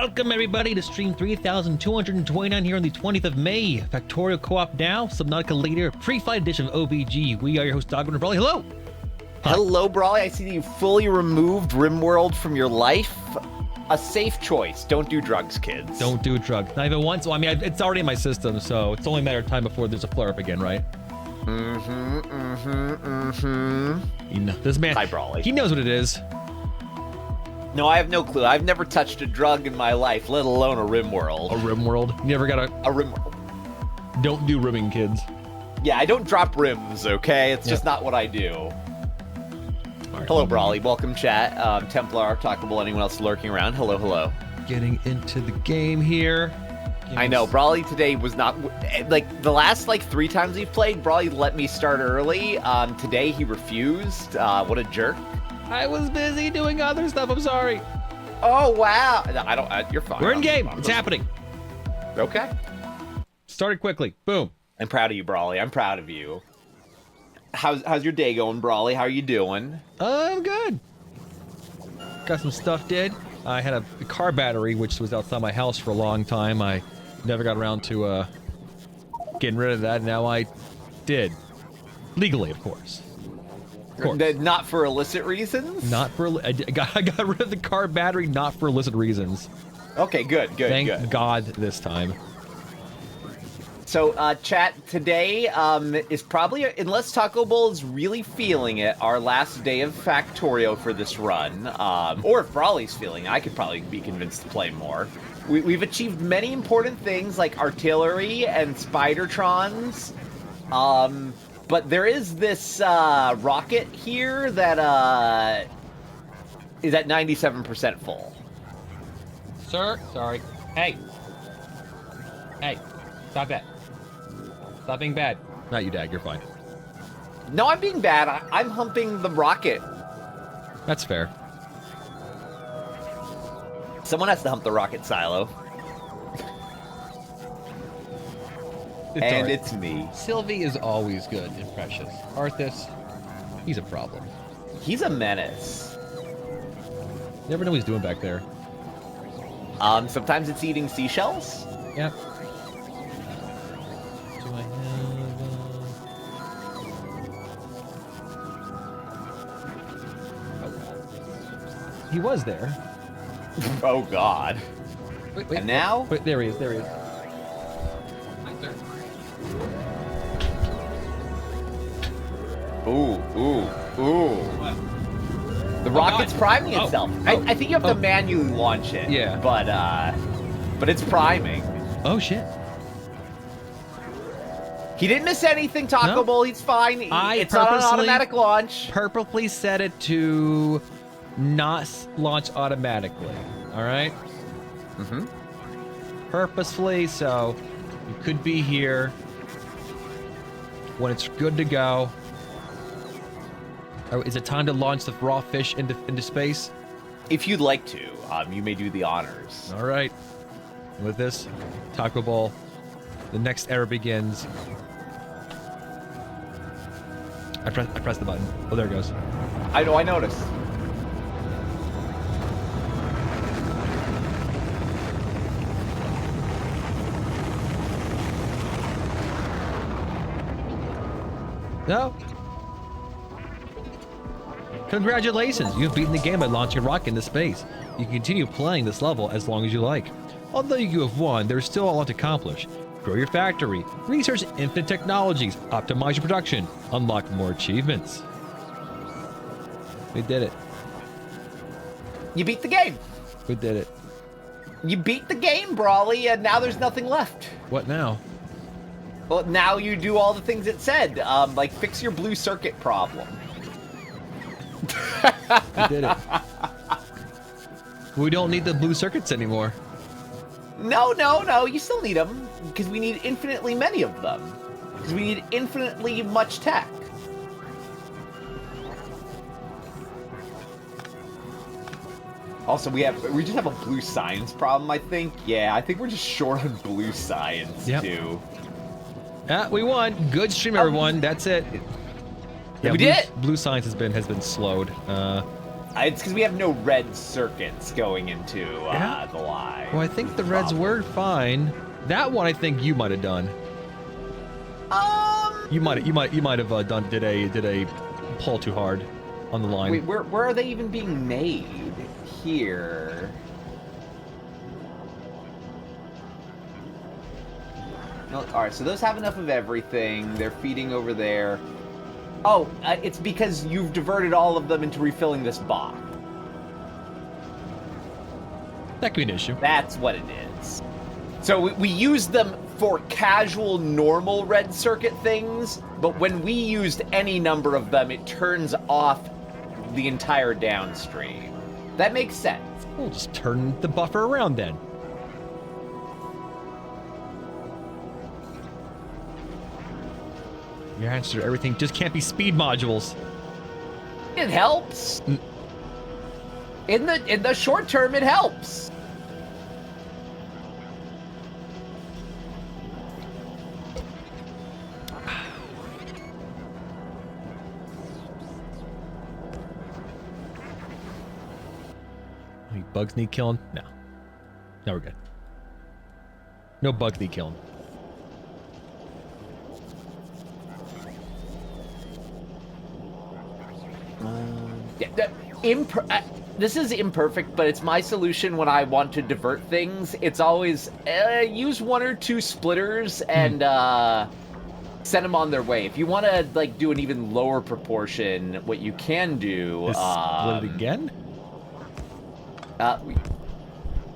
Welcome everybody to stream 3229 here on the 20th of May. Factorio Co-op now, Subnautica later, pre-fight edition of OBG. We are your host, Dogman and Brawley. Hello! Hi. Hello, Brawley. I see that you fully removed RimWorld from your life. A safe choice. Don't do drugs, kids. Don't do drugs. Not even once. Well, I mean, it's already in my system, so it's only a matter of time before there's a flare-up again, right? This man, hi, Brawley. He knows what it is. No, I have no clue. I've never touched a drug in my life, let alone a RimWorld. A RimWorld? You never got a RimWorld. Don't do rimming, kids. Yeah, I don't drop rims, okay? It's just not what I do. Right. Hello, Brawley. Welcome, chat. Templar, Talkable, anyone else lurking around? Hello, hello. Getting into the game here. Yes. I know, Brawley today was not... Like, the last, 3 times we've played, Brawley let me start early. Today, he refused. What a jerk. I was busy doing other stuff. I'm sorry. Oh, wow. I don't... you're fine. We're in game. It's happening. Okay. Started quickly. Boom. I'm proud of you, Brawley. I'm proud of you. How's your day going, Brawley? How are you doing? I'm good. Got some stuff did. I had a car battery, which was outside my house for a long time. I never got around to getting rid of that. Now I did. Legally, of course. Not for illicit reasons? Not for... I got rid of the car battery, not for illicit reasons. Okay, good. Thank God this time. So, chat, today is probably, unless Taco Bowl is really feeling it, our last day of Factorio for this run. Or if Brawley's feeling it, I could probably be convinced to play more. We've achieved many important things like artillery and Spidertrons. But there is this rocket here that is at 97% full. Sir, sorry. Hey. Stop that. Stop being bad. Not you, Dag. You're fine. No, I'm being bad. I'm humping the rocket. That's fair. Someone has to hump the rocket silo. It's me. Sylvie is always good and precious. Arthas, he's a problem. He's a menace. Never know what he's doing back there. Sometimes it's eating seashells. Yeah. Do I have... He was there. Oh, God. Wait, and now? Wait, there he is. Ooh. The rocket's priming itself. I think you have to manually launch it. Yeah. But it's priming. Oh, shit. He didn't miss anything, Taco Bowl. He's fine. It's not an automatic launch. Purposely set it to not launch automatically. All right? Mm-hmm. Purposefully, so you could be here when it's good to go. Is it time to launch the raw fish into space? If you'd like to, you may do the honors. All right. With this, Taco Bowl, the next era begins. I press the button. Oh, there it goes. I know, I noticed. No. Congratulations, you've beaten the game by launching a rocket into space. You can continue playing this level as long as you like. Although you have won, there's still a lot to accomplish. Grow your factory, research infinite technologies, optimize your production, unlock more achievements. We did it. You beat the game. We did it. You beat the game, Brawley, and now there's nothing left. What now? Well, now you do all the things it said, like fix your blue circuit problem. We did it. We don't need the blue circuits anymore. No. You still need them because we need infinitely many of them. Because we need infinitely much tech. Also, we just have a blue science problem, I think. Yeah, I think we're just short on blue science too. Yeah, we won. Good stream, everyone. That's it. Yeah, we did it. Blue science has been slowed. It's because we have no red circuits going into the line. Well, I think the reds were fine. That one, I think you might have done. You might have did a pull too hard on the line. Wait, where are they even being made? Here. No, all right, so those have enough of everything. They're feeding over there. Oh, it's because you've diverted all of them into refilling this box. That could be an issue. That's what it is. So we use them for casual, normal red circuit things, but when we used any number of them, it turns off the entire downstream. That makes sense. We'll just turn the buffer around then. Your answer to everything just can't be speed modules. It helps. In the short term, it helps. Any bugs need killing? No. No, we're good. No bugs need killing. This is imperfect, but it's my solution when I want to divert things. It's always use one or two splitters and send them on their way. If you want to like do an even lower proportion, what you can do split it again.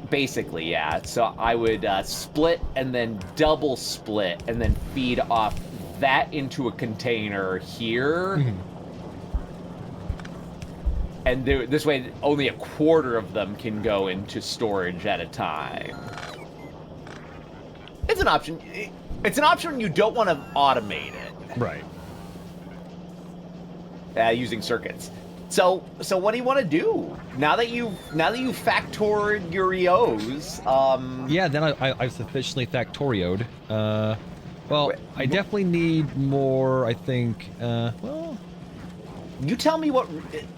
Basically, yeah. So I would split and then double split and then feed off that into a container here. And this way, only a quarter of them can go into storage at a time. It's an option. It's an option when you don't want to automate it. Right. Using circuits. So what do you want to do now that you've factored your EOs? Yeah, then I've sufficiently factorioed. Well, I definitely need more. I think. Well. You tell me what...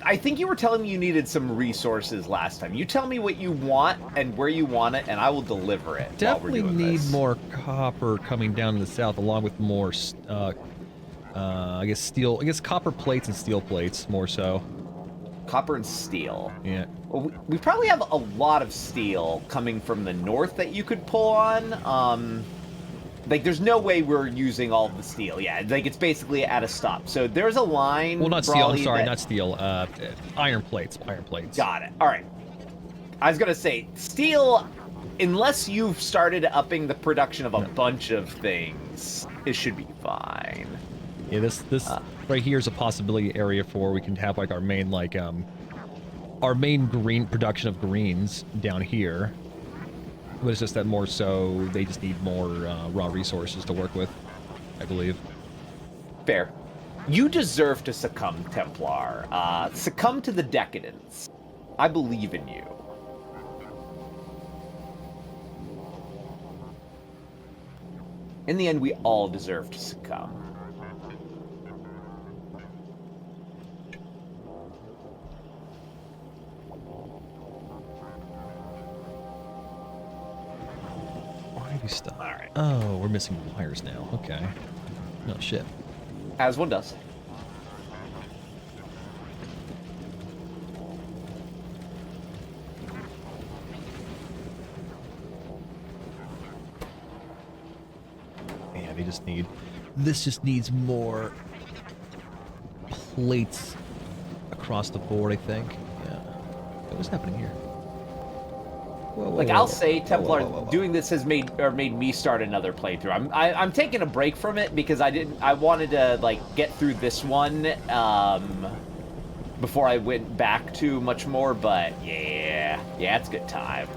I think you were telling me you needed some resources last time. You tell me what you want and where you want it, and I will deliver it. Definitely need more copper coming down in the south, along with more, I guess steel... I guess copper plates and steel plates, more so. Copper and steel. Yeah. Well, we probably have a lot of steel coming from the north that you could pull on. Like, there's no way we're using all of the steel. Yeah, like, it's basically at a stop. So there's a line... Well, not steel. I'm sorry, not steel. Iron plates. Iron plates. Got it. All right. I was going to say, steel, unless you've started upping the production of a bunch of things, it should be fine. Yeah, this right here is a possibility area for we can have, like, our main green production of greens down here. But it's just that more so they just need more raw resources to work with, I believe. Fair. You deserve to succumb, Templar. Succumb to the decadence. I believe in you. In the end, we all deserve to succumb. Stuff. All right. Oh, we're missing wires now. Okay. No shit. As one does. Yeah, they just need... This just needs more plates across the board, I think. Yeah. What's happening here? I'll say, Templar, doing this has made me start another playthrough. I'm taking a break from it because I wanted to like get through this one before I went back to much more. But yeah, it's good times.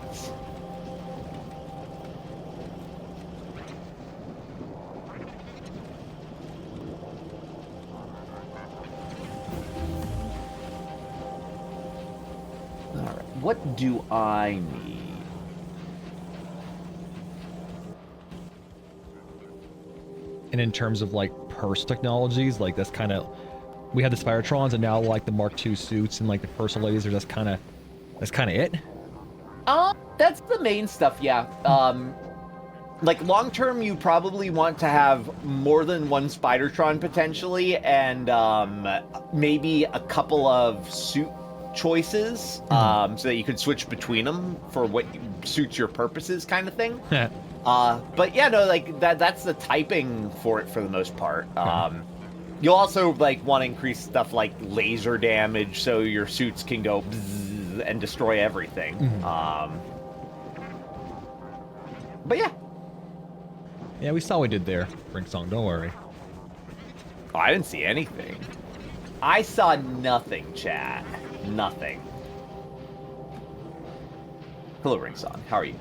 All right, what do I need? And in terms of like purse technologies, like that's kind of we had the Spyrotrons, and now like the Mark II suits and like the personal lasers. That's kind of it. That's the main stuff, yeah. Like long term, you probably want to have more than one Spidertron potentially, and maybe a couple of suit choices, so that you could switch between them for what suits your purposes, kind of thing. But yeah, no, like that's the typing for it for the most part. You'll also like want to increase stuff like laser damage, so your suits can go bzzz and destroy everything. But yeah. Yeah, we saw what we did there, Ring Song, don't worry. Oh, I didn't see anything. I saw nothing, chat. Nothing. Hello, Ring Song. How are you?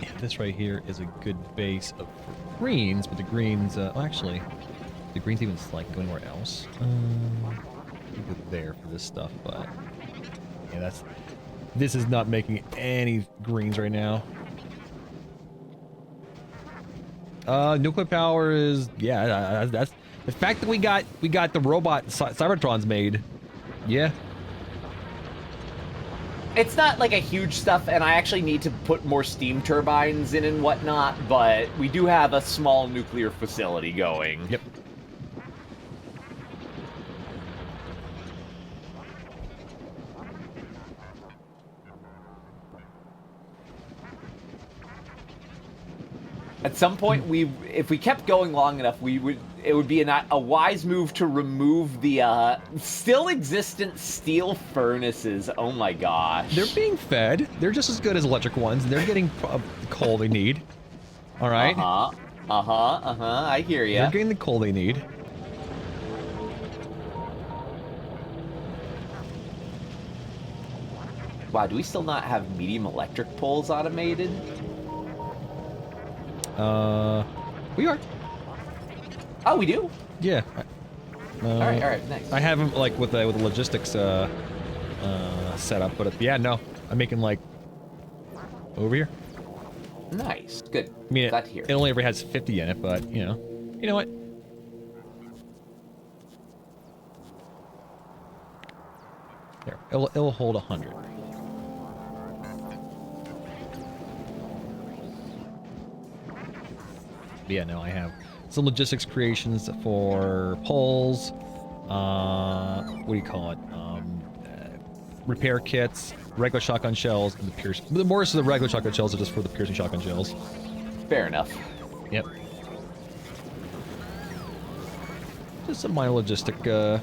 Yeah, this right here is a good base of greens, but the greens, well, actually, the greens even like go anywhere else. You go there for this stuff, but yeah, this is not making any greens right now. Nuclear power is, yeah, that's the fact that we got the robot Cybertrons made. Yeah. It's not like a huge stuff, and I actually need to put more steam turbines in and whatnot, but we do have a small nuclear facility going. Yep. At some point, if we kept going long enough, it would be a wise move to remove the still existent steel furnaces. Oh my gosh. They're being fed. They're just as good as electric ones, and they're getting the coal they need. All right? I hear ya. They're getting the coal they need. Wow, do we still not have medium electric poles automated? We are. Oh, we do? Yeah. All right, nice. I have them like with the logistics setup, but yeah, no, I'm making like over here. Nice, good. I mean, Glad to hear. it only ever has 50 in it, but you know what? There, it'll hold 100. But yeah, no, I have some logistics creations for poles. What do you call it? Repair kits, regular shotgun shells, and the piercing. The more so the regular shotgun shells are just for the piercing shotgun shells. Fair enough. Yep. Just some minor logistic. I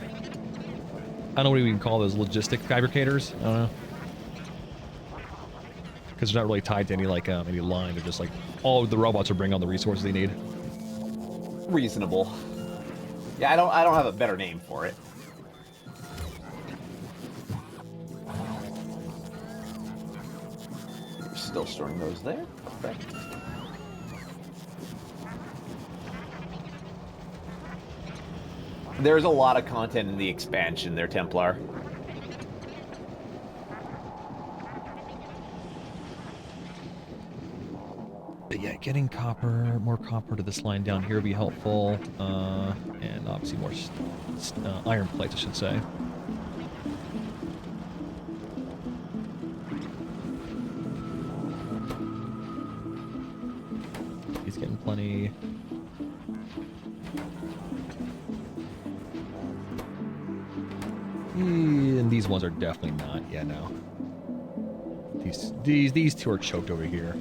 don't know what we can call those, logistic fabricators. I don't know. Because they're not really tied to any like any line. They're just like all the robots are bringing on the resources they need. Reasonable. Yeah, I don't have a better name for it. You're still storing those there? Perfect. There's a lot of content in the expansion there, Templar. But yeah, getting copper, more copper to this line down here would be helpful. And obviously more iron plates, I should say. He's getting plenty. And these ones are definitely not. Yeah, no. These two are choked over here.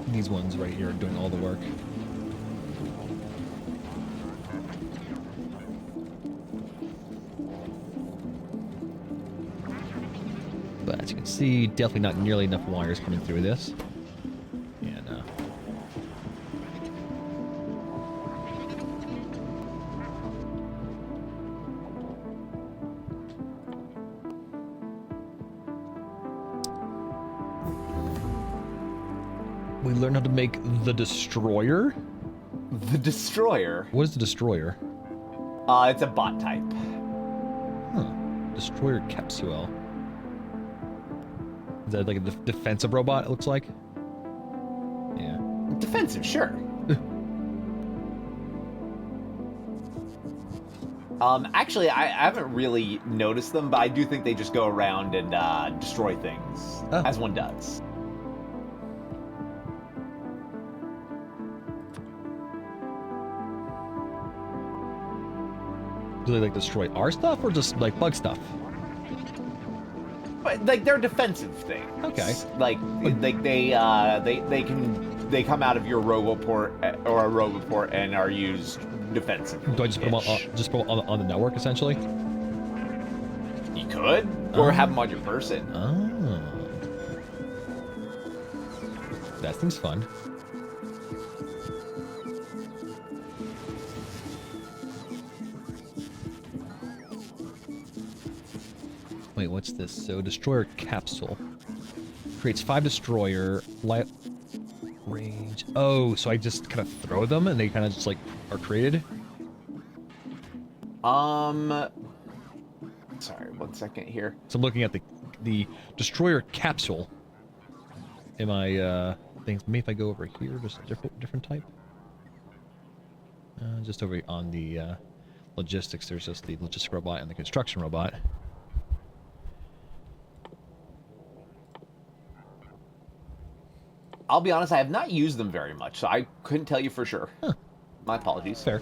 These ones right here are doing all the work. But as you can see, definitely not nearly enough wires coming through this. Yeah, no. We learned how to make the Destroyer. The Destroyer? What is the Destroyer? It's a bot type. Huh. Destroyer Capsule. Is that like a defensive robot, it looks like? Yeah. Defensive, sure. Actually, I haven't really noticed them, but I do think they just go around and destroy things, as one does. Do they like destroy our stuff or just like bug stuff? But like they're defensive things. Okay. Like they come out of your Roboport or a Roboport and are used defensively. Do I just put them on the network essentially? You could, or have them on your person. Oh. That seems fun. Wait, what's this? So, destroyer capsule. Creates 5 destroyer, light range. Oh, so I just kind of throw them and they kind of just like are created? Sorry, 1 second here. So I'm looking at the destroyer capsule. Am I, things, maybe if I go over here, just a different type? Just over on the, logistics, there's just the logistic robot and the construction robot. I'll be honest, I have not used them very much, so I couldn't tell you for sure. Huh. My apologies. Fair.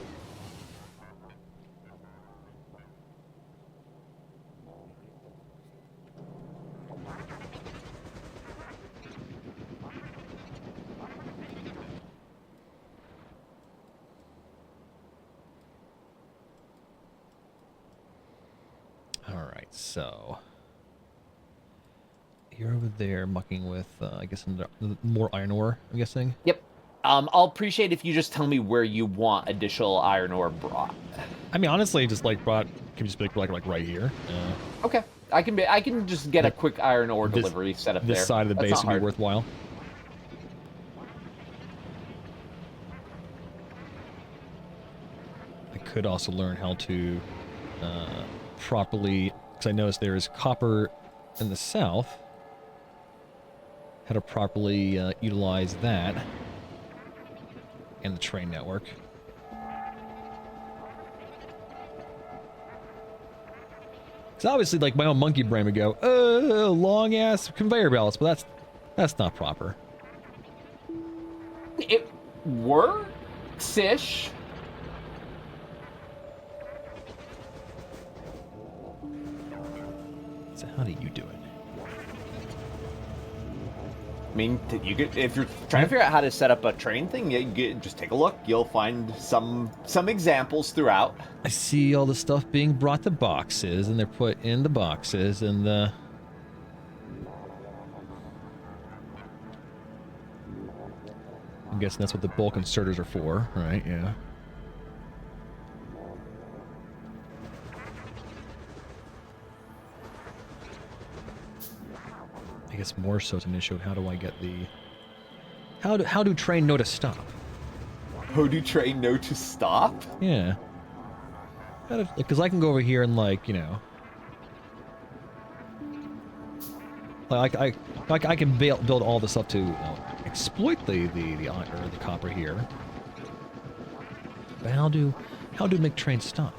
Alright, so... You're over there mucking with, I guess, more iron ore, I'm guessing? Yep. I'll appreciate if you just tell me where you want additional iron ore brought. I mean, honestly, just like can you just be like right here? Okay. I can just get a quick iron ore delivery set up there. This side of the base would be worthwhile. I could also learn how to properly, because I noticed there is copper in the south. How to properly utilize that and the train network. Because obviously, like, my own monkey brain would go, long ass conveyor belts, but that's not proper. It works-ish. So how do you do it? I mean, you could, if you're trying to figure out how to set up a train thing, just take a look. You'll find some examples throughout. I see all the stuff being brought to boxes, and they're put in the boxes, and I'm guessing that's what the bulk inserters are for, right? Yeah. I guess more so it's an issue of how do I get the... How do train know to stop? How do train know to stop? Yeah. Because I can go over here and, like, you know... Like, I can build all this up to, you know, exploit the copper here. But how do make trains stop?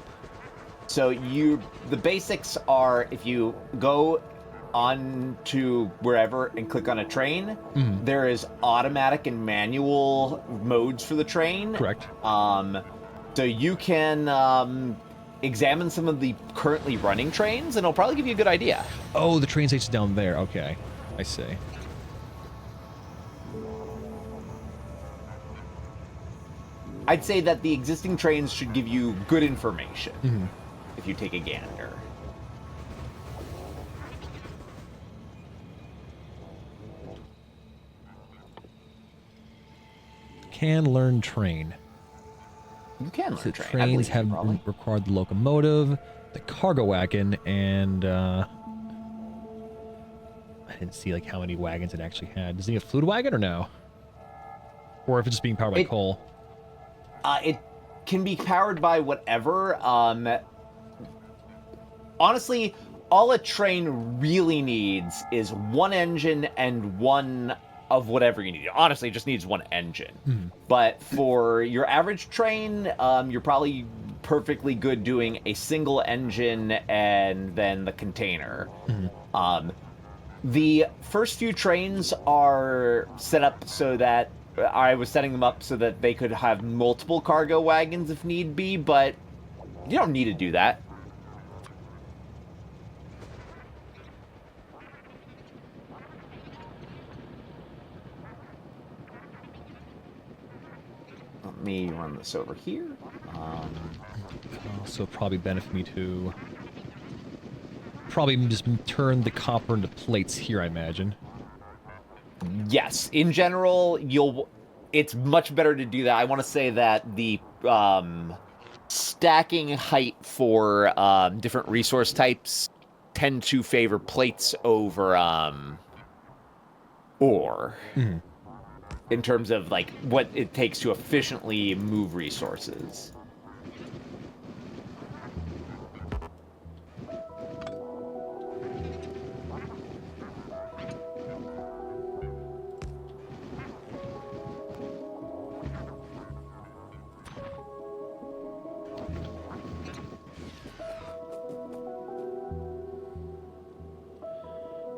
So the basics are, if you go on to wherever and click on a train, there is automatic and manual modes for the train. Correct. So you can examine some of the currently running trains, and it'll probably give you a good idea. Oh, the train station's down there. Okay, I see. I'd say that the existing trains should give you good information if you take a gander. Can learn train. You can learn So train. trains have required the locomotive, the cargo wagon, and I didn't see like how many wagons it actually had. Does it need a fluid wagon or no? Or if it's just being powered by coal? It can be powered by whatever. Honestly, all a train really needs is one engine and one of whatever you need. Honestly, it just needs one engine. But for your average train, you're probably perfectly good doing a single engine and then the container. The first few trains are set up so that I was setting them up so that they could have multiple cargo wagons if need be, but you don't need to do that. Let me run this over here. Also, probably benefit me to probably just turn the copper into plates here, I imagine. Yes, in general, it's much better to do that. I want to say that the stacking height for different resource types tend to favor plates over ore. In terms of like what it takes to efficiently move resources.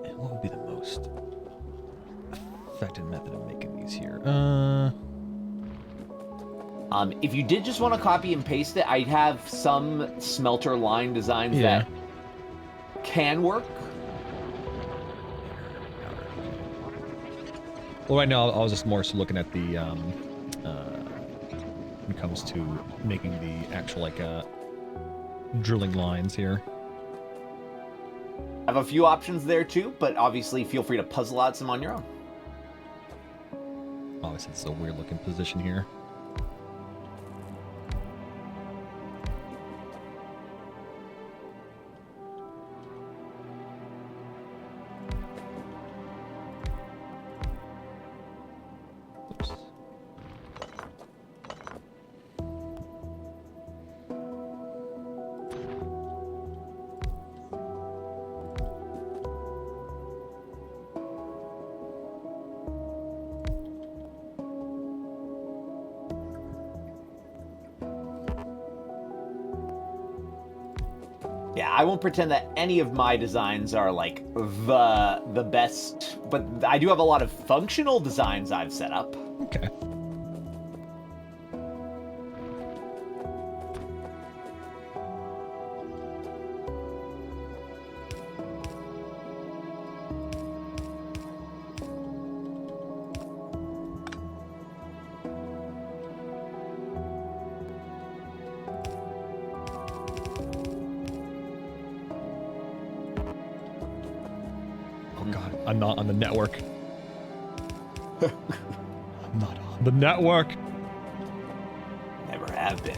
And what would be the most effective method of making these here? If you did just want to copy and paste it, I'd have some smelter line designs that can work. Well, right now I was just more so looking at the when it comes to making the actual like drilling lines here. I have a few options there too, but obviously feel free to puzzle out some on your own. Obviously, it's a weird looking position here. Oops. Yeah, I won't pretend that any of my designs are like the best, but I do have a lot of functional designs I've set up. Okay. God, I'm not on the network. I'm not on the network. Never have been.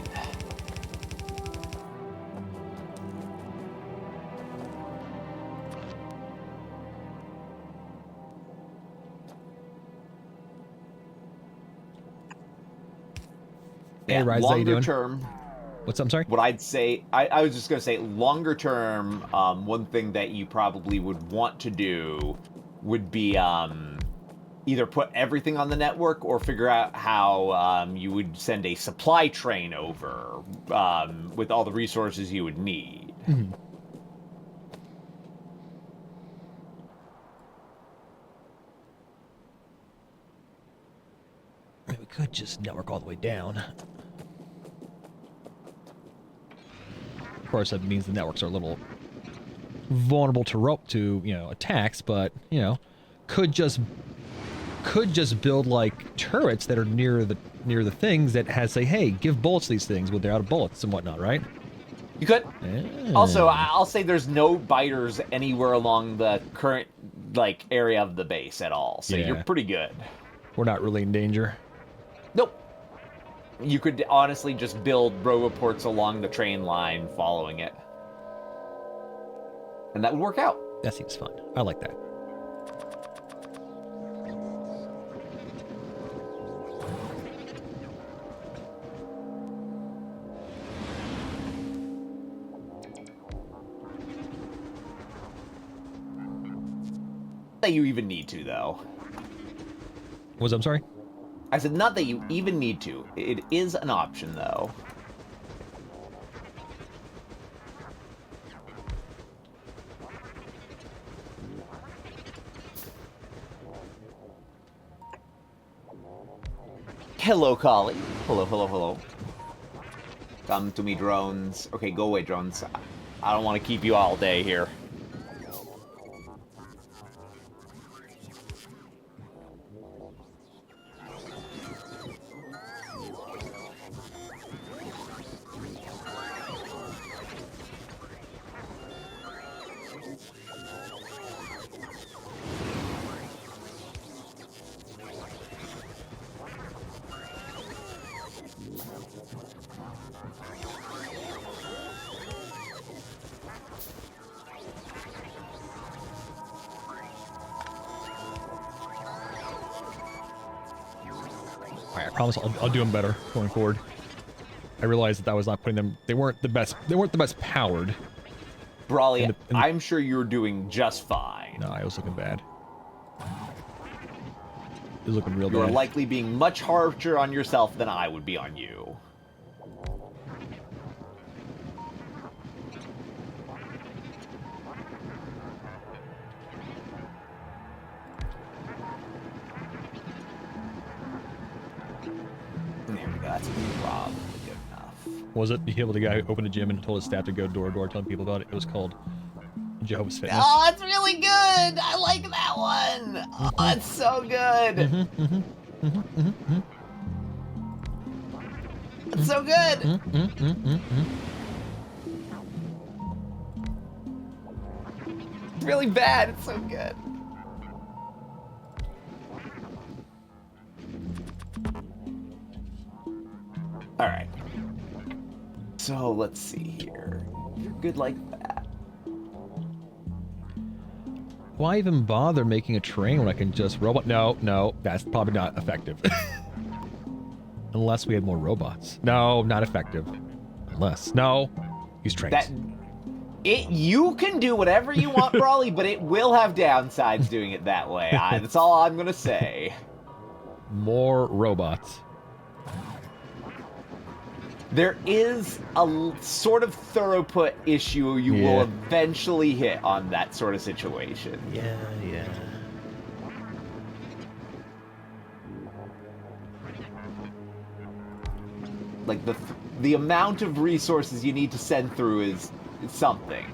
Hey, Rise, how you longer doing? term. What's up? I'm sorry? What I'd say, I was just going to say, longer term, one thing that you probably would want to do would be either put everything on the network or figure out how you would send a supply train over with all the resources you would need. Mm-hmm. We could just network all the way down. Of course, that means the networks are a little vulnerable to attacks, but could just build like turrets that are near the things that has say, hey, give bullets to these things when they're out of bullets and whatnot, right? You could. Yeah. Also, I'll say there's no biters anywhere along the current area of the base at all, so you're pretty good. We're not really in danger. Nope. You could honestly just build roboports along the train line following it. And that would work out. That seems fun. I like that. That you even need to, though. I'm sorry? I said not that you even need to. It is an option, though. Hello, Collie. Hello, hello, hello. Come to me, drones. Okay, go away, drones. I don't want to keep you all day here. Alright, I promise I'll do them better going forward. I realized that I was not putting them... They weren't the best powered. Brawly, I'm sure you're doing just fine. No, I was looking bad. It was looking real bad. You're likely being much harsher on yourself than I would be on you. There we go. That's probably good enough. Was it the guy who opened a gym and told his staff to go door to door telling people about it? It was called Jehovah's Fitness. Oh, that's really good! I like that one! Oh, that's so good! That's so good! It's really bad, it's so good. Alright. So, let's see here. You're good like that. Why even bother making a train when I can just robot? No, that's probably not effective. Unless we had more robots. No, not effective. Unless. No. Use trains. You can do whatever you want, Brawly, but it will have downsides doing it that way. That's all I'm gonna say. More robots. There is a sort of throughput issue you will eventually hit on that sort of situation. Yeah. Like, the amount of resources you need to send through is something.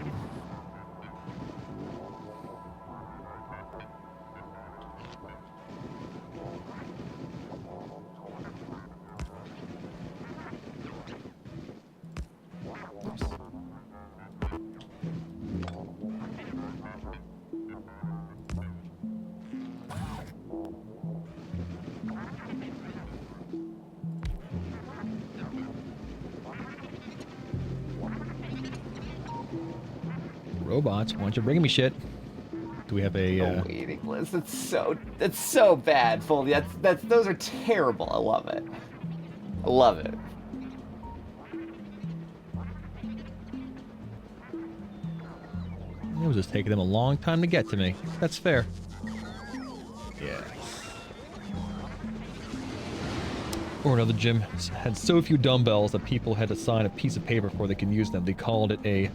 Robots, why don't you bring me shit? Do we have a waiting list? That's so bad, Foldy. Those are terrible. I love it. I love it. It was just taking them a long time to get to me. That's fair. Yeah. Or another gym had so few dumbbells that people had to sign a piece of paper before they could use them. They called it a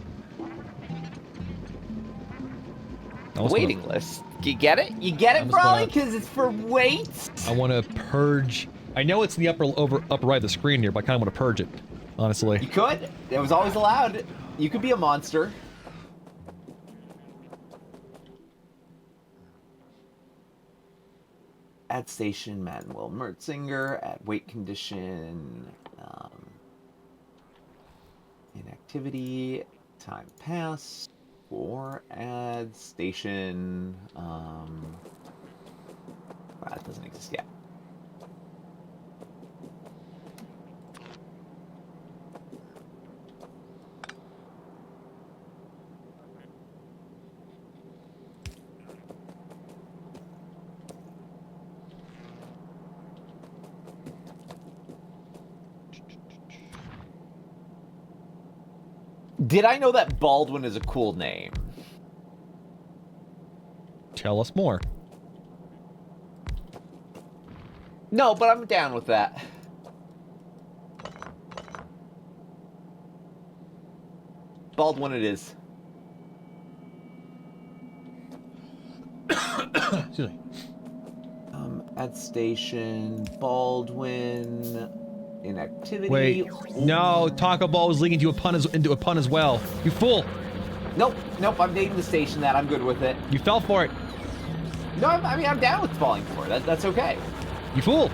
waiting list. You get it? You get it, Brawly? Because it's for weights? I want to purge. I know it's in the upper right of the screen here, but I kind of want to purge it, honestly. You could. It was always allowed. You could be a monster. Add station, Manuel Mertzinger. Add weight condition. Inactivity. Time pass. Or add station. That doesn't exist yet. Did I know that Baldwin is a cool name? Tell us more. No, but I'm down with that. Baldwin it is. Excuse me. At station, Baldwin, inactivity. Wait, no, Taco Ball is leading into a pun as well. You fool! Nope, I'm dating the station that. I'm good with it. You fell for it. No, I mean, I'm down with falling for it. That's okay. You fool!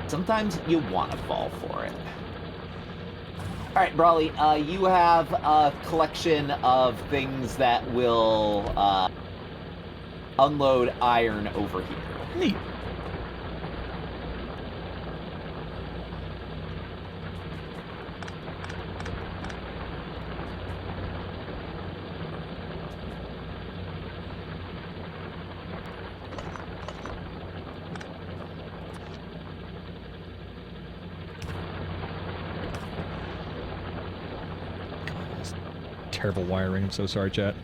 Sometimes you want to fall for it. All right, Brawley, you have a collection of things that will unload iron over here. Neat. Terrible wiring. I'm so sorry, chat.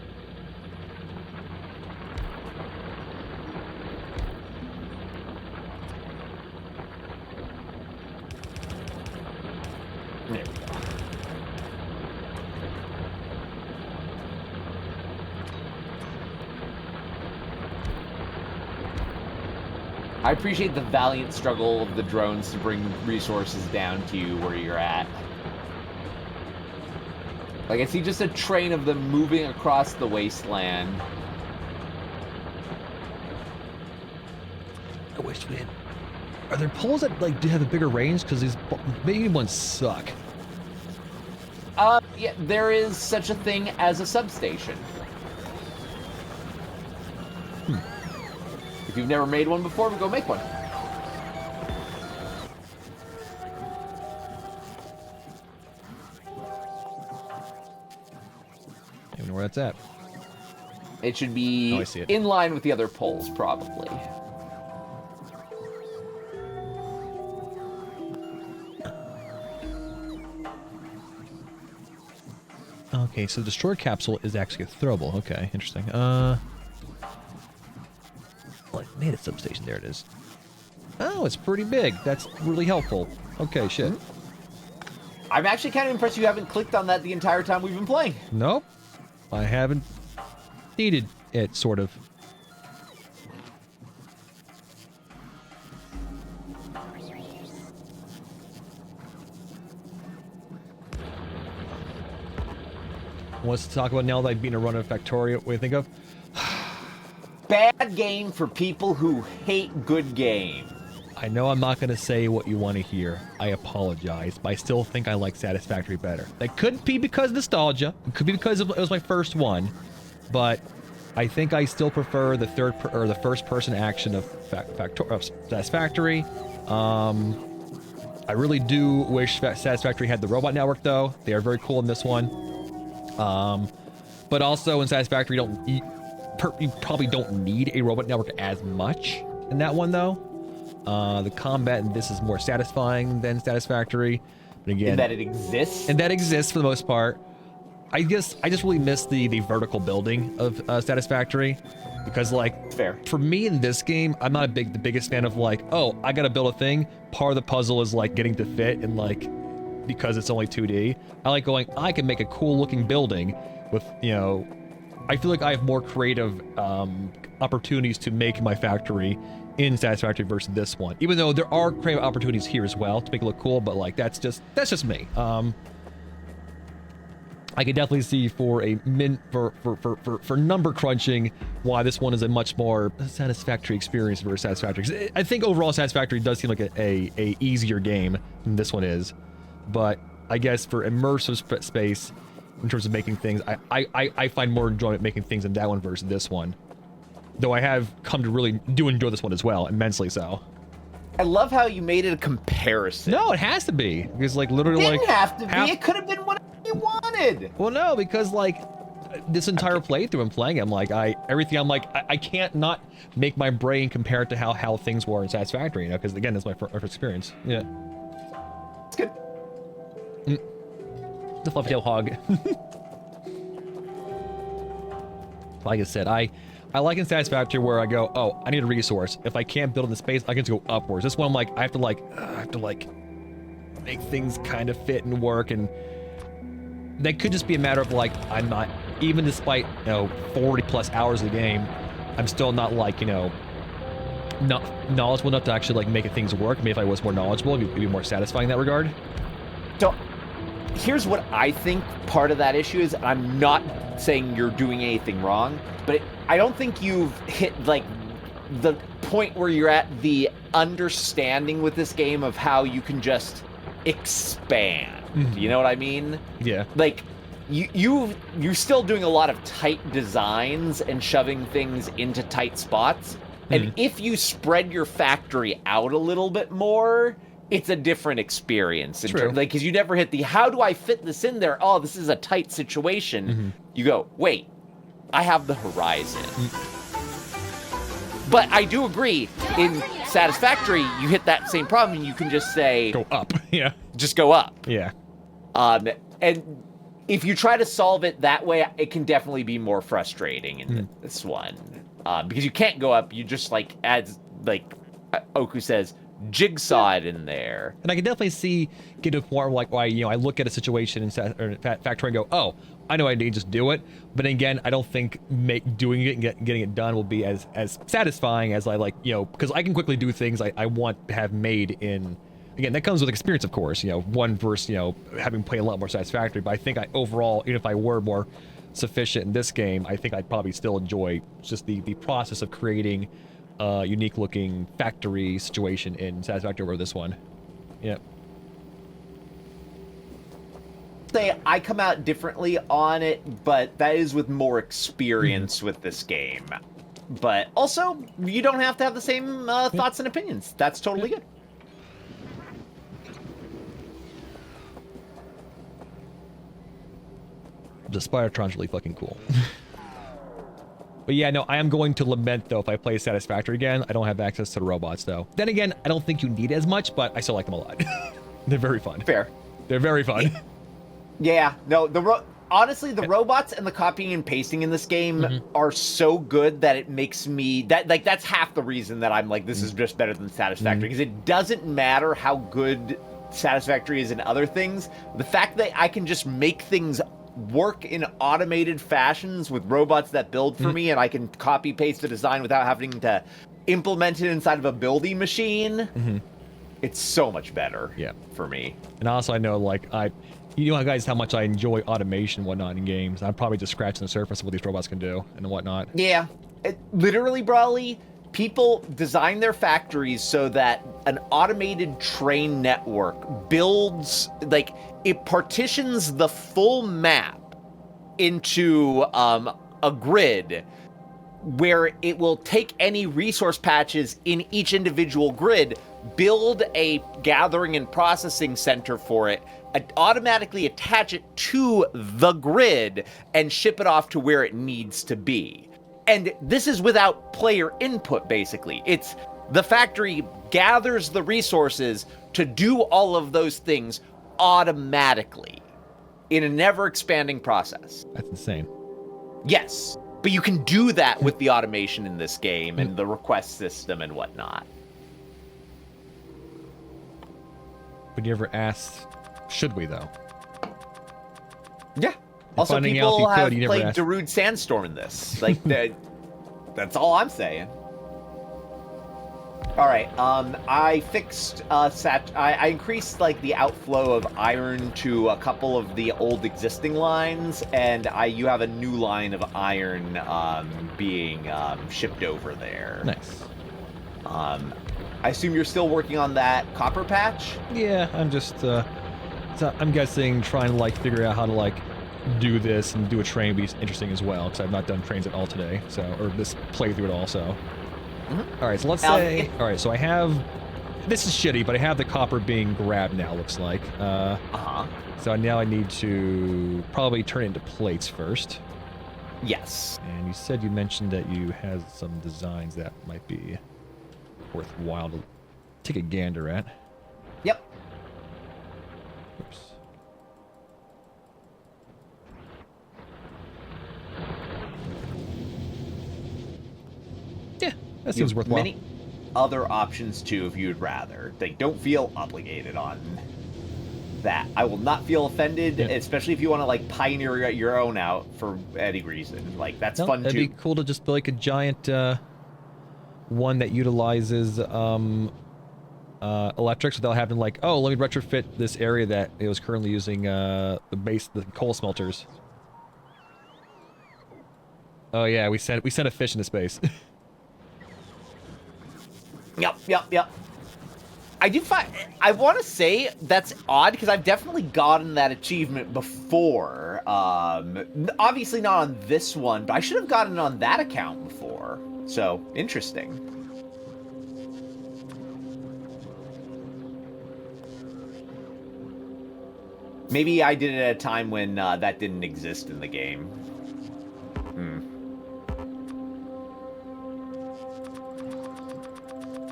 There we go. I appreciate the valiant struggle of the drones to bring resources down to you where you're at. Like, I see just a train of them moving across the wasteland. I wish we had... Are there poles that, like, do have a bigger range? Because these maybe ones suck. Yeah, there is such a thing as a substation. If you've never made one before, go make one. I don't know where that's at. It should be Oh, I see it. in line with the other poles, probably. Okay, so the destroyer capsule is actually throwable. Okay, interesting. Well, I made a substation. There it is. Oh, it's pretty big. That's really helpful. Okay, shit. I'm actually kind of impressed you haven't clicked on that the entire time we've been playing. Nope. I haven't needed it, sort of. What's to talk about now that I've been a run of Factorio? What do you think of? Bad game for people who hate good games. I know I'm not going to say what you want to hear. I apologize, but I still think I like Satisfactory better. That could be because of nostalgia. It could be because it was my first one, but I think I still prefer the the first-person action of Satisfactory. I really do wish Satisfactory had the robot network, though. They are very cool in this one. But also in Satisfactory, you probably don't need a robot network as much in that one, though. The combat in this is more satisfying than Satisfactory. But again, And that it exists. and that exists for the most part. I guess I just really miss the vertical building of Satisfactory, because like Fair. for me in this game, I'm not the biggest fan of like, oh, I gotta build a thing. Part of the puzzle is like getting to fit and like because it's only 2D. I like going, I can make a cool looking building with, you know, I feel like I have more creative opportunities to make my factory in Satisfactory versus this one. Even though there are creative opportunities here as well to make it look cool, but like that's just me. I could definitely see for a for number crunching why this one is a much more satisfactory experience versus Satisfactory. I think overall Satisfactory does seem like a easier game than this one is, but I guess for immersive space in terms of making things, I find more enjoyment making things in that one versus this one. Though I have come to really do enjoy this one as well, immensely so. I love how you made it a comparison. No, it has to be because like literally It didn't like have to be. It could have been whatever you wanted. Well, no, because like this entire playthrough I'm playing, I'm like I can't not make my brain compare it to how things were in Satisfactory, you know, because again, that's my first experience. Yeah. It's good. The fluffy tail hog. Like I said, I like in Satisfactory where I go, oh, I need a resource. If I can't build in the space, I can just go upwards. This one, I'm like, I have to make things kind of fit and work, and that could just be a matter of like, I'm not, even despite, 40 plus hours of the game, I'm still not like, not knowledgeable enough to actually like make things work. Maybe if I was more knowledgeable, it'd be more satisfying in that regard. So here's what I think part of that issue is. I'm not saying you're doing anything wrong, but I don't think you've hit like the point where you're at the understanding with this game of how you can just expand. Mm-hmm. You know what I mean? Yeah. Like you're still doing a lot of tight designs and shoving things into tight spots. And if you spread your factory out a little bit more, it's a different experience. True. Like, because you never hit the, how do I fit this in there? Oh, this is a tight situation. Mm-hmm. You go, wait, I have the horizon. But I do agree, in Satisfactory, you hit that same problem and you can just say... Go up, yeah. Just go up. Yeah. And if you try to solve it that way, it can definitely be more frustrating in this one. Because you can't go up, you just like, as like Oku says, jigsaw it in there. And I can definitely see get to a point where like why I look at a situation in Factory and go, oh, I know I need to just do it. But again, I don't think doing it and getting it done will be as satisfying as I like, because I can quickly do things I want to have made in. Again, that comes with experience, of course. One versus having played a lot more Satisfactory. But I think overall, even if I were more sufficient in this game, I think I'd probably still enjoy just the process of creating a unique looking factory situation in Satisfactory over this one. Yeah. Say I come out differently on it, but that is with more experience with this game. But also, you don't have to have the same thoughts and opinions. That's totally good. The Spidertron's really fucking cool. But yeah, no, I am going to lament, though, if I play Satisfactory again. I don't have access to the robots, though. Then again, I don't think you need as much, but I still like them a lot. They're very fun. Fair. They're very fun. Yeah, no, honestly, the robots and the copying and pasting in this game are so good that it makes me... that's half the reason that I'm like, this is just better than Satisfactory. Because it doesn't matter how good Satisfactory is in other things. The fact that I can just make things work in automated fashions with robots that build for me, and I can copy paste the design without having to implement it inside of a building machine. It's so much better for me. And also, I know, like, guys, how much I enjoy automation and whatnot in games. I'm probably just scratching the surface of what these robots can do and whatnot. Yeah. Literally, Brawley, people design their factories so that an automated train network builds, like, it partitions the full map into a grid where it will take any resource patches in each individual grid, build a gathering and processing center for it, automatically attach it to the grid, and ship it off to where it needs to be. And this is without player input, basically. It's the factory gathers the resources to do all of those things automatically in a never-expanding process. That's insane. Yes, but you can do that with the automation in this game and the request system and whatnot. But you ever asked, should we, though? Yeah. Also, finding out if people you could, have you never played asked. Darude Sandstorm in this. Like, that's all I'm saying. All right, I fixed, I increased, like, the outflow of iron to a couple of the old existing lines, and you have a new line of iron, being, shipped over there. Nice. I assume you're still working on that copper patch? Yeah, I'm just, I'm guessing trying to, like, figure out how to, like, do this and do a train would be interesting as well, because I've not done trains at all today, or this playthrough at all, so... All right, so let's say... All right, so I have... This is shitty, but I have the copper being grabbed now, looks like. So now I need to probably turn it into plates first. Yes. And you mentioned that you had some designs that might be worthwhile to take a gander at. Yep. That You seems have worthwhile. many other options too if you'd rather. Like, don't feel obligated on that. I will not feel offended, Yeah. especially if you want to like pioneer your own out for any reason. Like, that's No, fun it'd too. be cool to just build like a giant one that utilizes electrics without having like, oh, let me retrofit this area that it was currently using the coal smelters. Oh yeah, we sent a fish into space. Yep. I want to say that's odd because I've definitely gotten that achievement before. Obviously not on this one, but I should have gotten it on that account before. So, interesting. Maybe I did it at a time when that didn't exist in the game.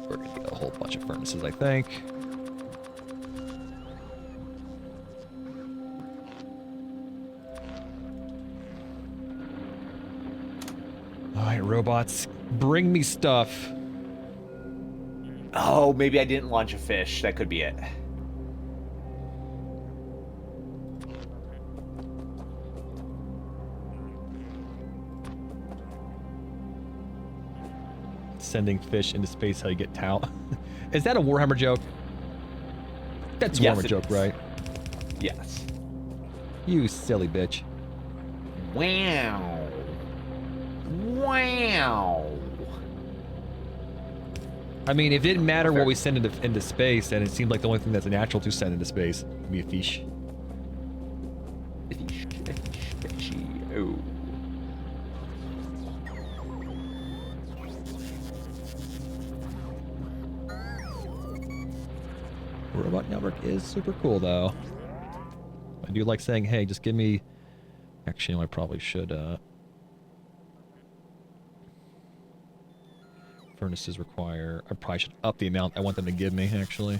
We're gonna get a whole bunch of furnaces, I think. Alright, robots, bring me stuff. Oh, maybe I didn't launch a fish. That could be it. Sending fish into space, how you get Tau. Is that a Warhammer joke? That's a Yes, Warhammer it joke, is. right? Yes. You silly bitch. Wow. Wow. I mean, if it didn't matter what we send into space, and it seemed like the only thing that's natural to send into space would be a fish. Fishy. Oh. Robot network is super cool, though. I do like saying, hey, just give me... Actually, no, I probably should, Furnaces require... I probably should up the amount I want them to give me, actually.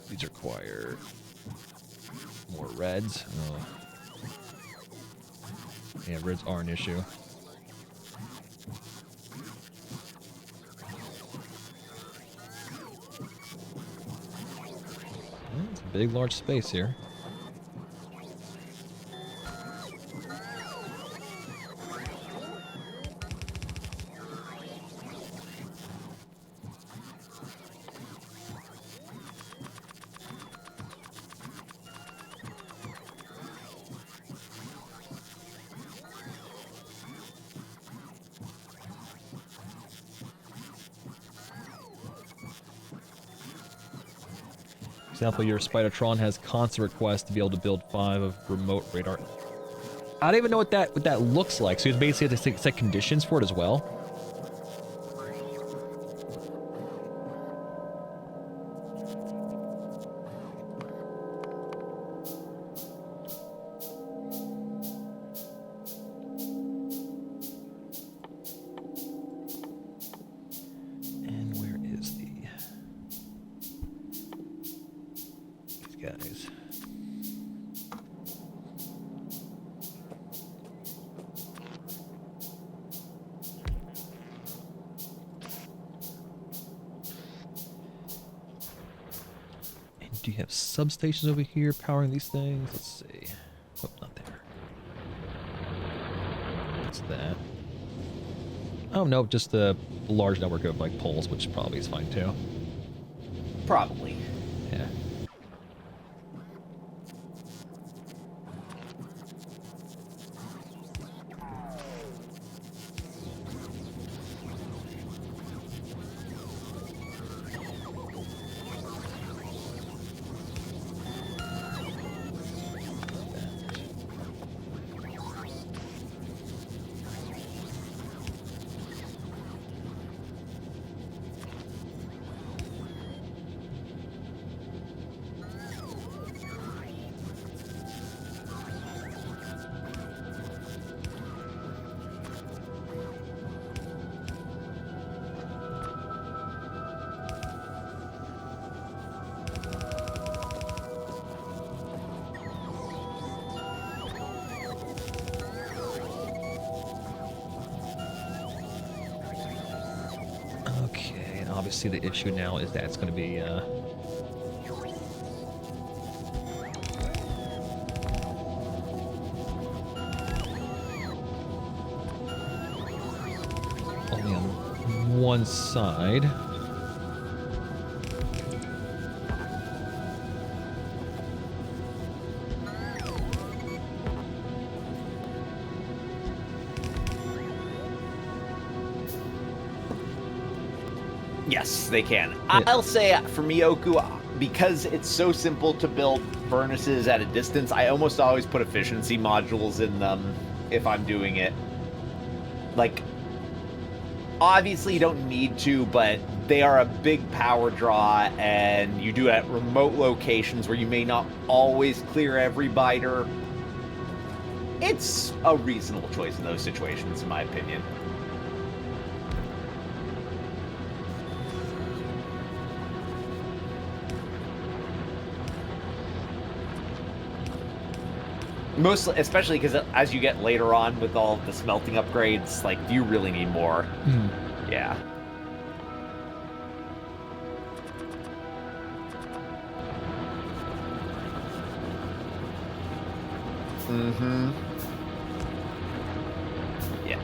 These require... more reds. Oh. Yeah, reds are an issue. It's a big, large space here. For example, your Spidertron has constant requests to be able to build 5 of remote radar. I don't even know what that looks like. So you basically have to set conditions for it as well. And where is these guys? Do you have substations over here powering these things? Let's see. Oh, not there. What's that? Oh, no, just a large network of, like, poles, which probably is fine, too. Probably. Yeah. obviously the issue now is that it's going to be only on one side. Yes, they can. I'll say for Miyoku, because it's so simple to build furnaces at a distance, I almost always put efficiency modules in them if I'm doing it. Like, obviously you don't need to, but they are a big power draw, and you do it at remote locations where you may not always clear every biter. It's a reasonable choice in those situations, in my opinion. Mostly, especially because as you get later on with all the smelting upgrades, like, do you really need more? Yeah. Yeah,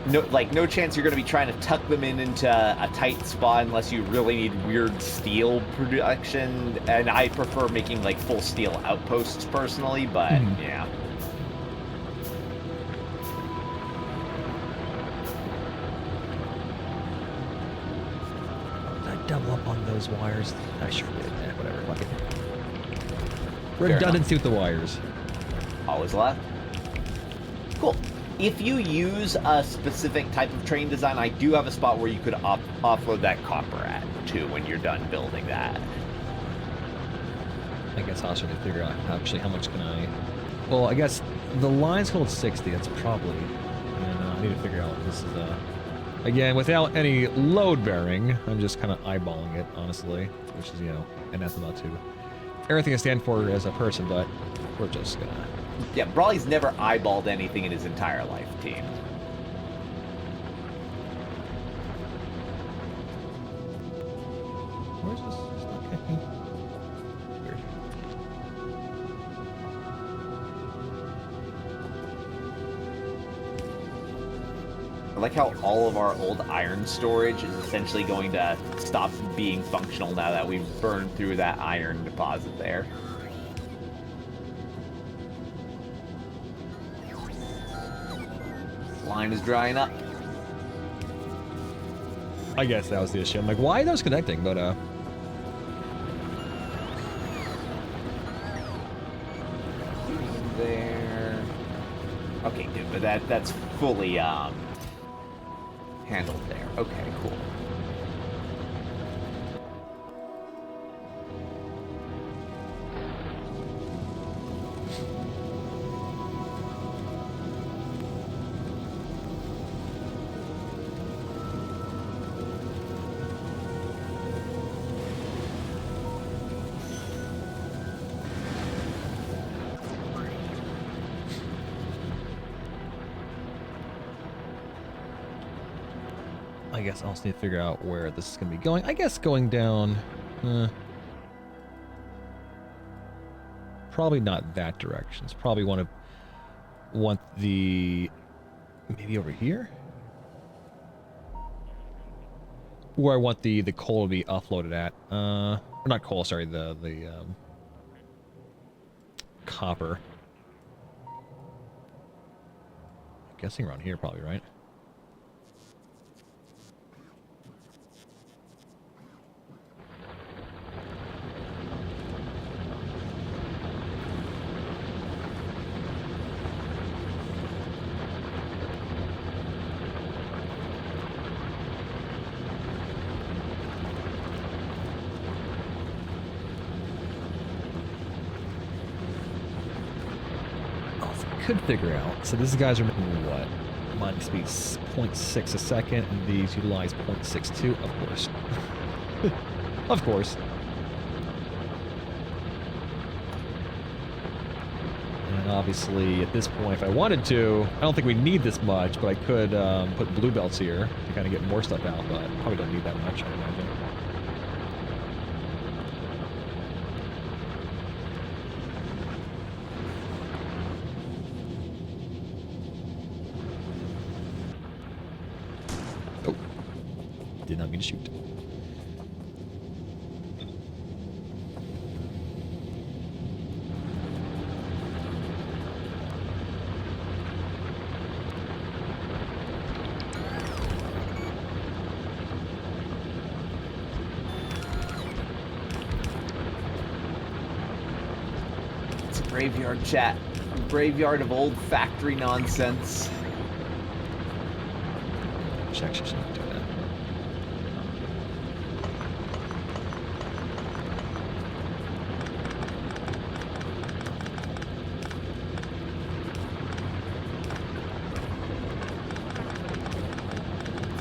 no chance you're going to be trying to tuck them into a tight spot unless you really need weird steel production, and I prefer making, like, full steel outposts personally, but, yeah. Double up on those wires. I sure did. Whatever. Fuck it. Redundancy with the wires. Always left. Cool. If you use a specific type of train design, I do have a spot where you could offload that copper at, too, when you're done building that. I guess I'll try to figure out actually how much can I... Well, I guess the lines hold 60. That's probably... And I need to figure out what this is... Again, without any load bearing, I'm just kind of eyeballing it, honestly, which is, anathema to everything I stand for as a person, but we're just gonna... Yeah, Brawley's never eyeballed anything in his entire life, team. Where's this? Okay. Weird. I like how all of our old iron storage is essentially going to stop being functional now that we've burned through that iron deposit there. Line is drying up. I guess that was the issue. I'm like, why are those connecting? But, There. Okay, good, but that's fully, handled there. Okay, cool. I guess I'll also need to figure out where this is going to be going. I guess going down... probably not that direction. It's probably want the... Maybe over here? Where I want the coal to be offloaded at. Or not coal, sorry, the copper. I'm guessing around here probably, right? Could figure out. So these guys are making what? Mine speed 0.6 a second, and these utilize 0.62, of course. Of course. And obviously, at this point, if I wanted to, I don't think we need this much, but I could put blue belts here to kind of get more stuff out, but probably don't need that much, I imagine. Did not mean to shoot. It's a graveyard, chat. A graveyard of old factory nonsense. Which actually shouldn't do that.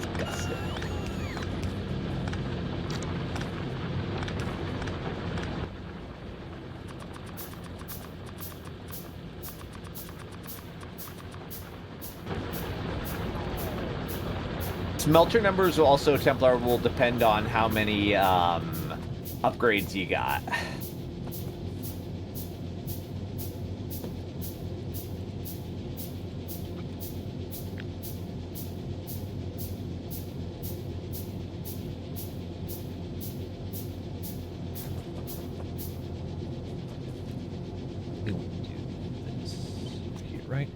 Disgusting. Smelter numbers will also, Templar, will depend on how many upgrades you got. We will do this here, right?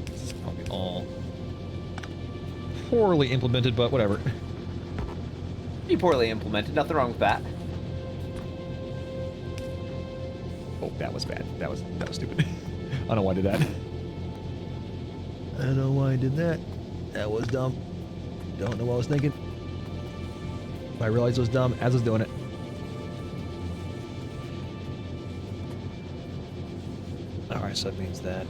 This is probably all poorly implemented, but whatever. Pretty poorly implemented. Nothing wrong with that. Oh, that was bad. That was stupid. I don't know why I did that. I don't know why I did that. That was dumb. Don't know what I was thinking. I realized it was dumb as I was doing it. Alright, so that means that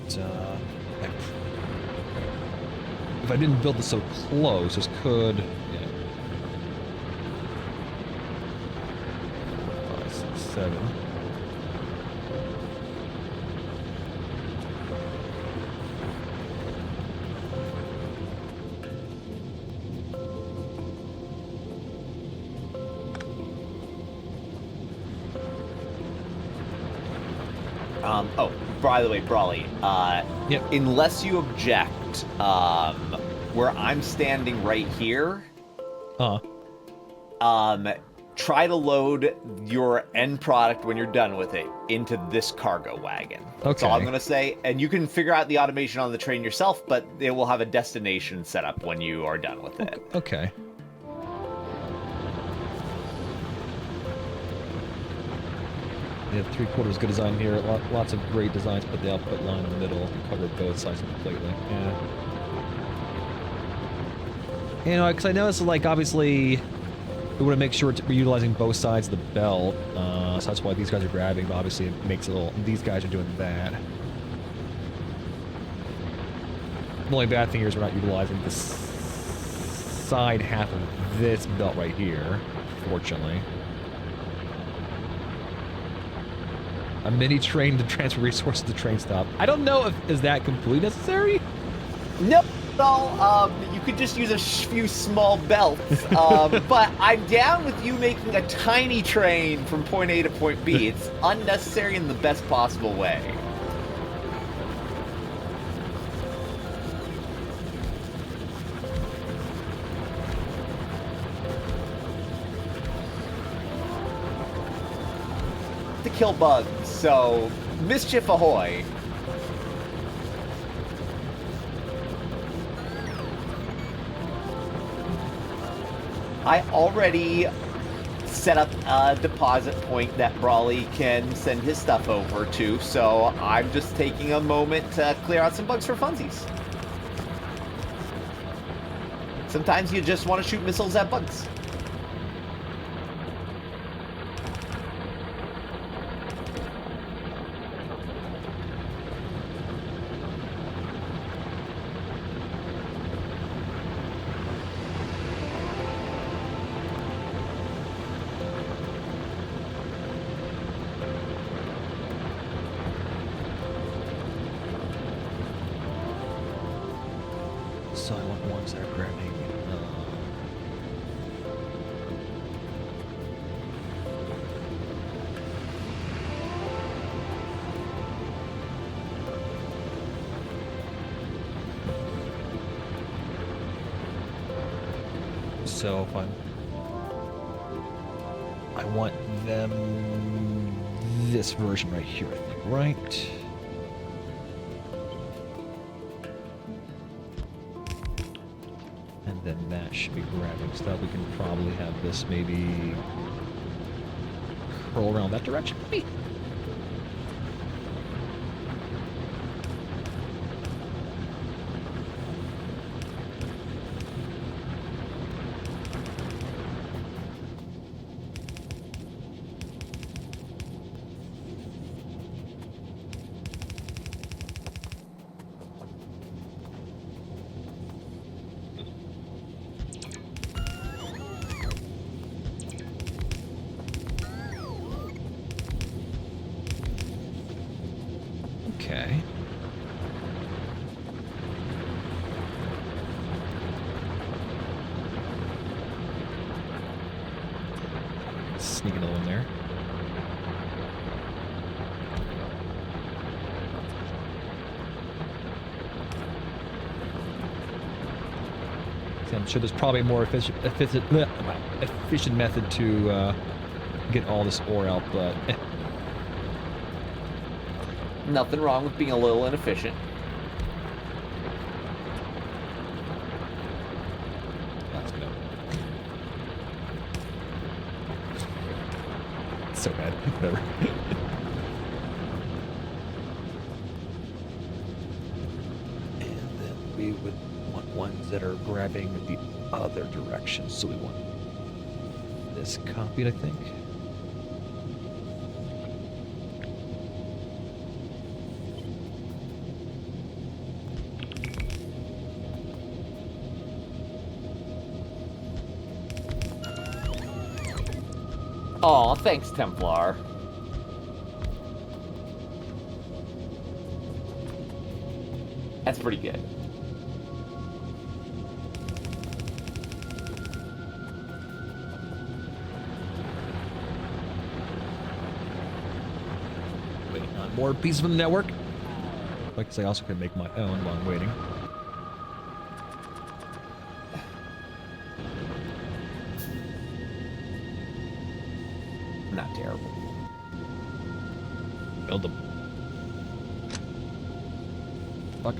if I didn't build this so close, this could... Yeah. 5, 6, 7. Oh, by the way, Brawley, Yep. unless you object, where I'm standing right here, try to load your end product when you're done with it into this cargo wagon. That's all I'm Okay. going to say. And you can figure out the automation on the train yourself, but it will have a destination set up when you are done with it. Okay. They have 3/4 good design here. Lots of great designs, but the output line in the middle can cover both sides completely. Yeah. You know, because I noticed, like, obviously, we want to make sure we're utilizing both sides of the belt. So that's why these guys are grabbing, but obviously it makes it a little... These guys are doing that. The only bad thing here is we're not utilizing this side half of this belt right here, fortunately. A mini train to transfer resources to train stop. I don't know if is that completely necessary. Nope. No, you could just use a few small belts. But I'm down with you making a tiny train from point A to point B. It's unnecessary in the best possible way. To kill bugs, so mischief ahoy. I already set up a deposit point that Brawley can send his stuff over to, so I'm just taking a moment to clear out some bugs for funsies. Sometimes you just want to shoot missiles at bugs. So I want ones that are grabbing. So if I want them this version right here, I think, right? And then that should be grabbing stuff. We can probably have this maybe curl around that direction, maybe. Okay. Sneak another one there. See, I'm sure there's probably a more efficient method to get all this ore out, but Nothing wrong with being a little inefficient. That's good. So bad. Whatever. And then we would want ones that are grabbing the other direction. So we want this copied, I think. Aw, thanks, Templar. That's pretty good. Waiting on more pieces from the network. Like I also could make my own while I'm waiting. Not terrible. Build them. Fuck.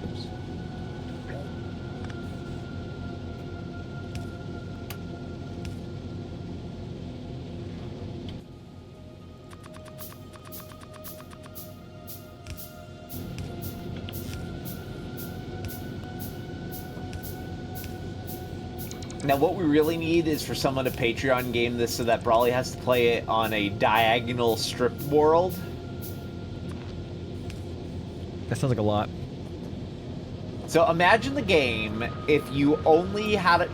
Oops. Now, what we really need is for someone to Patreon game this so that Brawley has to play it on a diagonal strip world. That sounds like a lot. So imagine the game if you only had it,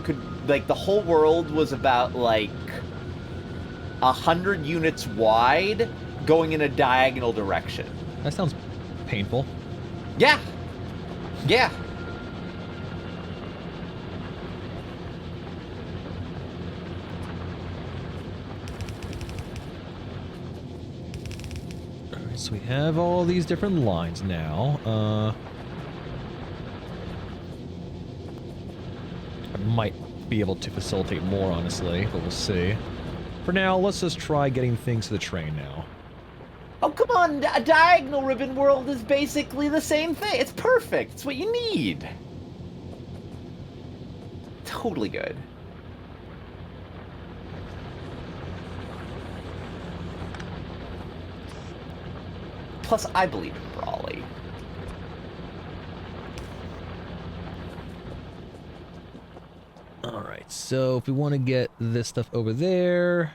like, the whole world was about, like, 100 units wide going in a diagonal direction. That sounds painful. Yeah. Yeah. Alright, so we have all these different lines now. I might be able to facilitate more, honestly, but we'll see. For now, let's just try getting things to the train now. Oh, come on. A diagonal ribbon world is basically the same thing. It's perfect. It's what you need. Totally good. Plus, I believe in Brawley. Alright, so if we want to get this stuff over there...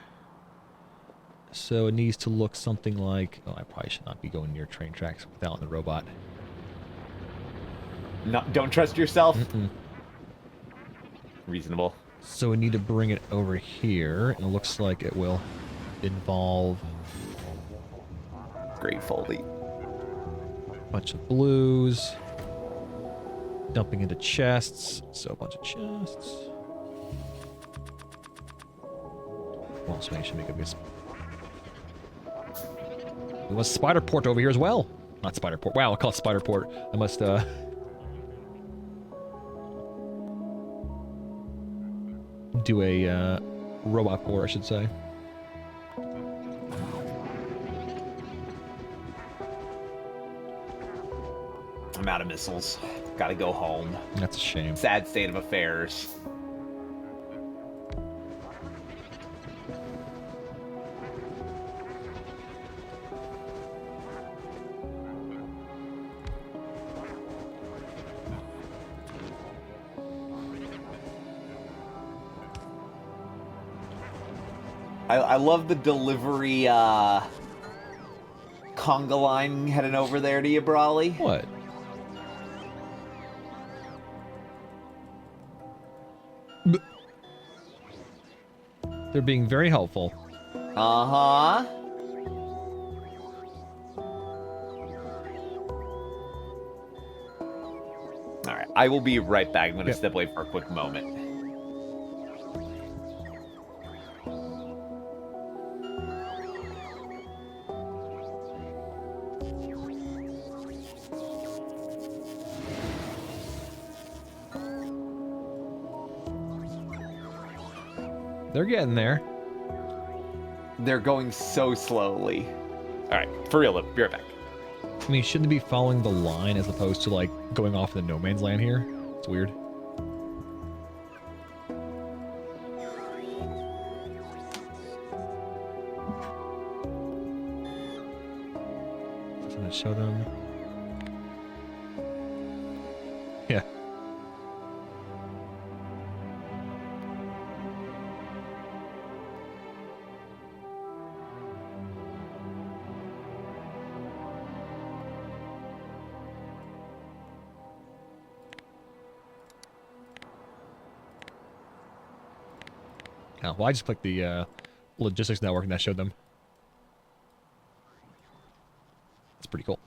So it needs to look something like... Oh, I probably should not be going near train tracks without the robot. No, don't trust yourself. Mm-mm. Reasonable. So we need to bring it over here, and it looks like it will involve great Foldy. Bunch of blues. Dumping into chests. So a bunch of chests. Well, so I should make a good. There was spider port over here as well. Not spider port. Wow, I'll call it spider port. I must do a robot port, I should say. I'm out of missiles. Gotta go home. That's a shame. Sad state of affairs. I love the delivery conga line heading over there to you, Brawley. What? They're being very helpful. Uh-huh. Alright, I will be right back. I'm going to step away for a quick moment. They're getting there. They're going so slowly. Alright, for real though, be right back. I mean, shouldn't they be following the line as opposed to, like, going off the no man's land here? It's weird. Doesn't it show them? Yeah. Oh, well, I just clicked the logistics network and that showed them. That's pretty cool.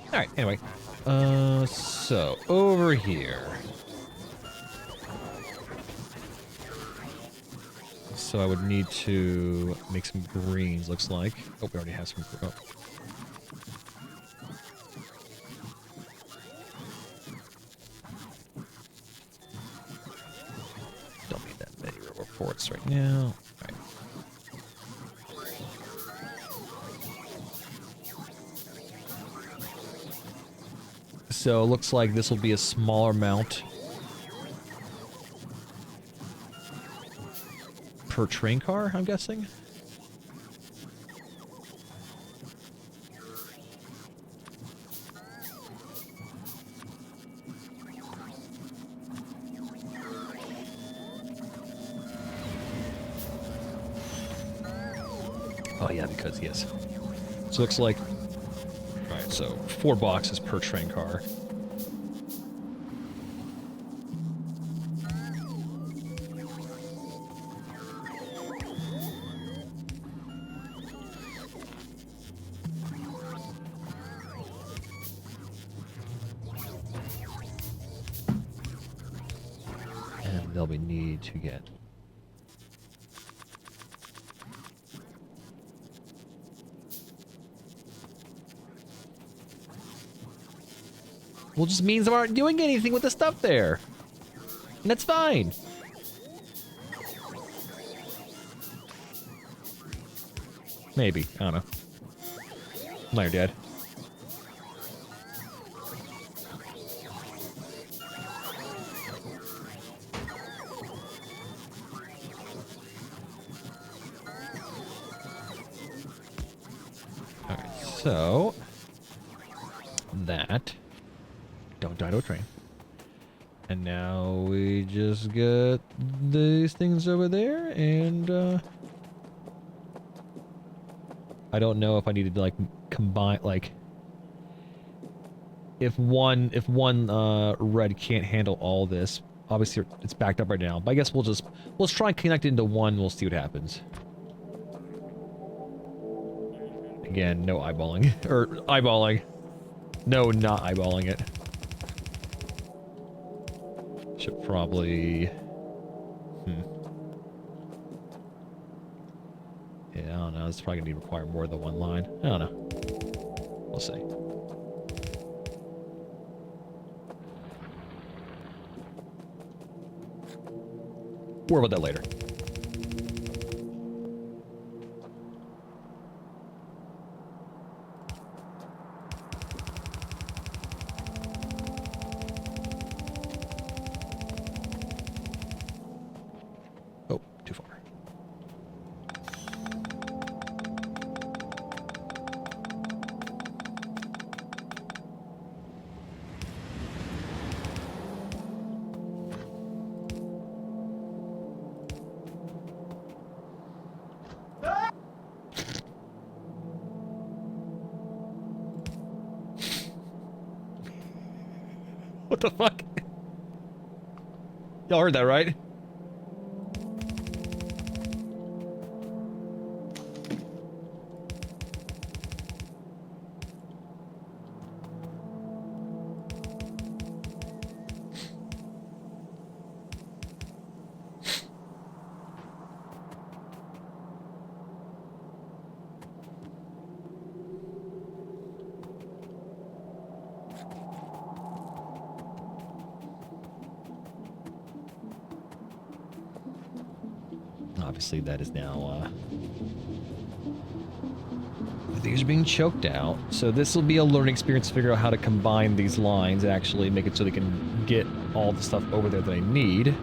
Alright, anyway. So, over here. So I would need to make some greens, looks like. Oh, we already have some. Oh. Don't need that many reports right now. All right. So it looks like this will be a smaller amount per train car, I'm guessing. Oh yeah, because he is. So it looks like, alright, so 4 boxes per train car. And they'll be need to get well, just means they aren't doing anything with the stuff there. And that's fine. Maybe. I don't know. Now you're dead. Alright, so that. Don't die to a train. And now we just get these things over there, and I don't know if I needed to, like, combine, like, if one red can't handle all this. Obviously, it's backed up right now, but I guess let's try and connect it into one. We'll see what happens. Again, no eyeballing or eyeballing. No, not eyeballing it. Should probably. Yeah, I don't know. It's probably gonna require more than one line. I don't know. We'll see. Worry about that later. Oh, too far. What the fuck? Y'all heard that, right? Obviously, that is now, these are being choked out. So this will be a learning experience to figure out how to combine these lines and actually make it so they can get all the stuff over there that I need.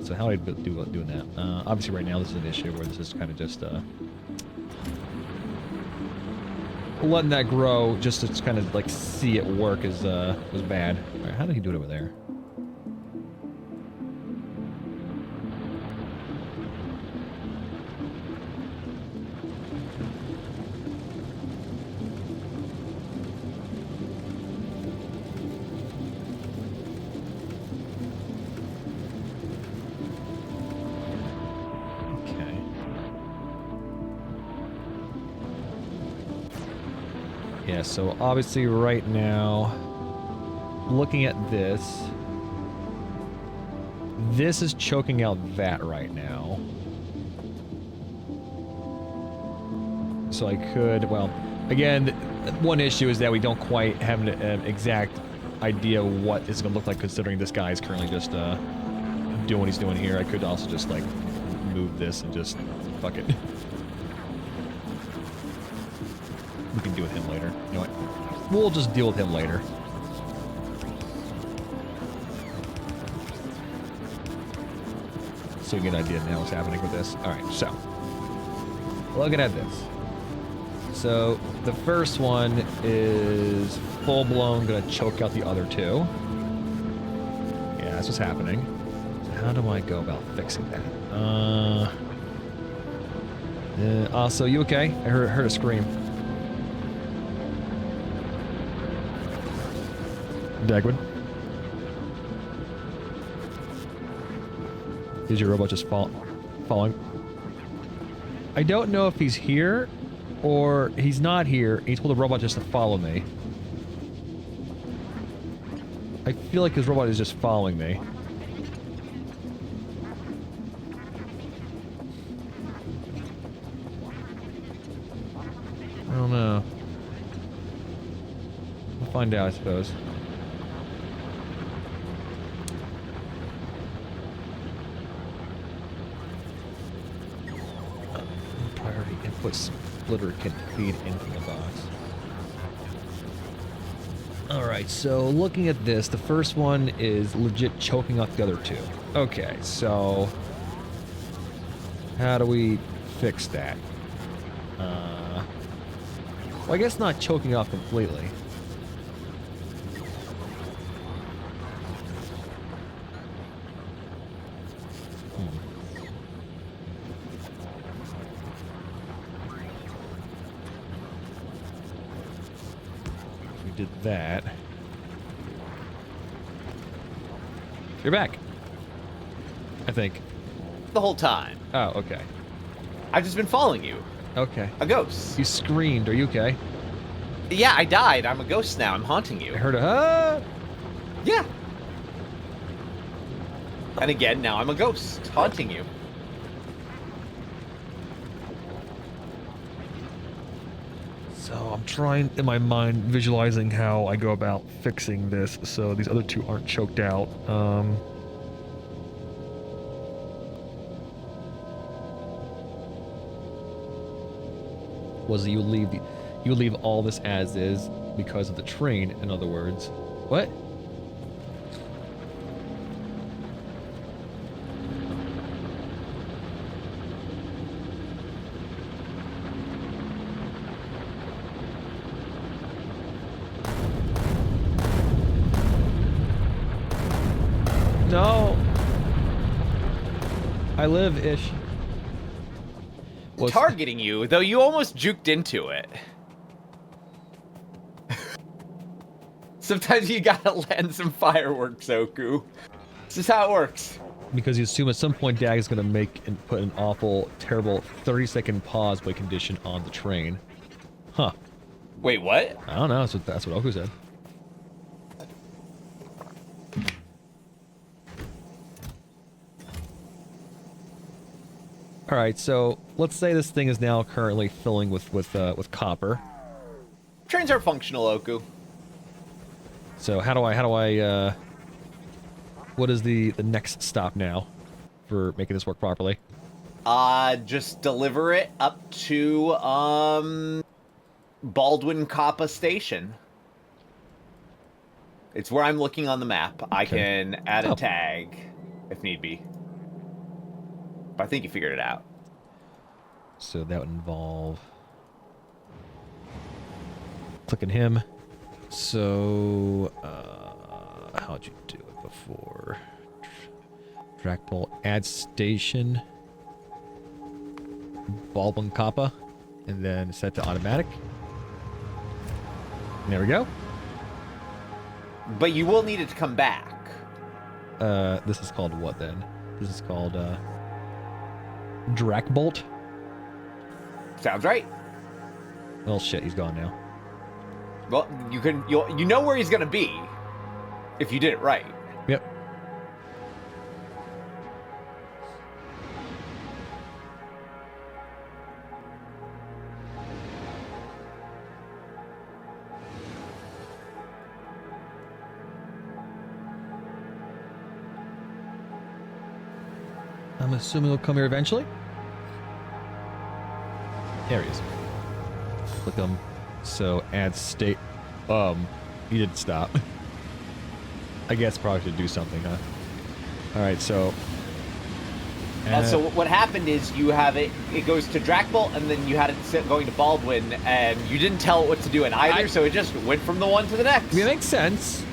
So how do I do doing that? Obviously, right now, this is an issue where this is kind of just, letting that grow just to kind of, like, see it work was bad. All right, how did he do it over there? Yeah, so obviously right now, looking at this is choking out that right now. So I could, well, again, one issue is that we don't quite have an exact idea what it's going to look like considering this guy is currently just doing what he's doing here. I could also just, like, move this and just fuck it. We can deal with him later. You know what? We'll just deal with him later. So we get an idea now what's happening with this. Alright, so. Looking at this. So, the first one is full-blown gonna choke out the other two. Yeah, that's what's happening. So how do I go about fixing that? Also, you okay? I heard a scream. Dagwood? Is your robot just falling? I don't know if he's here or he's not here. He told the robot just to follow me. I feel like his robot is just following me. I don't know. We'll find out, I suppose. Priority input splitter can feed into the box. Alright, so looking at this, the first one is legit choking out the other two. Okay, so how do we fix that? Well, I guess not choking off completely. did that. You're back. I think. The whole time. Oh, okay. I've just been following you. Okay. A ghost. You screamed. Are you okay? Yeah, I died. I'm a ghost now. I'm haunting you. I heard a Yeah. And again, now I'm a ghost, haunting you. So I'm trying in my mind visualizing how I go about fixing this so these other two aren't choked out. Was you leave all this as is because of the train, in other words. What? No. I live-ish. Targeting you, though you almost juked into it. Sometimes you gotta land some fireworks, Oku. This is how it works. Because you assume at some point Dag is going to make and put an awful, terrible 30-second pause wait condition on the train. Huh. Wait, what? I don't know. That's what Oku said. All right, so let's say this thing is now currently filling with copper. Trains are functional, Oku. So how do I what is the next stop now for making this work properly? Just deliver it up to Baldwin Kappa Station. It's where I'm looking on the map. Okay. I can add a tag if need be. But I think you figured it out. So that would involve clicking him. So, how'd you do it before? Track bolt, add station, Baldwin Kappa, and then set to automatic. And there we go. But you will need it to come back. This is called what then? This is called, Drac bolt. Sounds right. Well, shit, he's gone now. Well, you know where he's gonna be if you did it right. Yep. I'm assuming he'll come here eventually. There he is. Click him. So add state. He didn't stop. I guess probably should do something, huh? All right, so. So what happened is you have it. It goes to Dracbolt, and then you had it going to Baldwin, and you didn't tell it what to do in either, so it just went from the one to the next. It makes sense.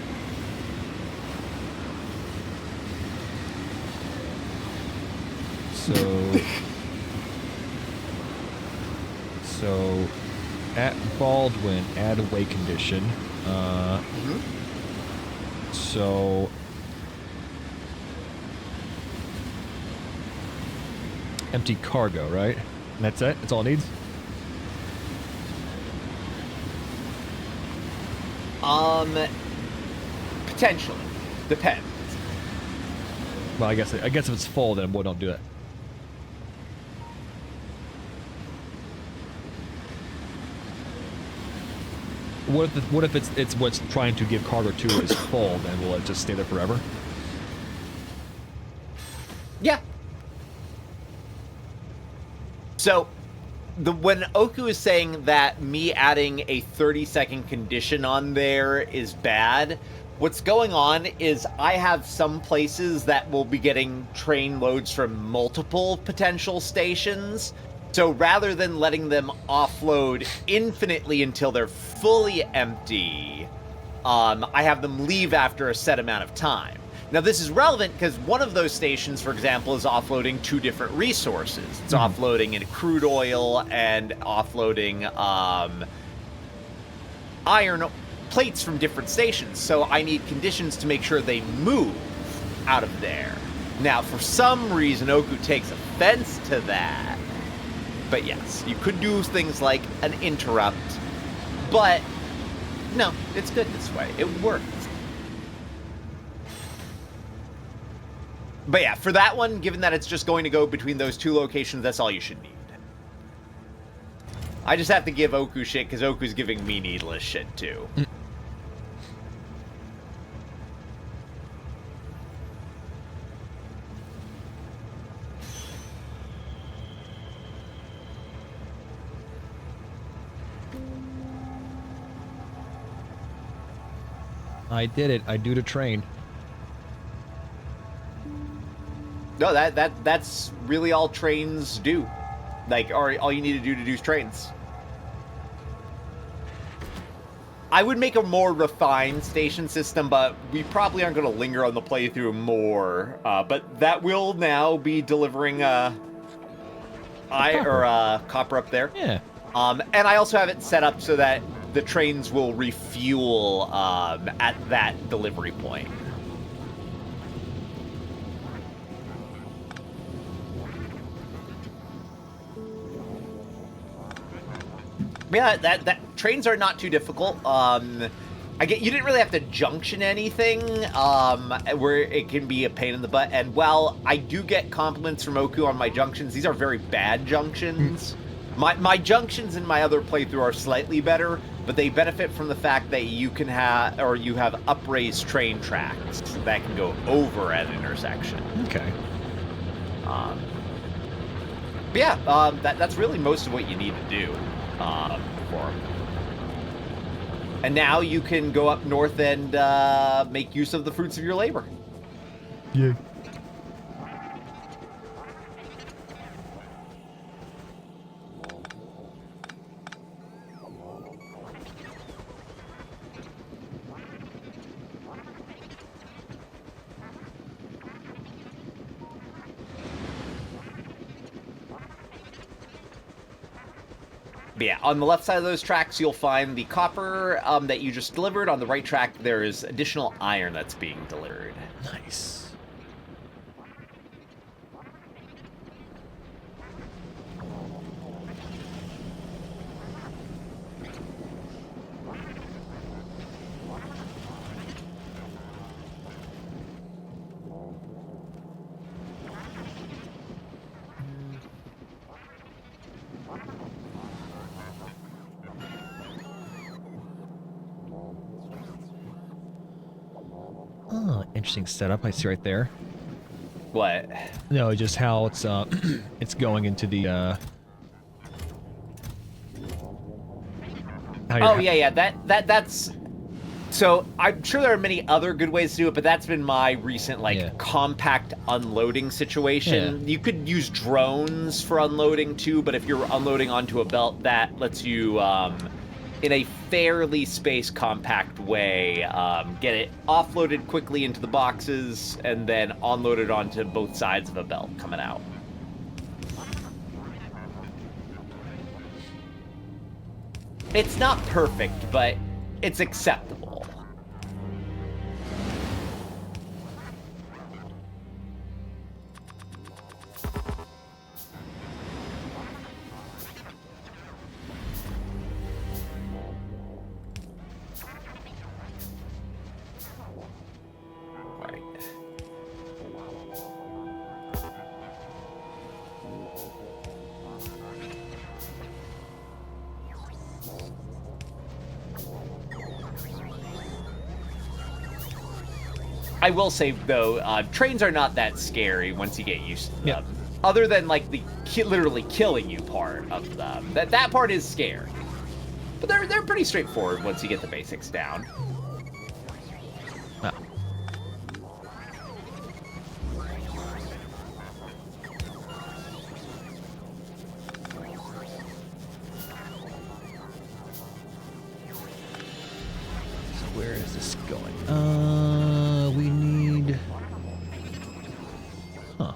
So, at Baldwin, add a wait condition. So, empty cargo, right? And that's it? That's all it needs? Potentially. Depends. Well, I guess if it's full, then we don't do it. What if it's what's trying to give cargo to is full? Then will it just stay there forever? Yeah. So, when Oku is saying that me adding a 30-second condition on there is bad, what's going on is I have some places that will be getting train loads from multiple potential stations. So rather than letting them offload infinitely until they're fully empty, I have them leave after a set amount of time. Now, this is relevant because one of those stations, for example, is offloading two different resources. It's offloading in crude oil and offloading iron plates from different stations, so I need conditions to make sure they move out of there. Now, for some reason, Oku takes offense to that. But yes, you could do things like an interrupt, but no, it's good this way. It works. But yeah, for that one, given that it's just going to go between those two locations, that's all you should need. I just have to give Oku shit, because Oku's giving me needless shit, too. I did it. I do the train. No, that's really all trains do. Like, or all you need to do trains. I would make a more refined station system, but we probably aren't going to linger on the playthrough more. But that will now be delivering copper up there. Yeah. And I also have it set up so that the trains will refuel at that delivery point. Yeah, that trains are not too difficult. You didn't really have to junction anything, where it can be a pain in the butt. And while I do get compliments from Oku on my junctions, these are very bad junctions. My junctions in my other playthrough are slightly better, but they benefit from the fact that you have upraised train tracks that can go over at an intersection. Okay. But yeah, that's really most of what you need to do for them. And now you can go up north and make use of the fruits of your labor. Yeah. But yeah, on the left side of those tracks, you'll find the copper that you just delivered. On the right track, there is additional iron that's being delivered. Nice. Oh, interesting setup I see right there. What? No, just how it's it's going into the That's so I'm sure there are many other good ways to do it, but that's been my recent compact unloading situation. Yeah. You could use drones for unloading too, but if you're unloading onto a belt, that lets you in a fairly space compact way get it offloaded quickly into the boxes and then unloaded onto both sides of a belt coming out. It's not perfect, but it's acceptable. Right. I will say, though, trains are not that scary once you get used to them. Other than, like, the literally killing you part of them. That part is scary. But they're pretty straightforward once you get the basics down. Oh. So where is this going? We need... Huh.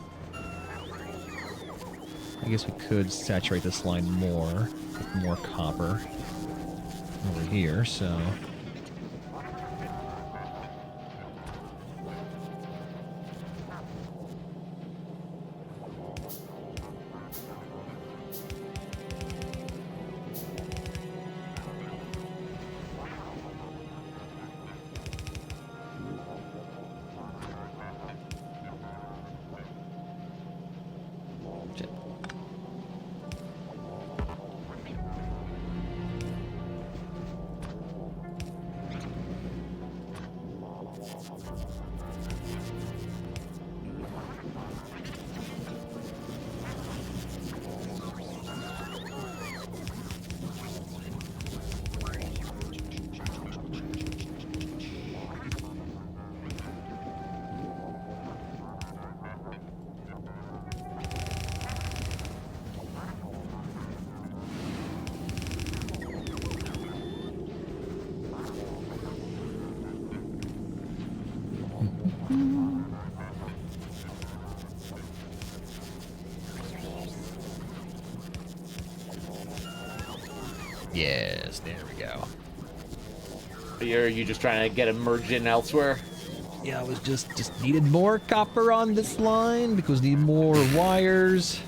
I guess we could saturate this line more with more copper over here, so... Yes, there we go. Are you just trying to get a merge in elsewhere? Yeah, I was just needed more copper on this line because need more wires.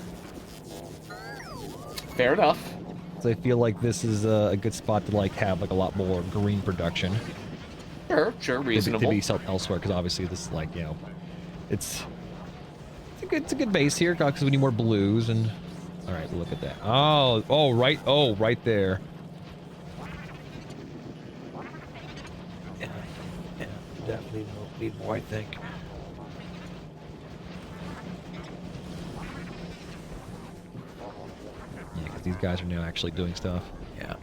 Fair enough. So I feel like this is a good spot to like have like a lot more green production. Sure, reasonable. To be sold elsewhere, because obviously this is like, you know, it's a good base here because we need more blues and. All right, look at that. Oh, right there. Yeah, definitely need more, I think. Yeah, because these guys are now actually doing stuff. Yeah.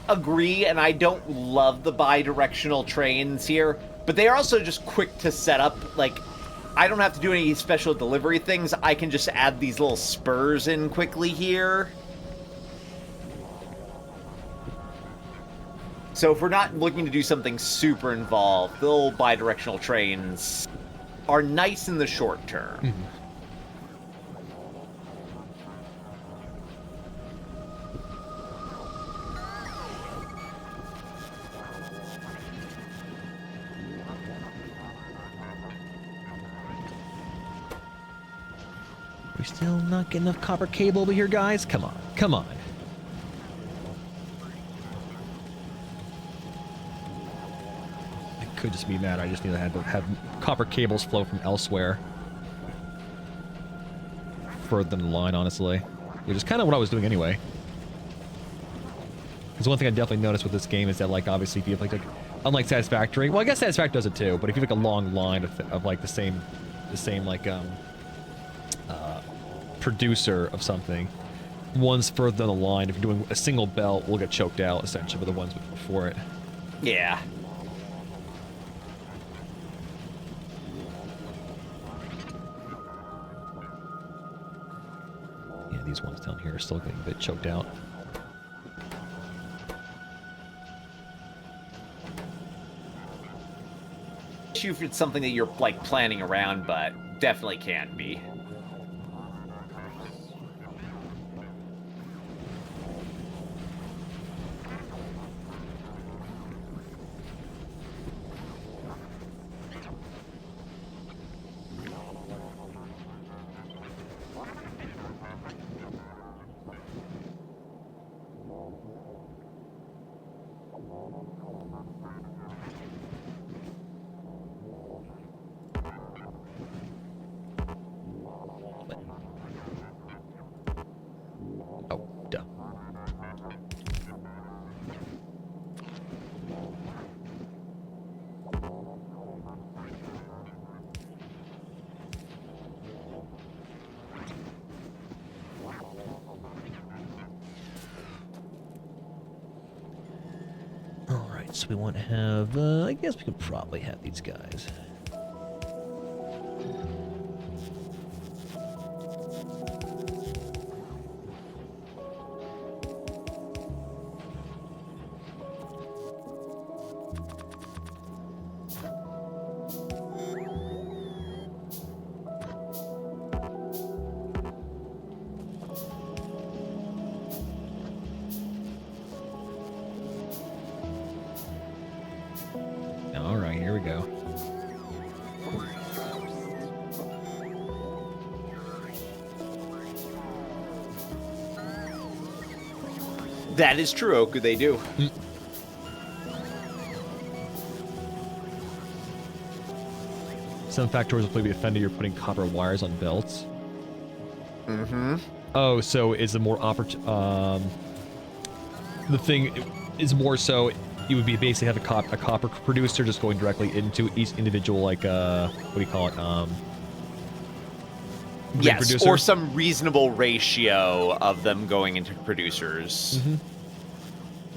Agree, and I don't love the bi-directional trains here, but they are also just quick to set up. Like, I don't have to do any special delivery things. I can just add these little spurs in quickly here. So if we're not looking to do something super involved, the little bi-directional trains are nice in the short term. Mm-hmm. We still not getting enough copper cable over here, guys? Come on, come on. I could just be mad. I just need to have copper cables flow from elsewhere. Further than the line, honestly. Which is kind of what I was doing anyway. Because one thing I definitely noticed with this game is that, like, obviously if you have, like unlike Satisfactory, well, I guess Satisfactory does it too, but if you have, like, a long line of like, the same, like, producer of something, one's further down the line, if you're doing a single belt, will get choked out, essentially, with the ones before it. Yeah. Yeah, these ones down here are still getting a bit choked out. If it's something that you're, like, planning around, but definitely can be. So we want to have, I guess we could probably have these guys. All right, here we go. That is true, Oku, they do. Some factories will probably be offended you're putting copper wires on belts. Mm-hmm. Oh, so is the more the thing is more so you would be basically have a copper producer just going directly into each individual, like, what do you call it? Yes, producer? or some reasonable ratio of them going into producers. Mm-hmm.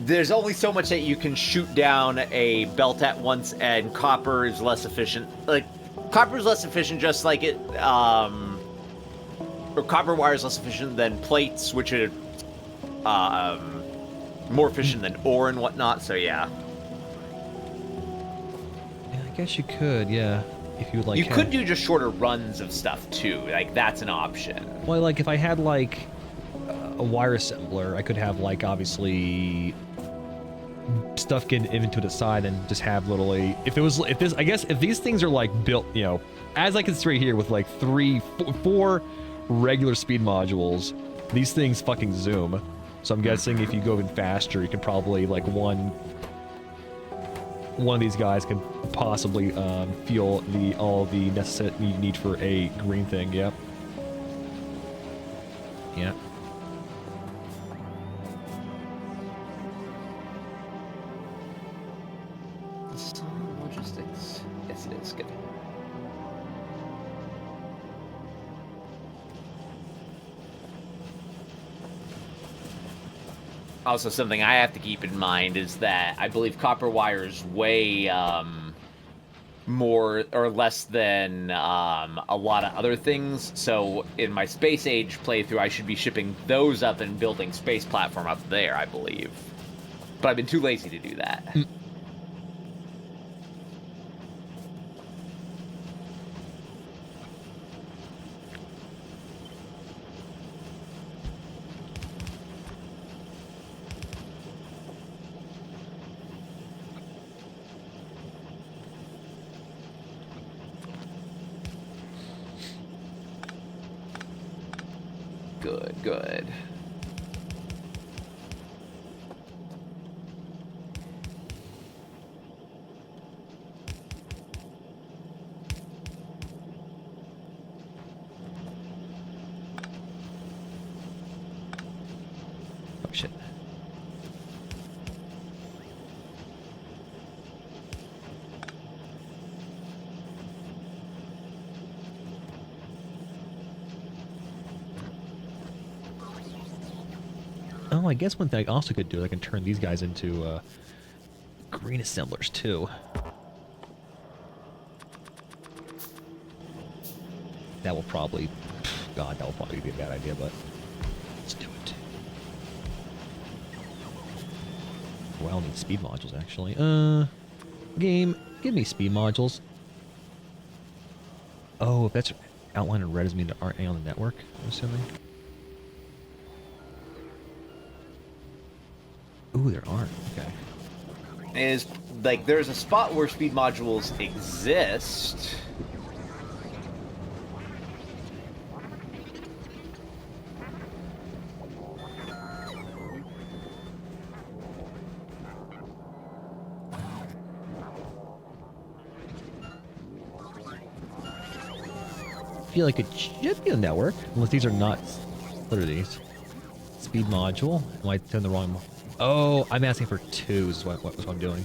There's only so much that you can shoot down a belt at once, and copper is less efficient. Like, copper is less efficient, just like it, or copper wire is less efficient than plates, which are more efficient than ore and whatnot. So yeah. Yeah, I guess you could. Yeah, if you would like. You could do just shorter runs of stuff too. Like that's an option. Well, like if I had like a wire assembler, I could have like obviously stuff get into the side and just have literally I guess if these things are like built, you know, as I can see right here with like four regular speed modules, these things fucking zoom. So I'm guessing if you go even faster, you can probably like one of these guys can possibly fuel all the necessary you need for a green thing. Yep. Yeah. Logistics. Yes, it is good. Also, something I have to keep in mind is that I believe copper wire is way more or less than a lot of other things. So in my Space Age playthrough, I should be shipping those up and building space platform up there, I believe. But I've been too lazy to do that. Good. Oh shit. Oh, I guess one thing I also could do, I can turn these guys into green assemblers too. That will probably, God, that will probably be a bad idea, but let's do it. Well, I don't need speed modules actually. Game, give me speed modules. Oh, if that's outlined in red, does mean there aren't any on the network, I'm assuming. Ooh, there aren't. Okay. Is like there's a spot where speed modules exist. I feel like it should be a network, unless these are not. What are these? Speed module? Am I doing the wrong one? Oh, I'm asking for twos. What I'm doing?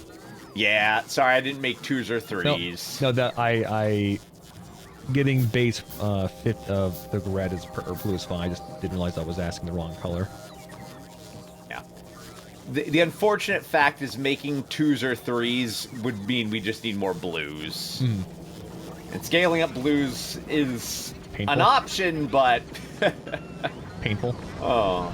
Yeah, sorry, I didn't make twos or threes. No, that I getting base fit of the red is or blue is fine. I just didn't realize I was asking the wrong color. Yeah. The unfortunate fact is making twos or threes would mean we just need more blues. Mm. And scaling up blues is Painful. an option, but Painful. oh.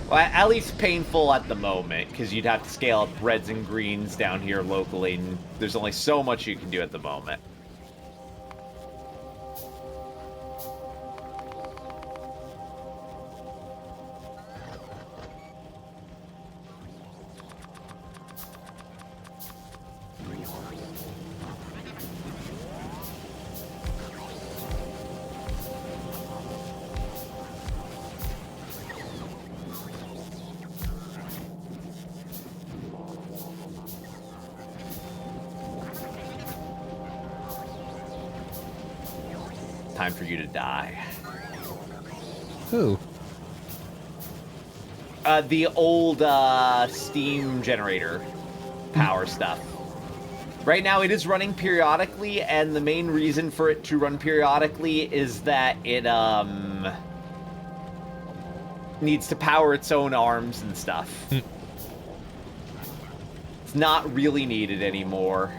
Well, at least painful at the moment, because you'd have to scale up reds and greens down here locally, and there's only so much you can do at the moment. Time for you to die. Who? The old steam generator power stuff. Right now it is running periodically, and the main reason for it to run periodically is that it needs to power its own arms and stuff. It's not really needed anymore.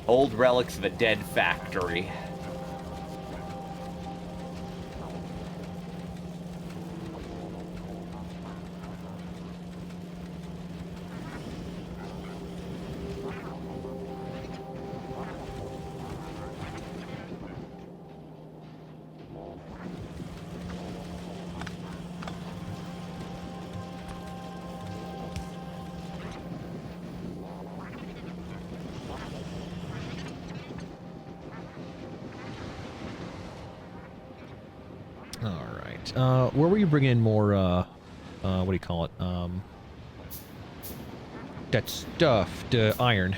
Old relics of a dead factory. Where were you bringing in more, what do you call it? That stuff, the iron.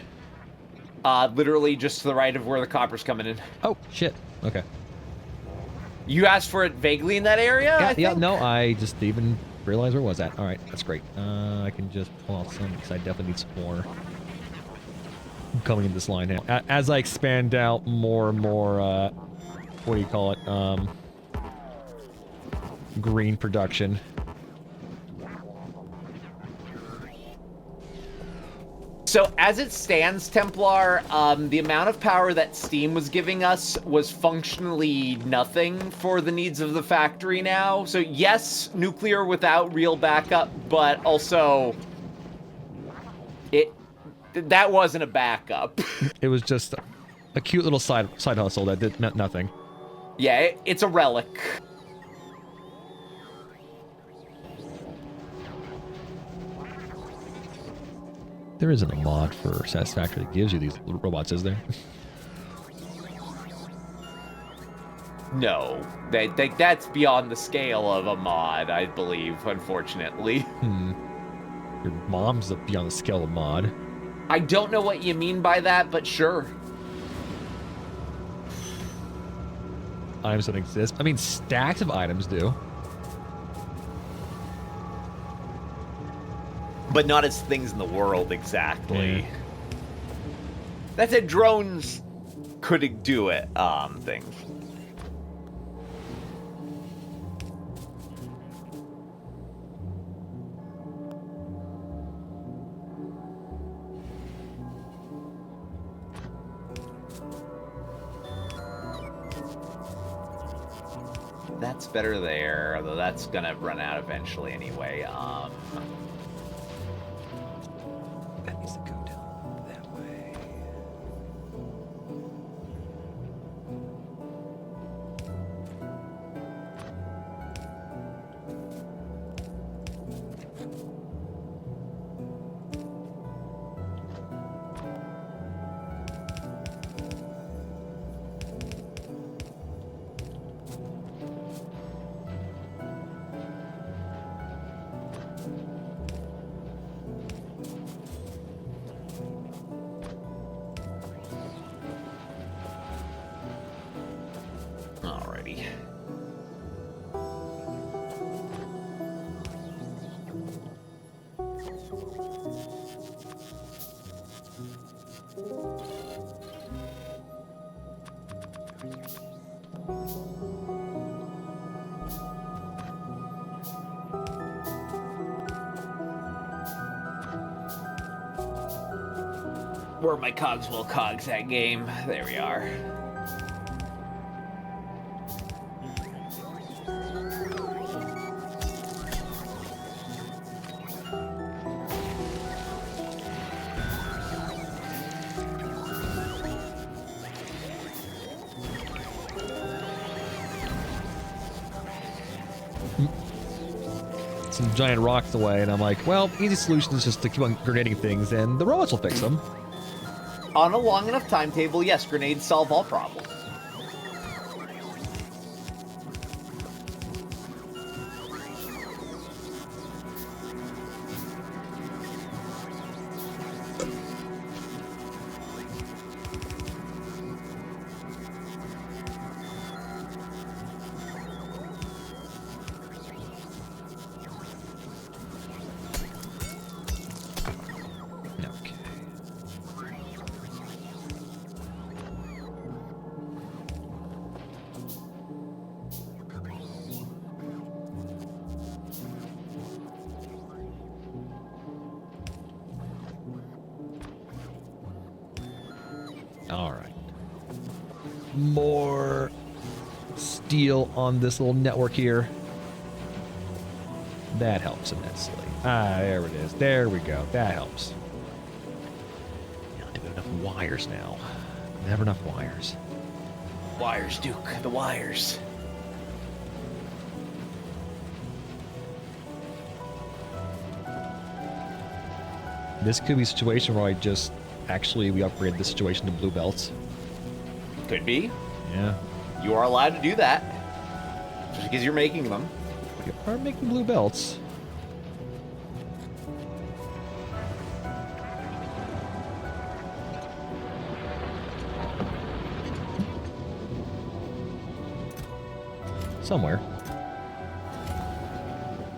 Literally just to the right of where the copper's coming in. Oh, shit. Okay. You asked for it vaguely in that area, I think? No, I just even realized where it was at. All right, that's great. I can just pull out some, because I definitely need some more coming in this line now. As I expand out more and more, what do you call it? Green production. So as it stands, Templar, the amount of power that Steam was giving us was functionally nothing for the needs of the factory now. So yes, nuclear without real backup, but also that wasn't a backup. It was just a cute little side hustle that meant nothing. Yeah, it's a relic. There isn't a mod for Satisfactory that gives you these robots, is there? No, that's beyond the scale of a mod, I believe, unfortunately. Your mom's beyond the scale of mod. I don't know what you mean by that, but sure. Items don't exist. I mean, stacks of items do. But not as things in the world, exactly. Yeah. That said, drones could do it, things. That's better there, although that's gonna run out eventually anyway. That needs to go down that way. Alrighty. Where are my Cogswell cogs at game? There we are. Some giant rocks away, and I'm like, well, easy solution is just to keep on grenading things, and the robots will fix them. On a long enough timetable, yes, grenades solve all problems. All right. More steel on this little network here. That helps immensely. Ah, there it is. There we go. That helps. I don't have enough wires now. Never enough wires. Wires, Duke. The wires. This could be a situation where I just we upgrade the situation to blue belts. Could be. Yeah. You are allowed to do that. Just because you're making them. We are making blue belts. Somewhere.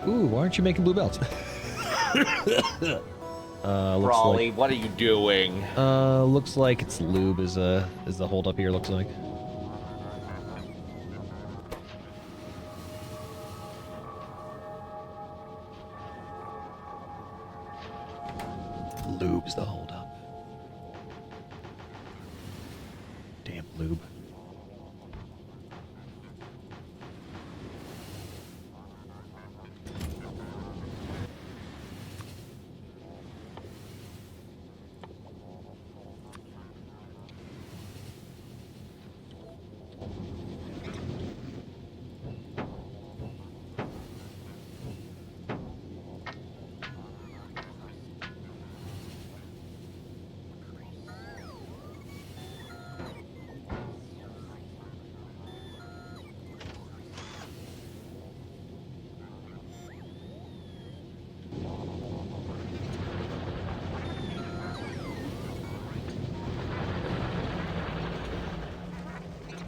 Ooh, why aren't you making blue belts? Brawly, what are you doing? Looks like it's lube is the hold up here, looks like. Lube's the hold up. Damn lube.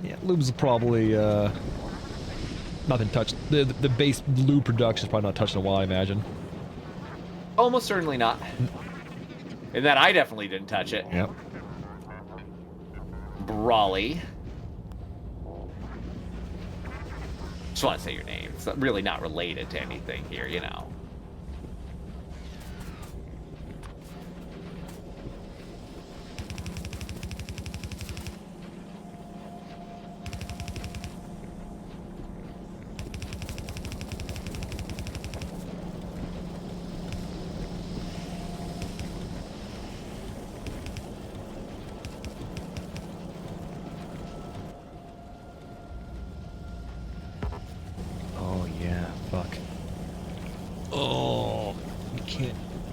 Yeah, lube's probably not been touched. The base lube production is probably not touched in a while, I imagine. Almost certainly not. And that I definitely didn't touch it. Yep. Brawly. Just want to say your name. It's really not related to anything here, you know.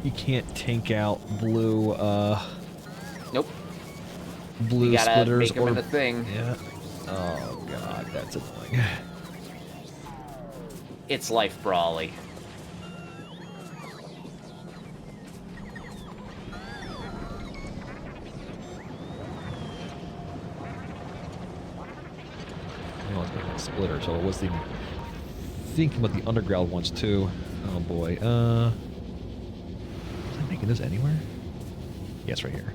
You can't tank out blue, Nope. blue you gotta splitters make them or in a thing. Yeah. Oh god, that's annoying. It's life, Brawly. I was making a splitter, so I was thinking about the underground ones too. Oh boy. Was I making this anywhere? Yes, right here.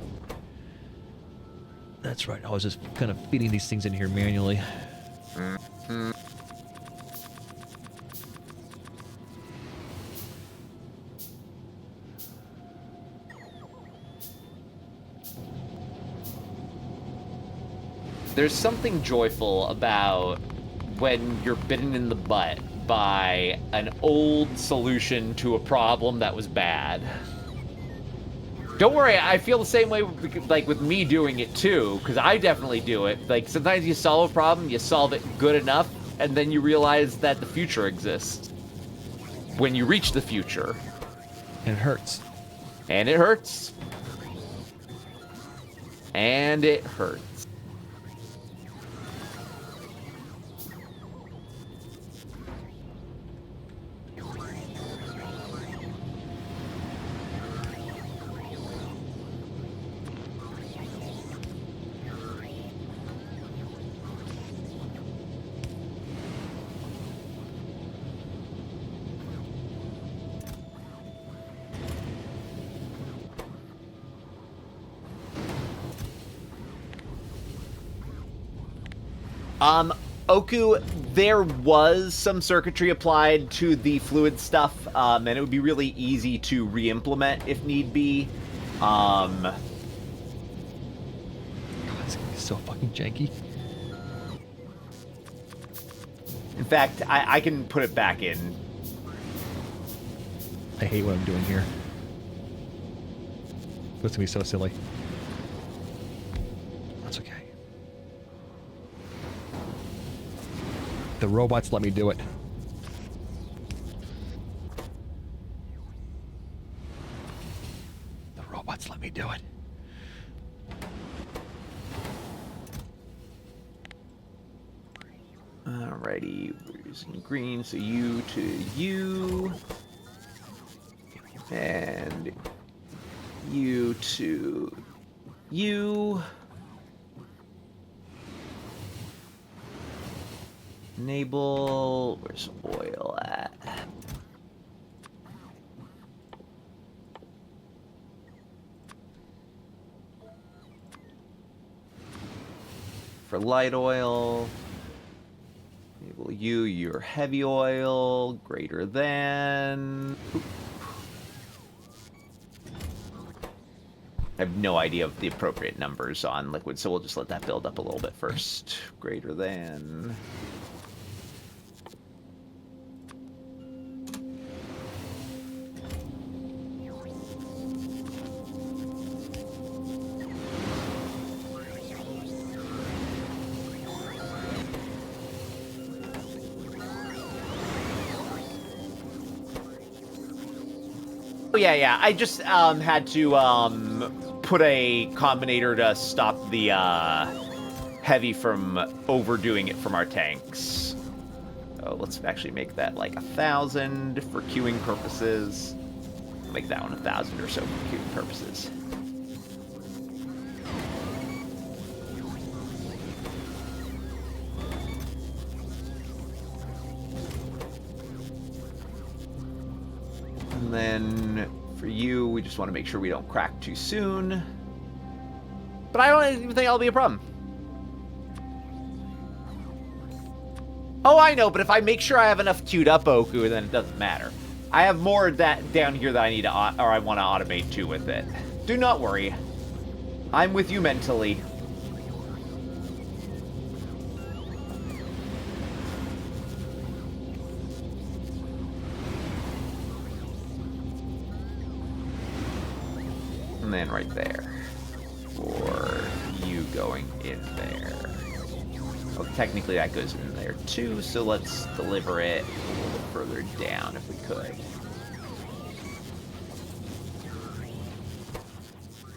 That's right. I was just kind of feeding these things in here manually. There's something joyful about when you're bitten in the butt by an old solution to a problem that was bad. Don't worry, I feel the same way like with me doing it too, because I definitely do it. Like sometimes you solve a problem, you solve it good enough, and then you realize that the future exists. When you reach the future. And it hurts. And it hurts. And it hurts. Oku, there was some circuitry applied to the fluid stuff, and it would be really easy to re-implement if need be. so fucking janky. In fact, I can put it back in. I hate what I'm doing here. It's gonna be so silly. That's okay. The robots let me do it. The robots let me do it. Alrighty, we're using green, so you to you. And you to you. Enable, where's oil at? For light oil, enable you, your heavy oil, greater than. Oop. I have no idea of the appropriate numbers on liquid, so we'll just let that build up a little bit first. Greater than. Oh, yeah. I just had to put a combinator to stop the heavy from overdoing it from our tanks. So let's actually make that like 1,000 for queuing purposes. I'll make that one 1,000 or so for queuing purposes. And then for you, we just want to make sure we don't crack too soon. But I don't even think that'll be a problem. Oh, I know, but if I make sure I have enough queued up Oku, then it doesn't matter. I have more that down here that I need to, or I want to automate too with it. Do not worry. I'm with you mentally. And then right there. For you going in there. Oh, technically that goes in there too, so let's deliver it a little bit further down if we could.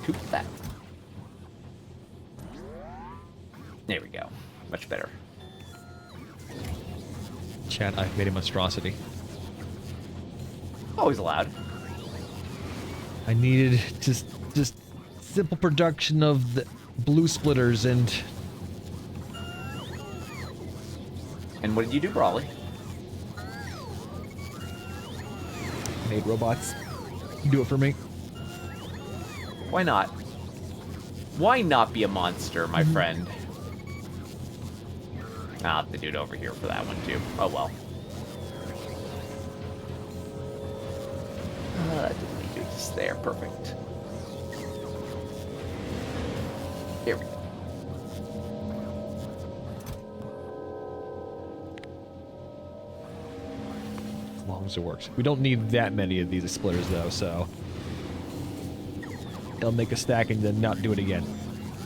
Coop that. There we go. Much better. Chat, I've made a monstrosity. Always allowed. I needed just simple production of the blue splitters and... And what did you do, Brawley? Made robots. Do it for me. Why not? Why not be a monster, my friend? I'll have to do it over here for that one, too. Oh, well. Didn't need to do this there. Perfect. Here we go. As long as it works. We don't need that many of these splitters, though, so... They'll make a stack and then not do it again.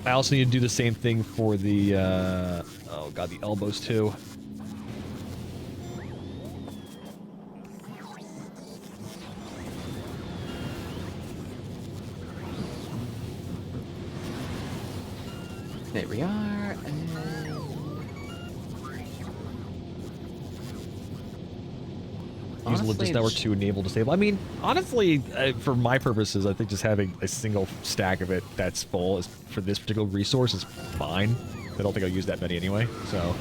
I also need to do the same thing for the, oh god, the elbows, too. There we are, and... Use Legis Network to enable disable. I mean, honestly, for my purposes, I think just having a single stack of it that's full is, for this particular resource is fine. I don't think I'll use that many anyway, so...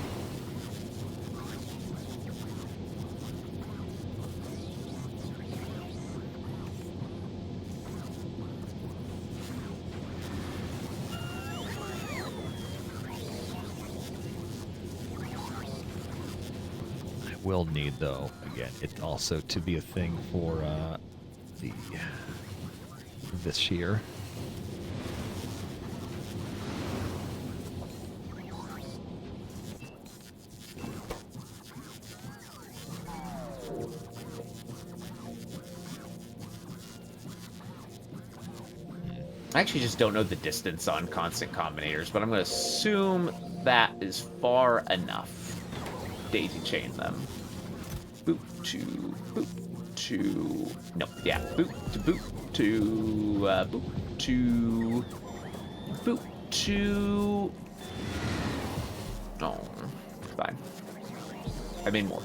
will need, though, again, it also to be a thing for this year. I actually just don't know the distance on constant combinators, but I'm going to assume that is far enough. Daisy chain them. Boop to boop to... No, yeah. Boop to boop to... boop to... Boop to... Oh, fine. I made more.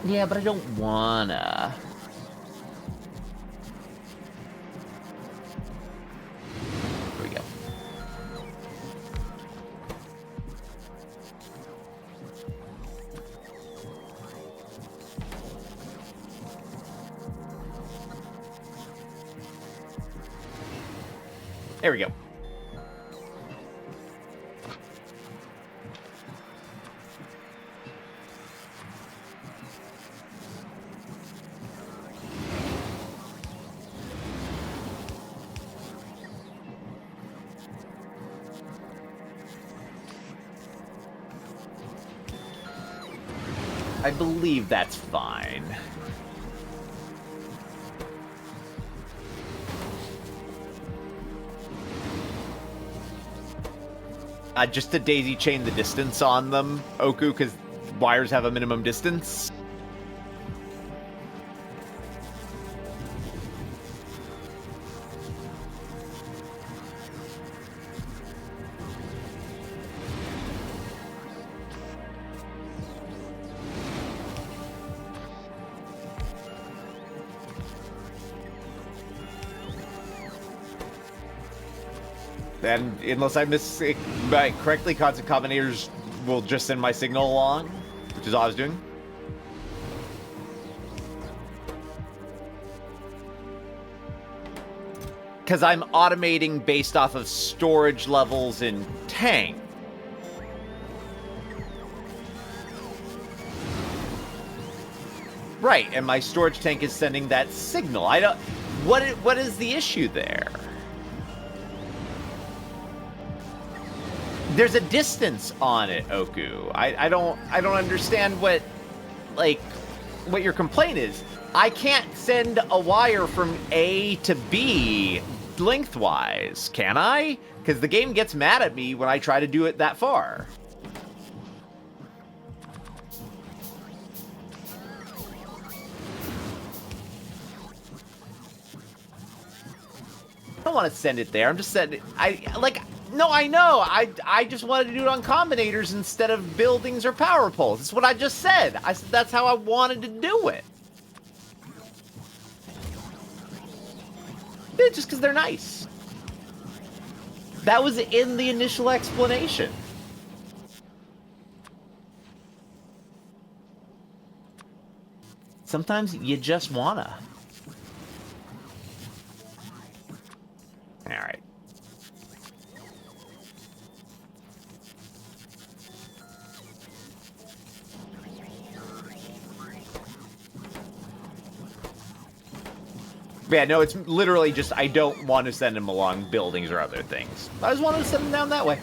Yeah, but I don't wanna. Here we go. There we go. I believe that's fine. Just to daisy chain the distance on them, Oku, because wires have a minimum distance. And unless I miss it correctly, constant combinators will just send my signal along, which is all I was doing. Because I'm automating based off of storage levels in tank. Right, and my storage tank is sending that signal. I don't... What is the issue there? There's a distance on it, Oku. I don't understand what your complaint is. I can't send a wire from A to B lengthwise, can I? Because the game gets mad at me when I try to do it that far. I don't want to send it there. I'm just sending... No, I know. I just wanted to do it on combinators instead of buildings or power poles. That's what I just said. I said that's how I wanted to do it. Yeah, just because they're nice. That was in the initial explanation. Sometimes you just wanna. All right. Yeah, no, it's literally just I don't want to send them along buildings or other things. I just wanted to send them down that way.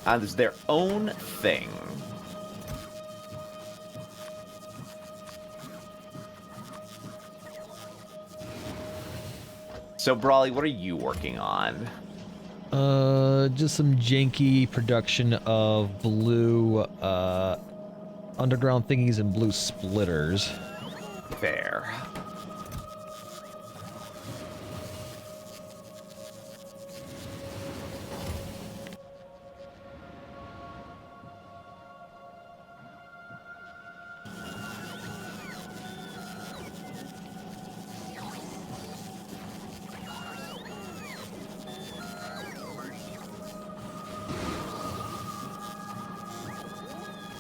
It's their own thing. So, Brawley, what are you working on? Just some janky production of blue, underground thingies and blue splitters. Fair.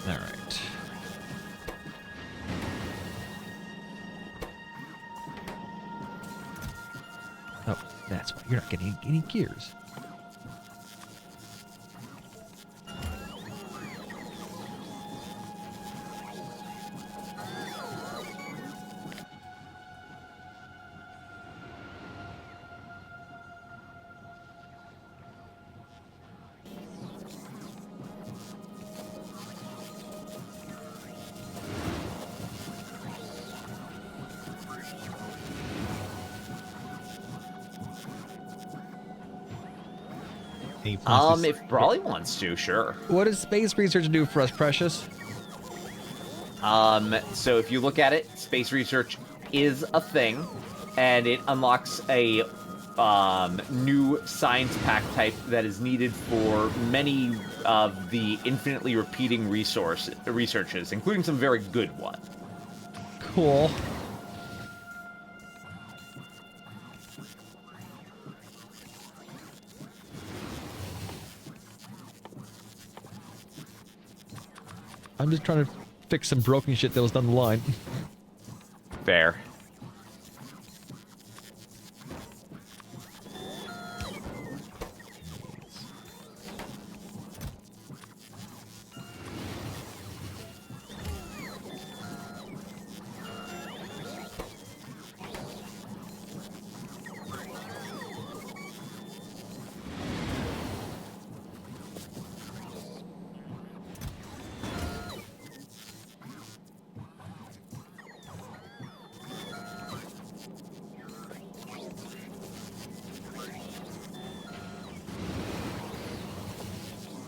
All right. Oh, that's why you're not getting any gears. Any plans to- If Brawley wants to, sure. What does space research do for us, Precious? So if you look at it, space research is a thing, and it unlocks a new science pack type that is needed for many of the infinitely repeating researches, including some very good ones. Cool. I'm just trying to fix some broken shit that was down the line. Fair.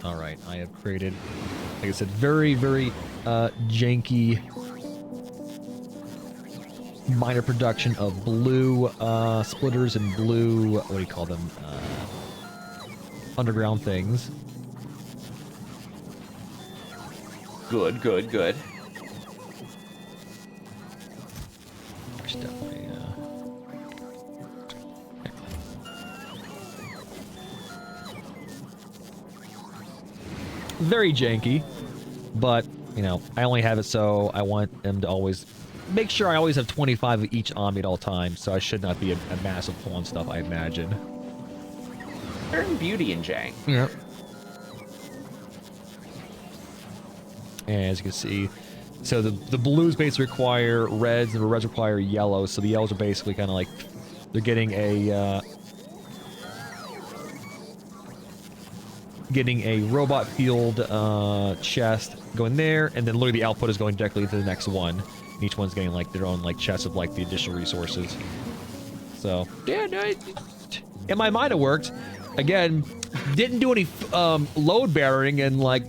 Alright, I have created, like I said, very, very janky minor production of blue splitters and blue, what do you call them, underground things. Good, good, good. There's definitely, very janky, but, you know, I only have it so I want them to always make sure I always have 25 of each on me at all times, so I should not be a massive pull on stuff, I imagine. Certain beauty in jank. Yeah. And as you can see, so the blues basically require reds, and the reds require yellows, so the yellows are basically kind of like, they're getting a robot field chest going there, and then literally the output is going directly to the next one. And each one's getting like their own like chest of like the additional resources. So yeah, no, in my mind it worked. Again, didn't do any load bearing and like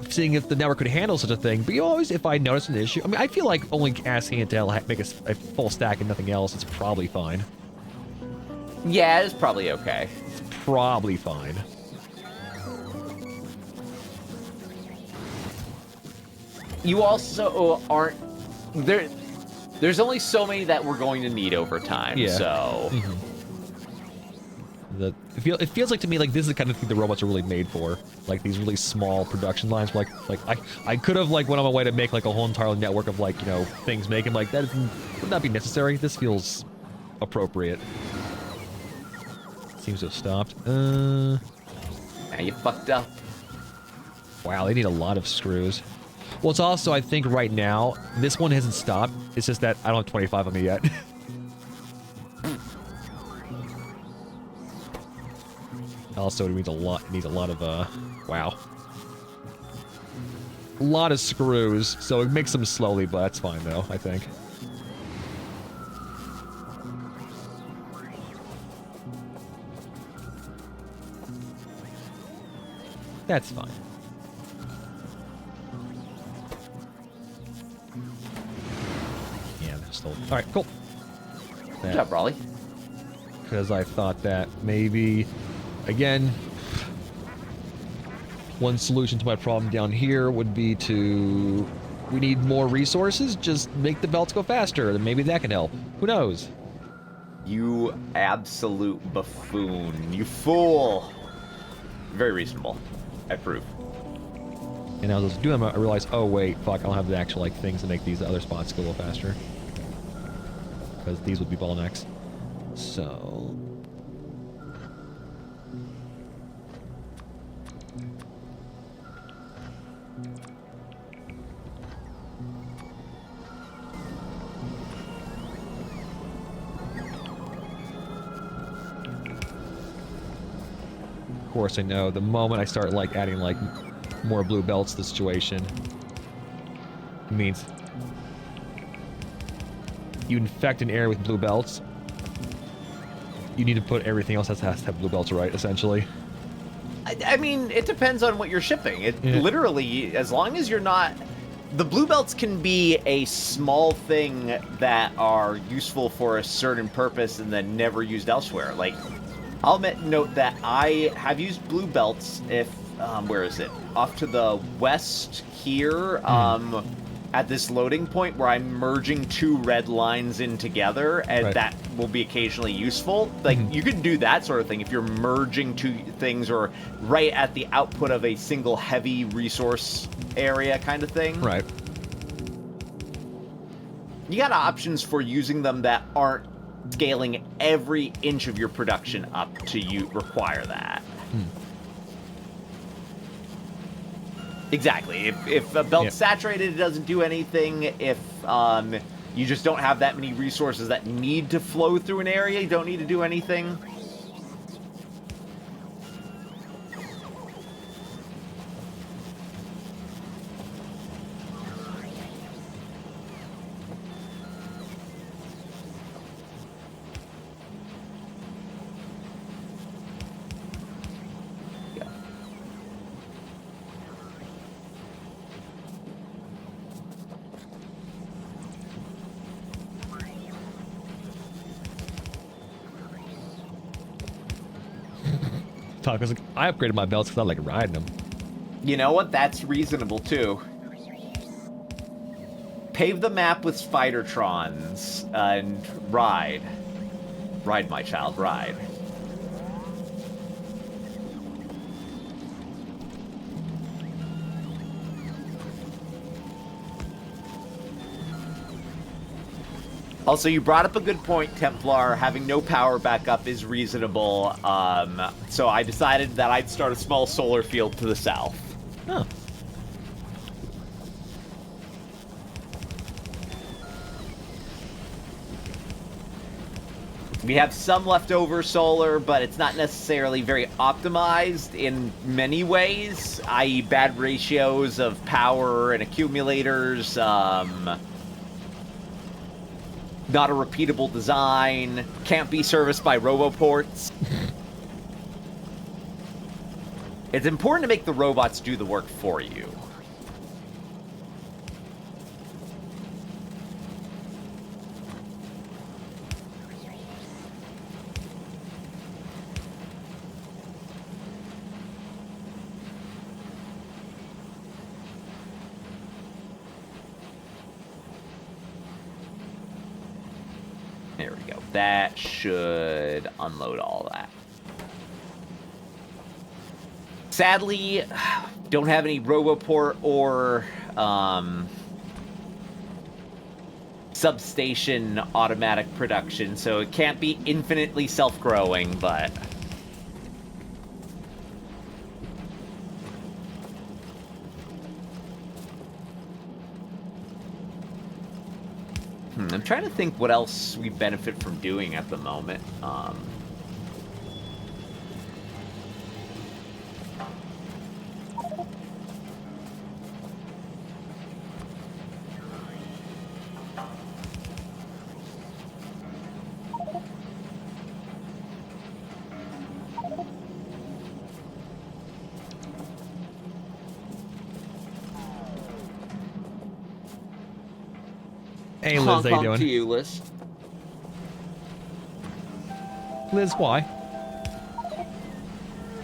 seeing if the network could handle such a thing. But you always, if I notice an issue, I mean, I feel like only asking it to make a full stack and nothing else, it's probably fine. Yeah, it's probably okay. It's probably fine. You also aren't there. There's only so many that we're going to need over time. Yeah. So it feels like to me like this is the kind of thing the robots are really made for, like these really small production lines. Like I could have like went on my way to make like a whole entire network of like, you know, things making like that would not be necessary. This feels appropriate. Seems to have stopped. now you fucked up. Wow, they need a lot of screws. Well, it's also, I think right now, this one hasn't stopped. It's just that I don't have 25 of me yet. Also, it needs a lot of, wow. A lot of screws, so it makes them slowly, but that's fine though, I think. That's fine. Yeah, they're still... Alright, cool. Good job, Raleigh. Because I thought that maybe, again, one solution to my problem down here would be to... We need more resources, just make the belts go faster, and maybe that can help. Who knows? You absolute buffoon. You fool. Very reasonable. I approve. And as I was doing them, I realized, oh wait, fuck, I don't have the actual like things to make these other spots go a little faster. Because these would be bottlenecks. So... Of course, I know the moment I start like adding like more blue belts to the situation, it means you infect an area with blue belts, you need to put everything else that has to have blue belts, right, essentially. I mean, it depends on what you're shipping. It Yeah. literally, as long as you're not... The blue belts can be a small thing that are useful for a certain purpose and then never used elsewhere. Like, I'll note that I have used blue belts if... where is it? Off to the west here, at this loading point where I'm merging 2 red lines in together, and Right. that will be occasionally useful. Like, you can do that sort of thing if you're merging 2 things or right at the output of a single heavy resource area kind of thing. Right. You got options for using them that aren't scaling every inch of your production up to require that. Exactly. If a belt's saturated, it doesn't do anything. If you just don't have that many resources that need to flow through an area, you don't need to do anything. Because I upgraded my belts because I like riding them. You know what? That's reasonable, too. Pave the map with Spidertrons and ride. Ride, my child, ride. Also, you brought up a good point, Templar. Having no power backup is reasonable. So I decided that I'd start a small solar field to the south. Oh. We have some leftover solar, but it's not necessarily very optimized in many ways, i.e. bad ratios of power and accumulators, not a repeatable design, can't be serviced by roboports. It's important to make the robots do the work for you. There we go. That should unload all that. Sadly, don't have any Roboport or substation automatic production, so it can't be infinitely self-growing, but... I'm trying to think what else we benefit from doing at the moment. Hey, Liz, how you doing? To you, Liz. Liz, why?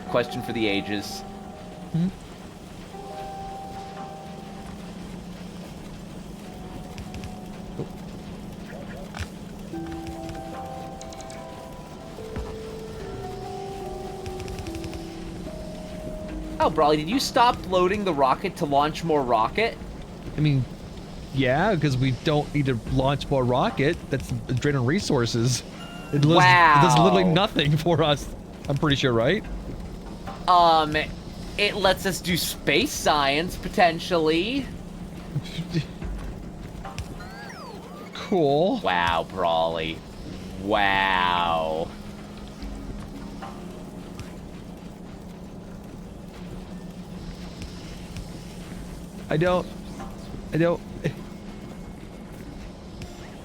Question for the ages. Hmm? Oh, Brawley, did you stop loading the rocket to launch more rocket? I mean, yeah, because we don't need to launch more rocket. That's draining resources. It does literally nothing for us. I'm pretty sure, right? It lets us do space science, potentially. Cool. Wow, Brawley. Wow.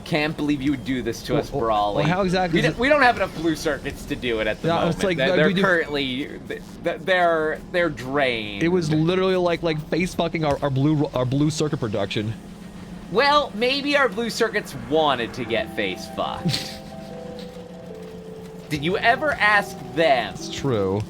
Can't believe you would do this to us, Brawly. Well, how exactly? We don't have enough blue circuits to do it at the moment. It's like, they're currently they're drained. It was literally like face fucking our blue circuit production. Well, maybe our blue circuits wanted to get face fucked. Did you ever ask them? It's true.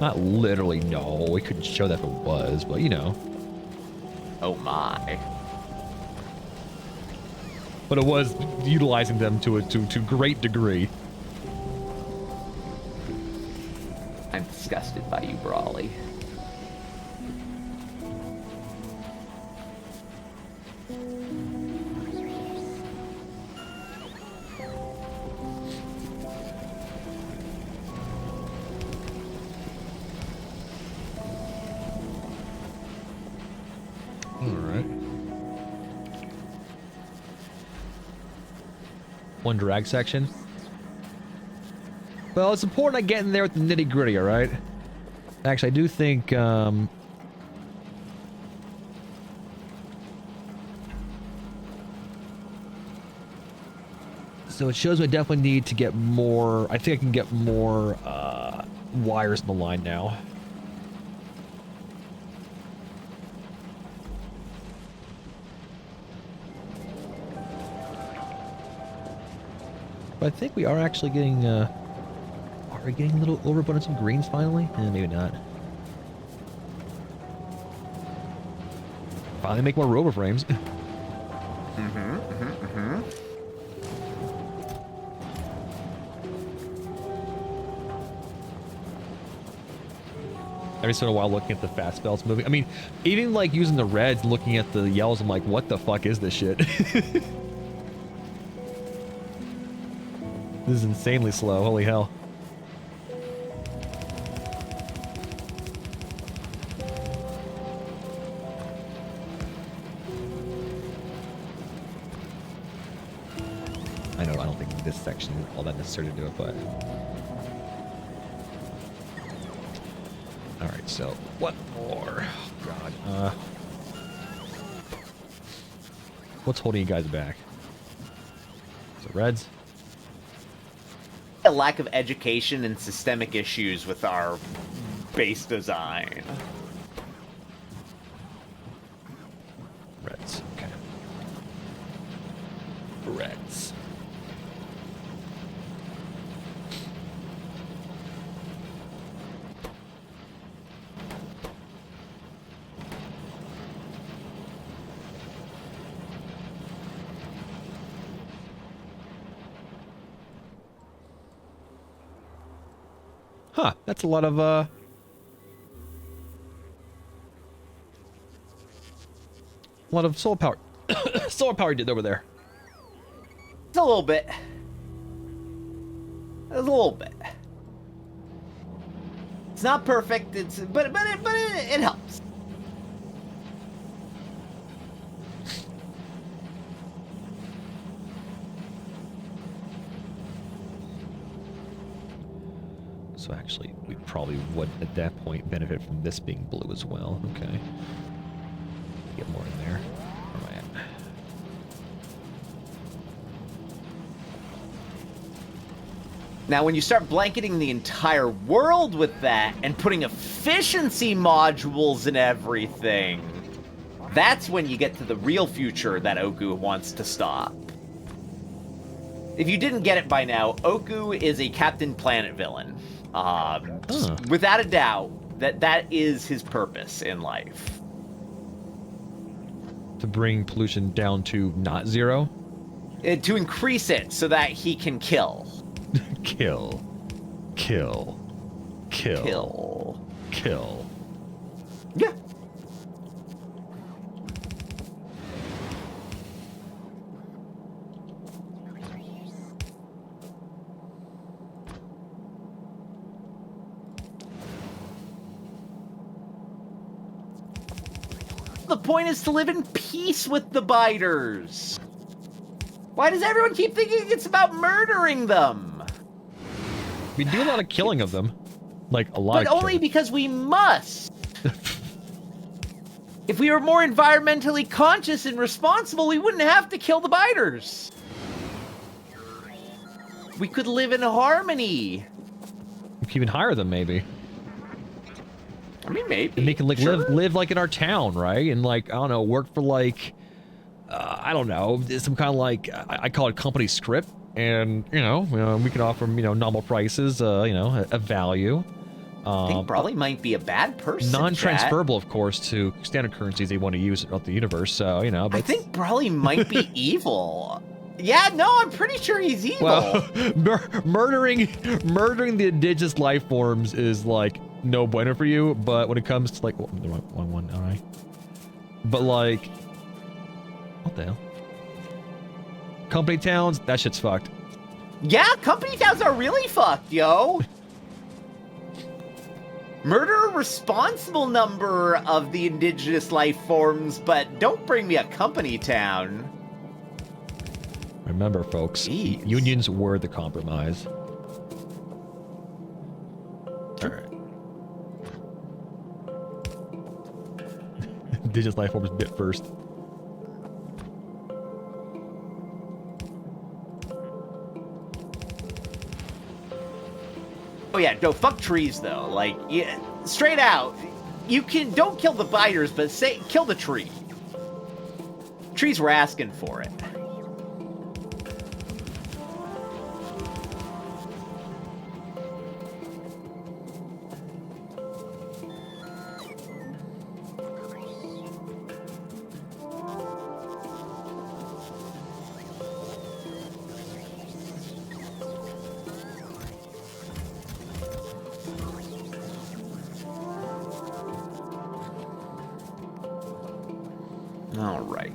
Not literally, no. We couldn't show that if it was, but you know. Oh my. But it was utilizing them to great degree. I'm disgusted by you, Brawly. One drag section. Well, it's important I get in there with the nitty gritty, alright? Actually, I do think, so it shows I definitely need to get more, I think I can get more, wires in the line now. But I think we are actually getting, are we getting a little overabundance of greens finally? Maybe not. Finally make more rover frames. Every so in a while looking at the fast belts moving. I mean, even like using the reds, looking at the yellows, I'm like, what the fuck is this shit? This is insanely slow, holy hell. I know, I don't think this section is all that necessary to do it, but... Alright, so, what more? Oh, God. What's holding you guys back? Is it reds? A lack of education and systemic issues with our base design. Reds, okay. Reds. Huh, that's a lot of, solar power. Solar power you did over there. It's a little bit. A little bit. It's not perfect. But it helps. So actually, we probably would, at that point, benefit from this being blue as well. Okay. Get more in there. Where am I at? Now, when you start blanketing the entire world with that and putting efficiency modules and everything, that's when you get to the real future that Oku wants to stop. If you didn't get it by now, Oku is a Captain Planet villain. Without a doubt, that is his purpose in life. To bring pollution down to not zero? To increase it so that he can kill. Kill. Kill. Kill. Kill. Kill. Yeah. The point is to live in peace with the biters. Why does everyone keep thinking it's about murdering them? We do a lot of killing of them. Like a lot But of only killing. because we must. If we were more environmentally conscious and responsible, we wouldn't have to kill the biters. We could live in harmony. We could even hire them, maybe. I mean, maybe. And they can like Sure. live like in our town, right? And like, I don't know, work for like, I don't know, some kind of like, I call it company script. And, you know, we can offer them, you know, normal prices, you know, a value. I think Brawly might be a bad person. Non-transferable, of course, to standard currencies they want to use throughout the universe. So, you know, but I think Brawly might be evil. Yeah, no, I'm pretty sure he's evil. well, murdering the indigenous life forms is like no bueno for you. But when it comes to like, well, the wrong one, all right. But like, what the hell? Company towns, that shit's fucked. Yeah, company towns are really fucked, yo. Murder a responsible number of the indigenous life forms, but don't bring me a company town. Remember, folks, Jeez. unions were the compromise. All right. Indigenous life forms bit first. Oh yeah, no, fuck trees though. Like, yeah, straight out, you don't kill the biters, but kill the tree. Trees were asking for it. All right.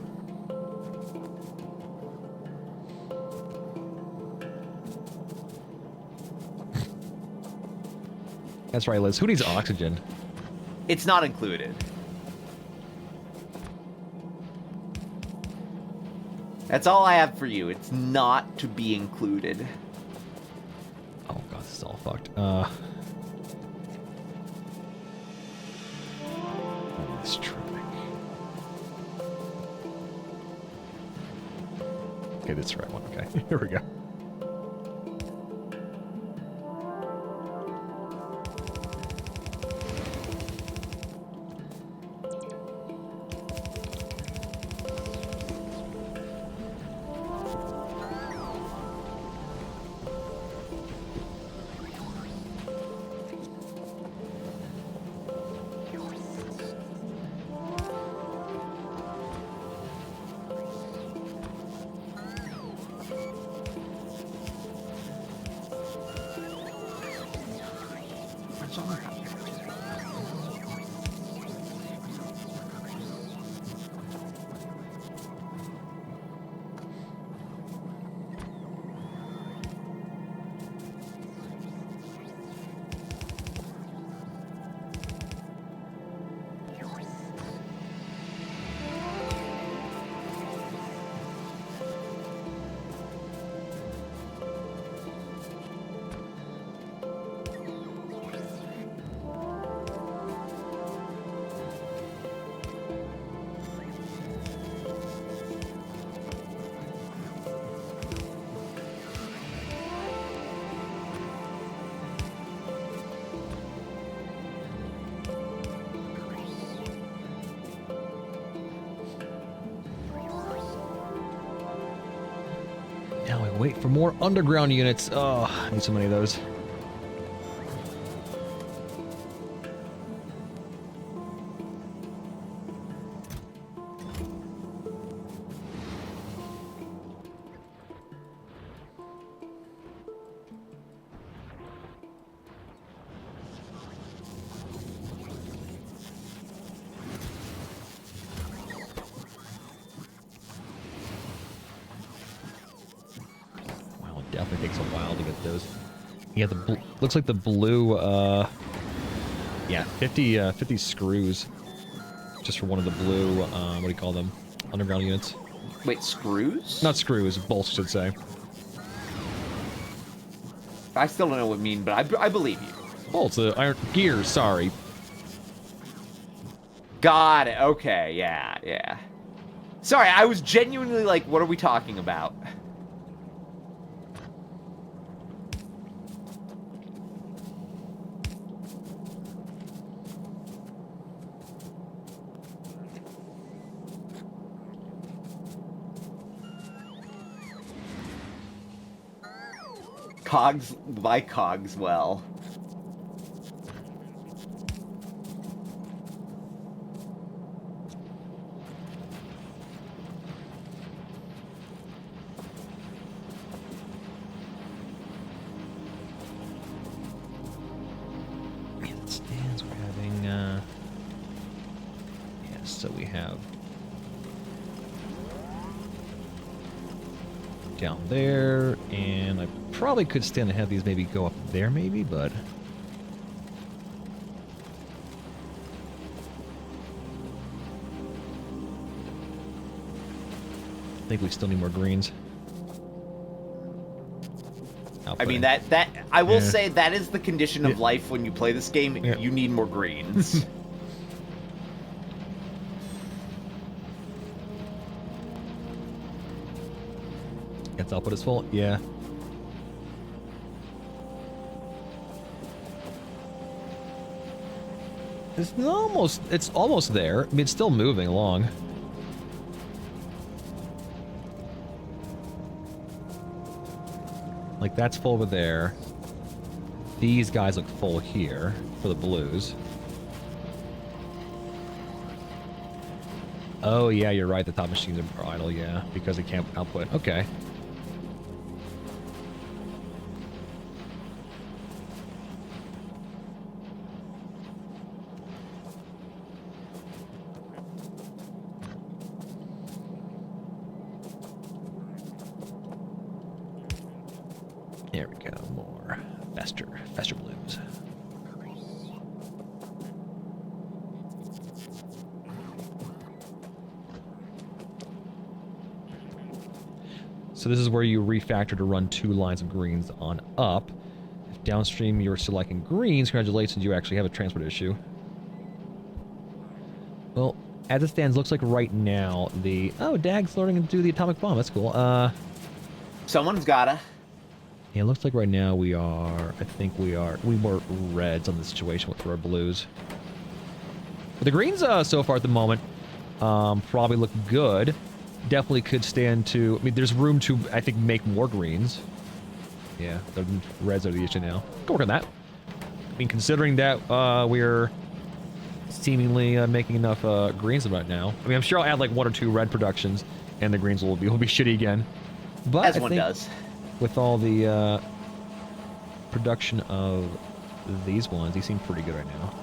That's right, Liz. Who needs oxygen? It's not included. That's all I have for you. It's not to be included. Oh god, this is all fucked. This truck. Okay, that's the right one. Okay, here we go. Now we wait for more underground units. Oh, I need so many of those. Definitely takes a while to get those. Yeah, looks like the blue, yeah, 50 screws just for one of the blue, what do you call them? Underground units. Wait, screws? Not screws, bolts, should say. I still don't know what you mean, but I believe you. Oh, it's the iron gears, sorry. Got it. Okay, yeah, yeah. Sorry, I was genuinely like, what are we talking about? Cogs, my cogs well. Stands we're having, yes, so we have down there, and I probably could stand and have these maybe go up there maybe, but I think we still need more greens. I mean, that I will say that is the condition of life when you play this game. Yeah. You need more greens. Its output is full? Yeah. It's almost there. I mean, it's still moving along. Like, that's full over there. These guys look full here for the blues. Oh, yeah, you're right. The top machines are idle, yeah, because they can't output. Okay. There we go. More. Faster blues. So this is where you refactor to run 2 lines of greens on up. If downstream you're selecting greens, congratulations, you actually have a transport issue. Well, as it stands, looks like right now the... Oh, Dag's learning to do the atomic bomb. That's cool. Someone's gotta. Yeah, it looks like right now we are... I think we are... We were reds on the situation with our blues. But the greens, so far at the moment, probably look good. Definitely could stand to... I mean, there's room to, I think, make more greens. Yeah, the reds are the issue now. Go work on that. I mean, considering that we're seemingly making enough greens about now. I mean, I'm sure I'll add like 1 or 2 red productions, and the greens will be shitty again. But As I one think does. with all the production of these ones, these seem pretty good right now.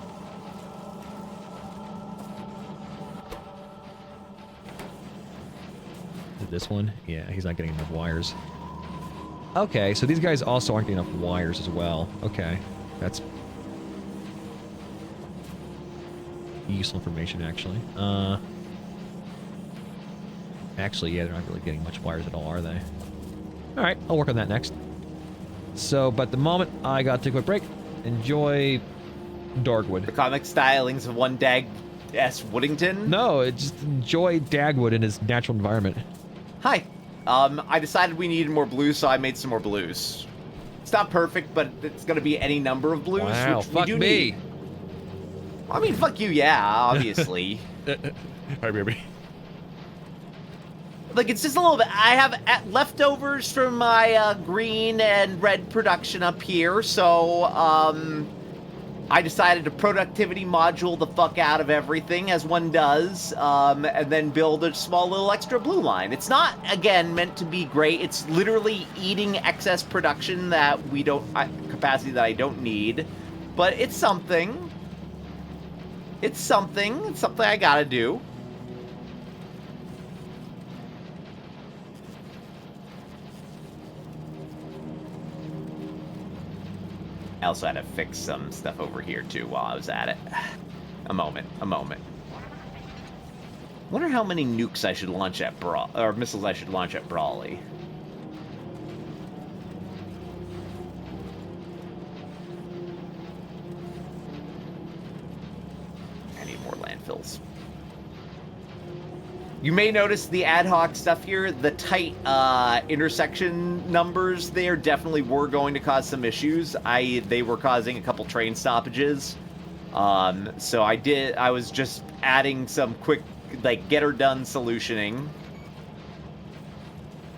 This one? Yeah, he's not getting enough wires. Okay, so these guys also aren't getting enough wires as well. Okay, that's useful information, actually. Actually, yeah, they're not really getting much wires at all, are they? Alright, I'll work on that next. So, but at the moment, I gotta take a quick break. Enjoy Darkwood. The comic stylings of one Dag S. Woodington. No, just enjoy Dagwood in his natural environment. Hi. I decided we needed more blues, so I made some more blues. It's not perfect, but it's gonna be any number of blues, Wow, which fuck we do me. need. I mean, fuck you, yeah, obviously. Alright, baby. Like, it's just a little bit. I have leftovers from my green and red production up here, so I decided to productivity module the fuck out of everything, as one does, and then build a small little extra blue line. It's not, again, meant to be great. It's literally eating excess production that we don't, capacity that I don't need, but it's something. It's something. It's something I gotta do. I also had to fix some stuff over here, too, while I was at it. A moment. Wonder how many nukes I should launch at or missiles I should launch at Brawley. You may notice the ad hoc stuff here. The tight intersection numbers there definitely were going to cause some issues. They were causing a couple train stoppages. So I was just adding some quick, like, get her done solutioning.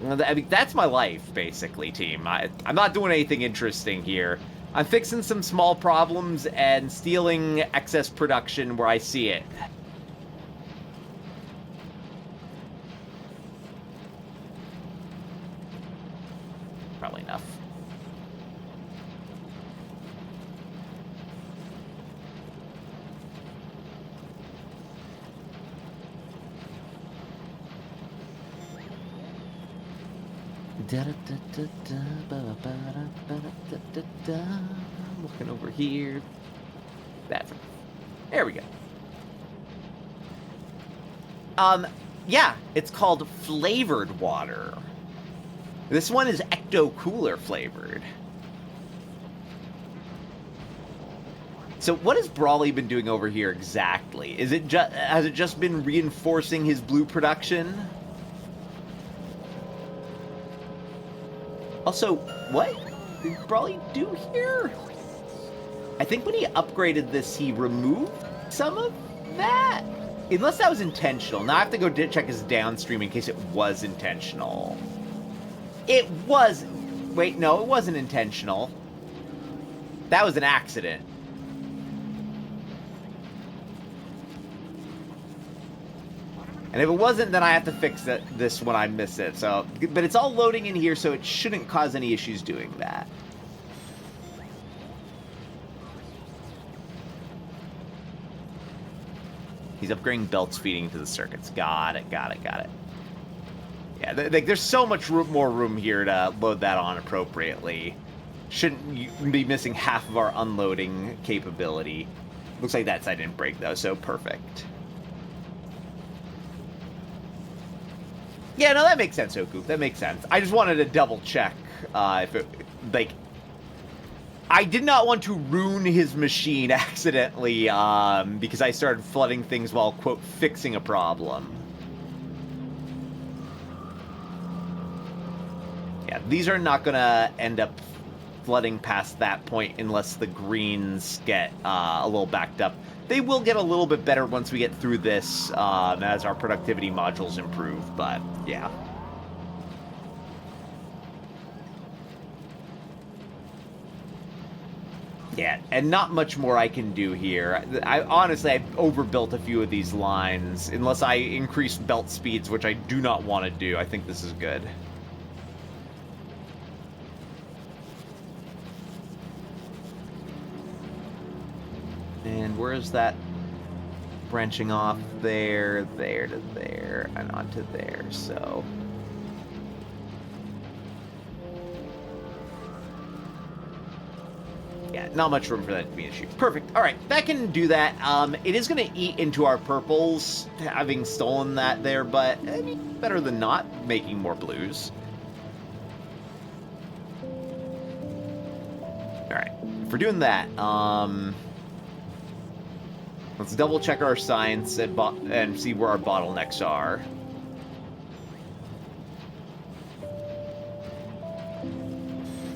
I mean, that's my life, basically, team. I'm not doing anything interesting here. I'm fixing some small problems and stealing excess production where I see it. Probably enough. Looking over here. There we go. Yeah, it's called flavored water. This one is Ecto Cooler flavored. So what has Brawley been doing over here exactly? Has it just been reinforcing his blue production? Also, what did Brawley do here? I think when he upgraded this, he removed some of that? Unless that was intentional. Now I have to go check his downstream in case it was intentional. It was... Wait, no, it wasn't intentional. That was an accident. And if it wasn't, then I have to fix this when I miss it. So, but it's all loading in here, so it shouldn't cause any issues doing that. He's upgrading belts feeding to the circuits. Got it. Yeah, there's so much more room here to load that on appropriately. Shouldn't be missing half of our unloading capability. Looks like that side didn't break, though, so perfect. Yeah, no, that makes sense, Oku. That makes sense. I just wanted to double check if it, like, I did not want to ruin his machine accidentally because I started flooding things while, quote, fixing a problem. Yeah, these are not going to end up flooding past that point unless the greens get a little backed up. They will get a little bit better once we get through this as our productivity modules improve, but yeah. Yeah, and not much more I can do here. Honestly, I've overbuilt a few of these lines. Unless I increase belt speeds, which I do not want to do. I think this is good. And where is that branching off? There to there, and onto there, so... Yeah, not much room for that to be an issue. Perfect. All right, that can do that. It is going to eat into our purples, having stolen that there, but I mean, better than not making more blues. All right, if we're doing that, let's double check our science and see where our bottlenecks are.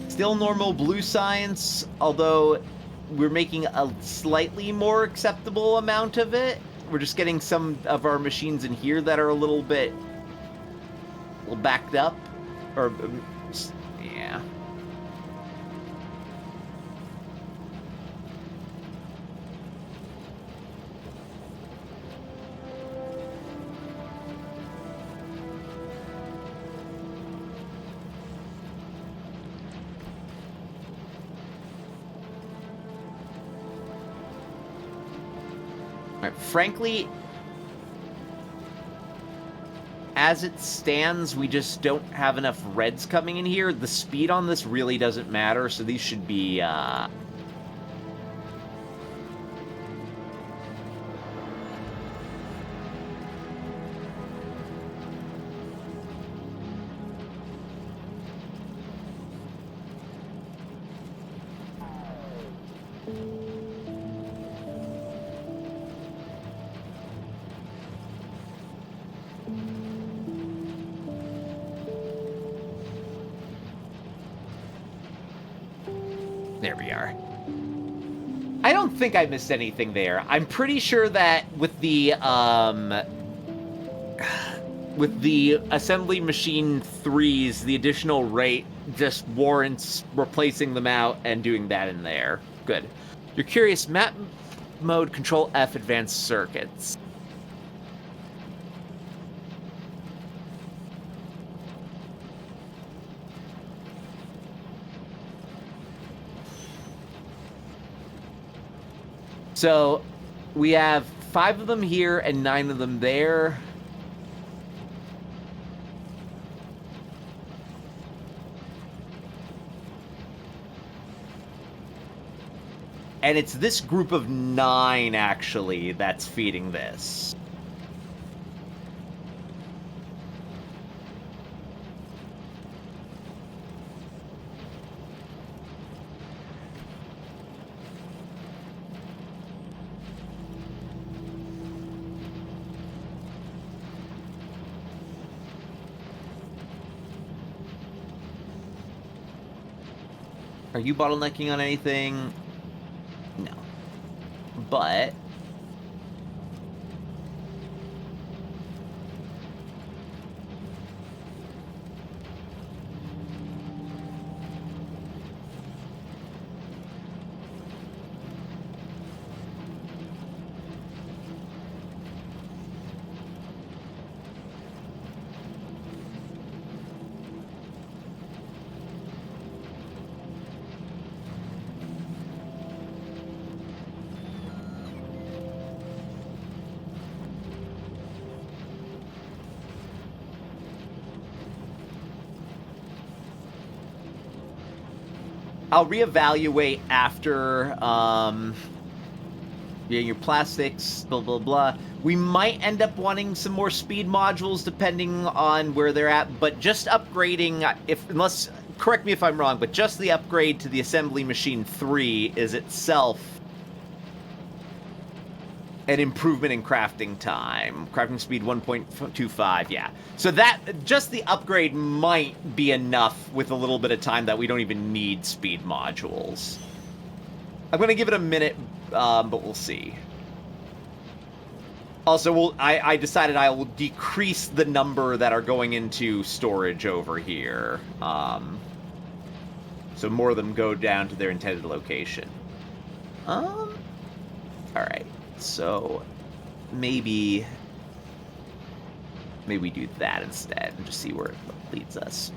Still normal blue science, although we're making a slightly more acceptable amount of it. We're just getting some of our machines in here that are a little backed up. Or, yeah. Frankly, as it stands, we just don't have enough reds coming in here. The speed on this really doesn't matter, so these should be, There we are. I don't think I missed anything there. I'm pretty sure that with the assembly machine 3s, the additional rate just warrants replacing them out and doing that in there. Good. You're curious, map mode, control F, advanced circuits. So we have 5 of them here and 9 of them there. And it's this group of 9, actually, that's feeding this. Are you bottlenecking on anything? No. But I'll reevaluate after your plastics, blah, blah, blah. We might end up wanting some more speed modules depending on where they're at, but just upgrading, unless, correct me if I'm wrong, but just the upgrade to the assembly machine 3 is itself an improvement in crafting time. Crafting speed 1.25, yeah. So that, just the upgrade might be enough with a little bit of time that we don't even need speed modules. I'm gonna give it a minute, but we'll see. Also, I decided I will decrease the number that are going into storage over here. So more of them go down to their intended location. Alright. So, maybe we do that instead and just see where it leads us.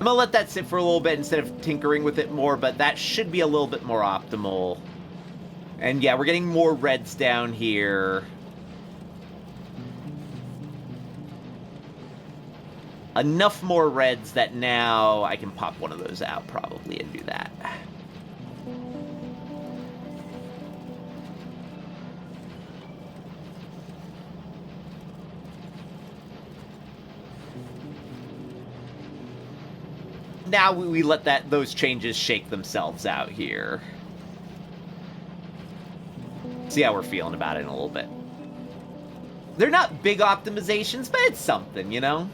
I'm gonna let that sit for a little bit instead of tinkering with it more, but that should be a little bit more optimal. And yeah, we're getting more reds down here. Enough more reds that now I can pop one of those out, probably, and do that. Now we let those changes shake themselves out here. See how we're feeling about it in a little bit. They're not big optimizations, but it's something, you know?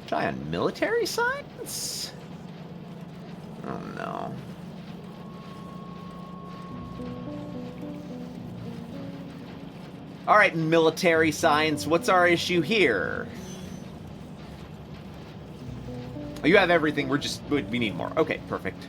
Try on military science? Oh no. Alright, military science, what's our issue here? Oh, you have everything, we need more. Okay, perfect.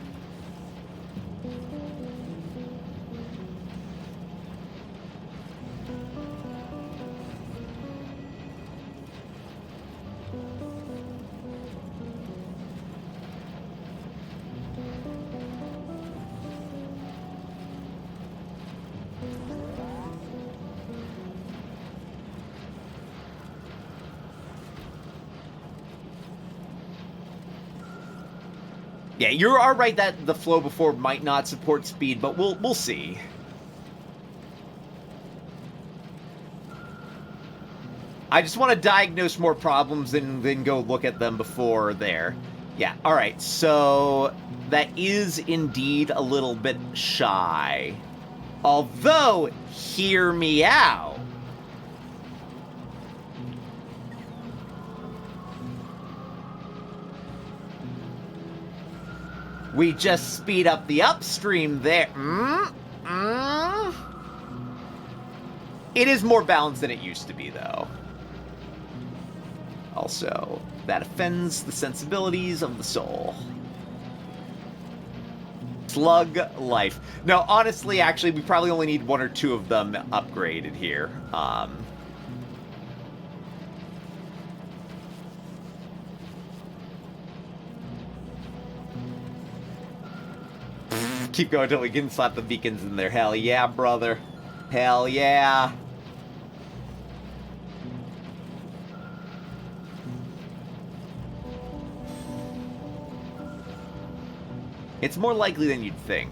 Yeah, you are right that the flow before might not support speed, but we'll see. I just want to diagnose more problems and then go look at them before there. Yeah, all right, so that is indeed a little bit shy. Although, hear me out. We just speed up the upstream there. It is more balanced than it used to be, though. Also, that offends the sensibilities of the soul. Slug life. No, honestly, actually, we probably only need 1 or 2 of them upgraded here. Keep going until we can slap the beacons in there. Hell yeah, brother. Hell yeah. It's more likely than you'd think.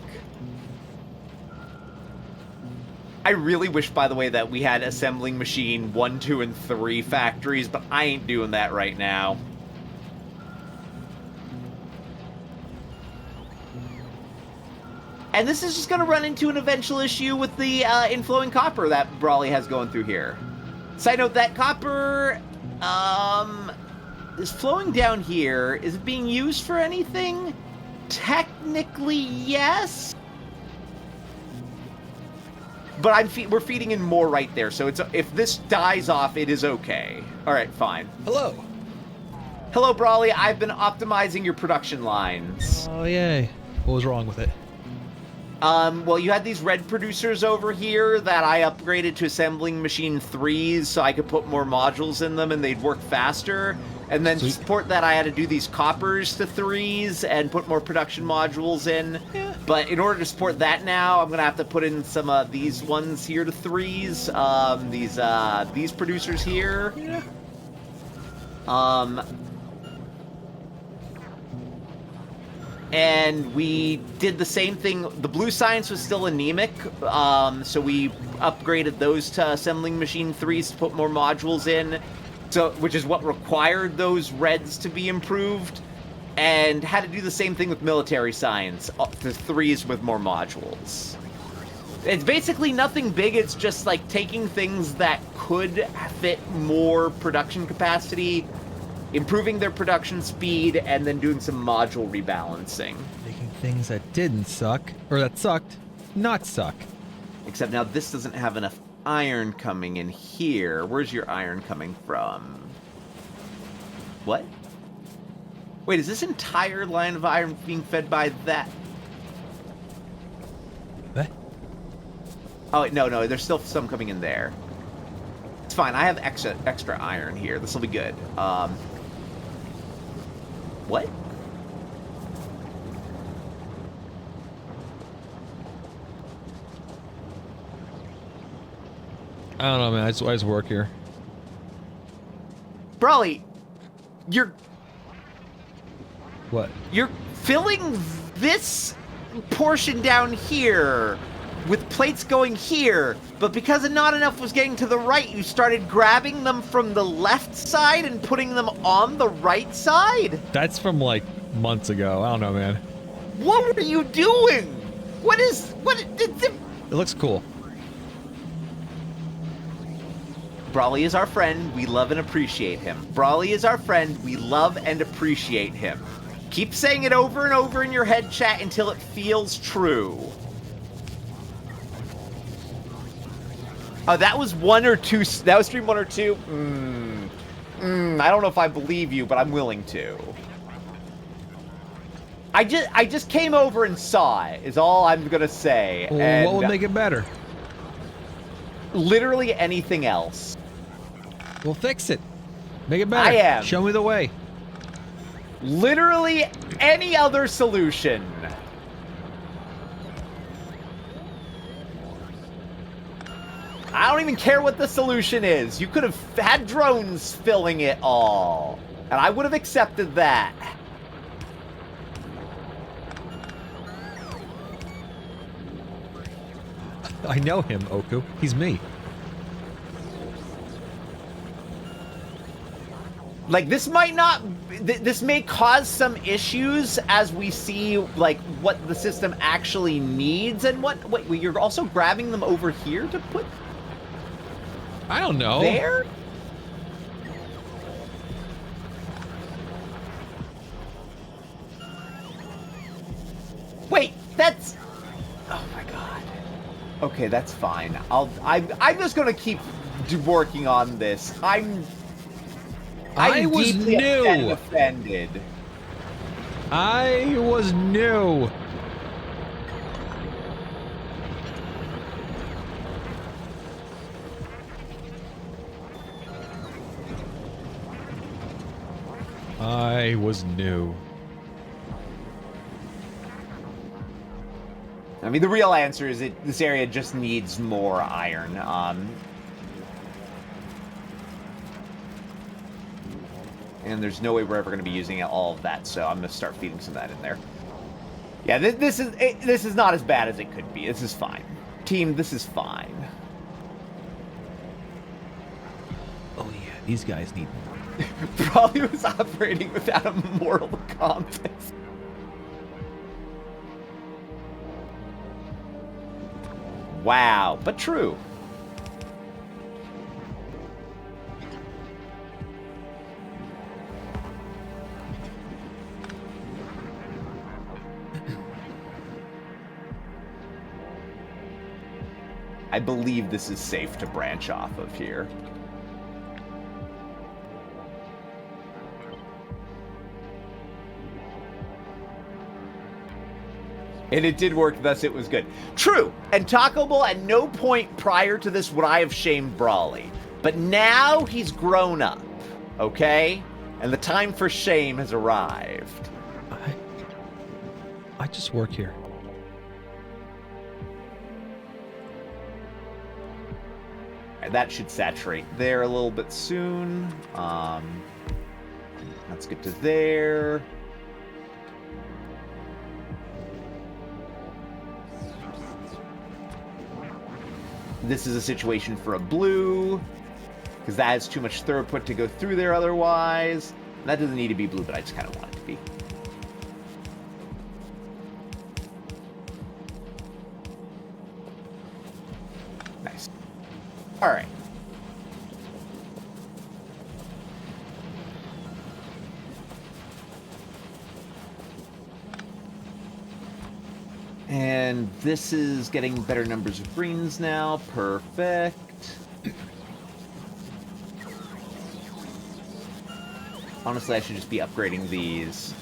I really wish, by the way, that we had assembling machine 1, 2, and 3 factories, but I ain't doing that right now. And this is just going to run into an eventual issue with the inflowing copper that Brawley has going through here. Side note, that copper is flowing down here. Is it being used for anything? Technically, yes. But we're feeding in more right there, so if this dies off, it is okay. All right, fine. Hello. Hello, Brawley. I've been optimizing your production lines. Oh, yay. What was wrong with it? Well, you had these red producers over here that I upgraded to assembling machine 3s so I could put more modules in them and they'd work faster. And then to support that, I had to do these coppers to 3s and put more production modules in. Yeah. But in order to support that now, I'm going to have to put in some of these ones here to 3s. These producers here. Yeah. And we did the same thing. The blue science was still anemic, so we upgraded those to assembling machine 3s to put more modules in, which is what required those reds to be improved, and had to do the same thing with military science, to 3s with more modules. It's basically nothing big, it's just like taking things that could fit more production capacity, improving their production speed, and then doing some module rebalancing. Making things that didn't suck, or that sucked, not suck. Except now this doesn't have enough iron coming in here. Where's your iron coming from? What? Wait, is this entire line of iron being fed by that? What? Oh, no, there's still some coming in there. It's fine, I have extra iron here. This will be good. What? I don't know, man. I just work here. Brawley, What? You're filling this portion down here with plates going here, but because not enough was getting to the right, you started grabbing them from the left side and putting them on the right side? That's from like months ago. I don't know, man. What were you doing? What? It looks cool. Brawley is our friend. We love and appreciate him. Brawley is our friend. We love and appreciate him. Keep saying it over and over in your head, chat, until it feels true. Oh, that was 1 or 2. That was stream 1 or 2. I don't know if I believe you, but I'm willing to. I just came over and saw it, is all I'm gonna say. Well, and what would make it better? Literally anything else. We'll fix it. Make it better. I am. Show me the way. Literally any other solution. I don't even care what the solution is. You could have had drones filling it all, and I would have accepted that. I know him, Oku. He's me. Like, this might not... This may cause some issues as we see, like, what the system actually needs and what... Wait, you're also grabbing them over here to put... I don't know. There? Wait, that's... Oh my god. Okay, that's fine. I'm just gonna keep working on this. I'm was deeply new. upset and offended. I was new. I was new. I mean, the real answer is that this area just needs more iron. And there's no way we're ever going to be using all of that, so I'm going to start feeding some of that in there. Yeah, this is not as bad as it could be. This is fine. Team, this is fine. Oh yeah, these guys need... Probably was operating without a moral compass. Wow, but true. I believe this is safe to branch off of here. And it did work, thus it was good. True, and Taco Bell at no point prior to this would I have shamed Brawly. But now he's grown up, okay? And the time for shame has arrived. I just work here. That should saturate there a little bit soon. Let's get to there. This is a situation for a blue, because that has too much throughput to go through there otherwise. That doesn't need to be blue, but I just kind of want it to be. Nice. All right. And this is getting better numbers of greens now. Perfect. Honestly, I should just be upgrading these.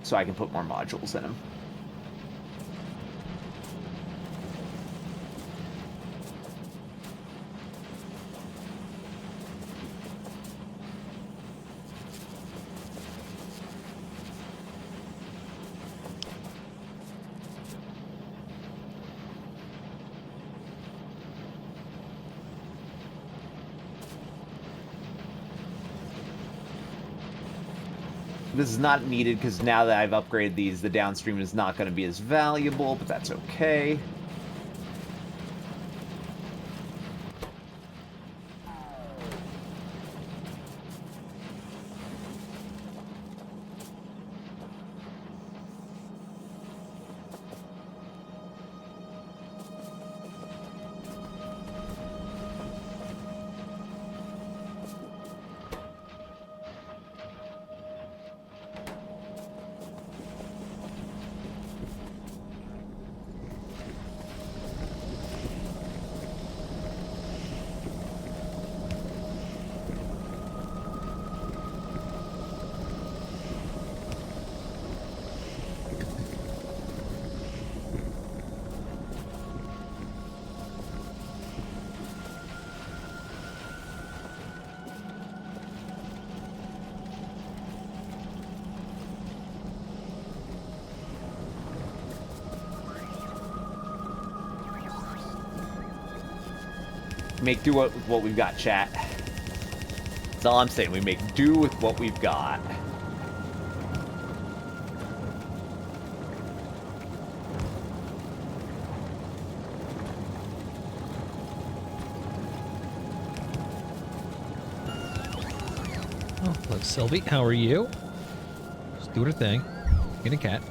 So I can put more modules in them. This is not needed because now that I've upgraded these, the downstream is not going to be as valuable, but that's okay. Make do with what we've got, chat. That's all I'm saying. We make do with what we've got. Sylvie, how are you? Just doing her thing. Being a cat.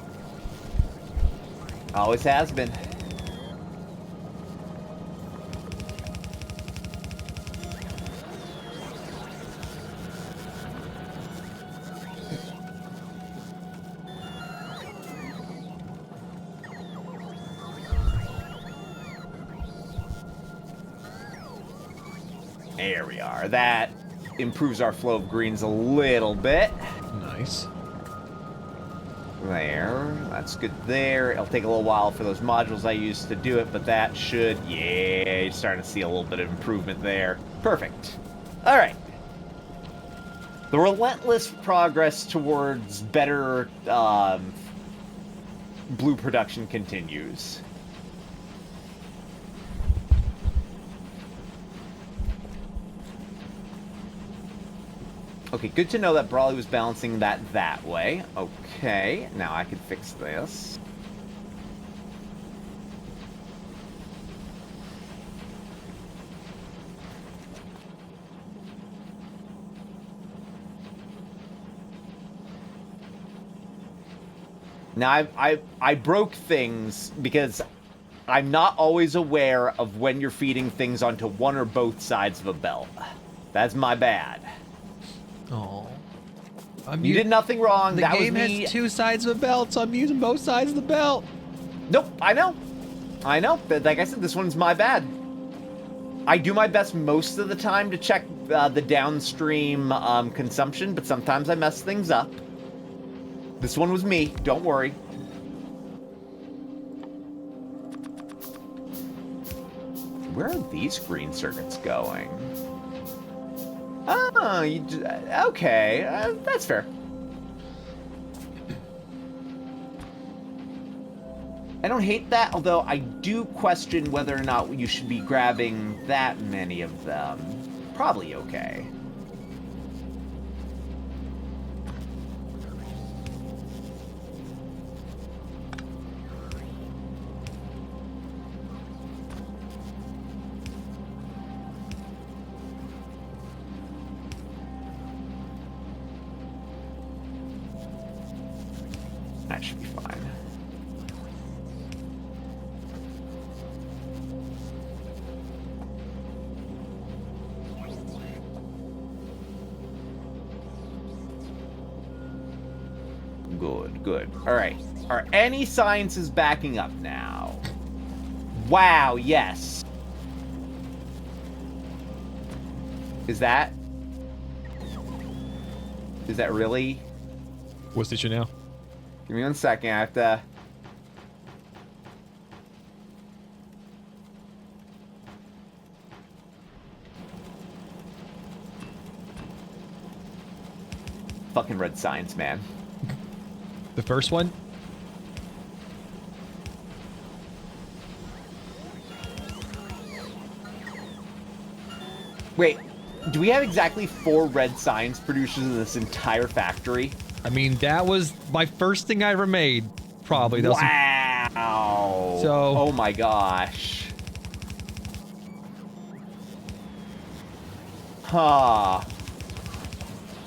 Always has been. There we are. That improves our flow of greens a little bit. Nice. There. That's good there. It'll take a little while for those modules I used to do it, but that should... Yeah, you're starting to see a little bit of improvement there. Perfect. All right. The relentless progress towards better blue production continues. Okay, good to know that Brawley was balancing that way. Okay, now I can fix this. Now, I broke things because I'm not always aware of when you're feeding things onto one or both sides of a belt. That's my bad. Oh. You did nothing wrong. The that game was me. has two sides of a belt, so I'm using both sides of the belt. Nope, I know. I know. But like I said, this one's my bad. I do my best most of the time to check the downstream consumption, but sometimes I mess things up. This one was me. Don't worry. Where are these green circuits going? Oh, okay. That's fair. I don't hate that, although I do question whether or not you should be grabbing that many of them. Probably okay. That should be fine. Good. All right. Are any sciences backing up now? Wow, yes. Is that really? What station now? Give me 1 second. I have to... Fucking red science, man. The first one? Wait, do we have exactly 4 red science producers in this entire factory? I mean, that was my first thing I ever made, probably. That Wow. So... Oh my gosh. Huh.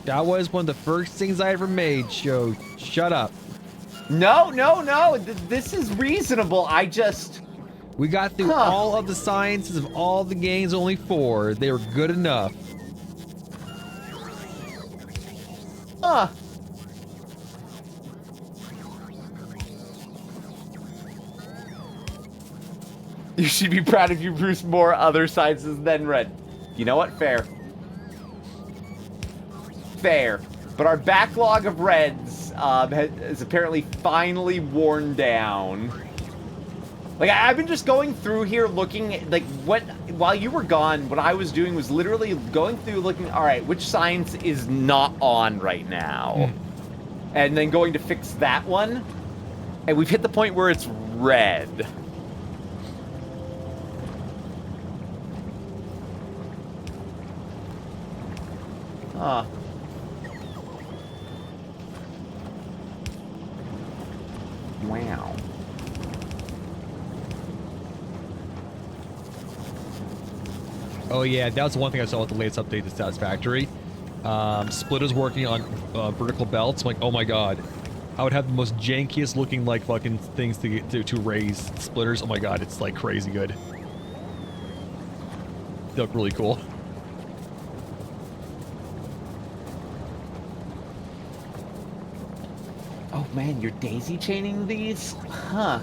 That was one of the first things I ever made, so shut up. No. This is reasonable. I just... We got through all of the sciences of all the games, only 4. They were good enough. Huh. You should be proud if you produced more other sciences than red. You know what? Fair. Fair. But our backlog of reds has apparently finally worn down. Like, I've been just going through here looking, like, while you were gone, what I was doing was literally going through looking, all right, which science is not on right now? And then going to fix that one. And we've hit the point where it's red. Huh. Wow. Oh yeah, that was the one thing I saw with the latest update to Satisfactory. Splitter's working on vertical belts. I'm like, oh my god. I would have the most jankiest looking like fucking things to get to raise splitters. Oh my god, it's like crazy good. They look really cool. Oh man, you're daisy chaining these? Huh.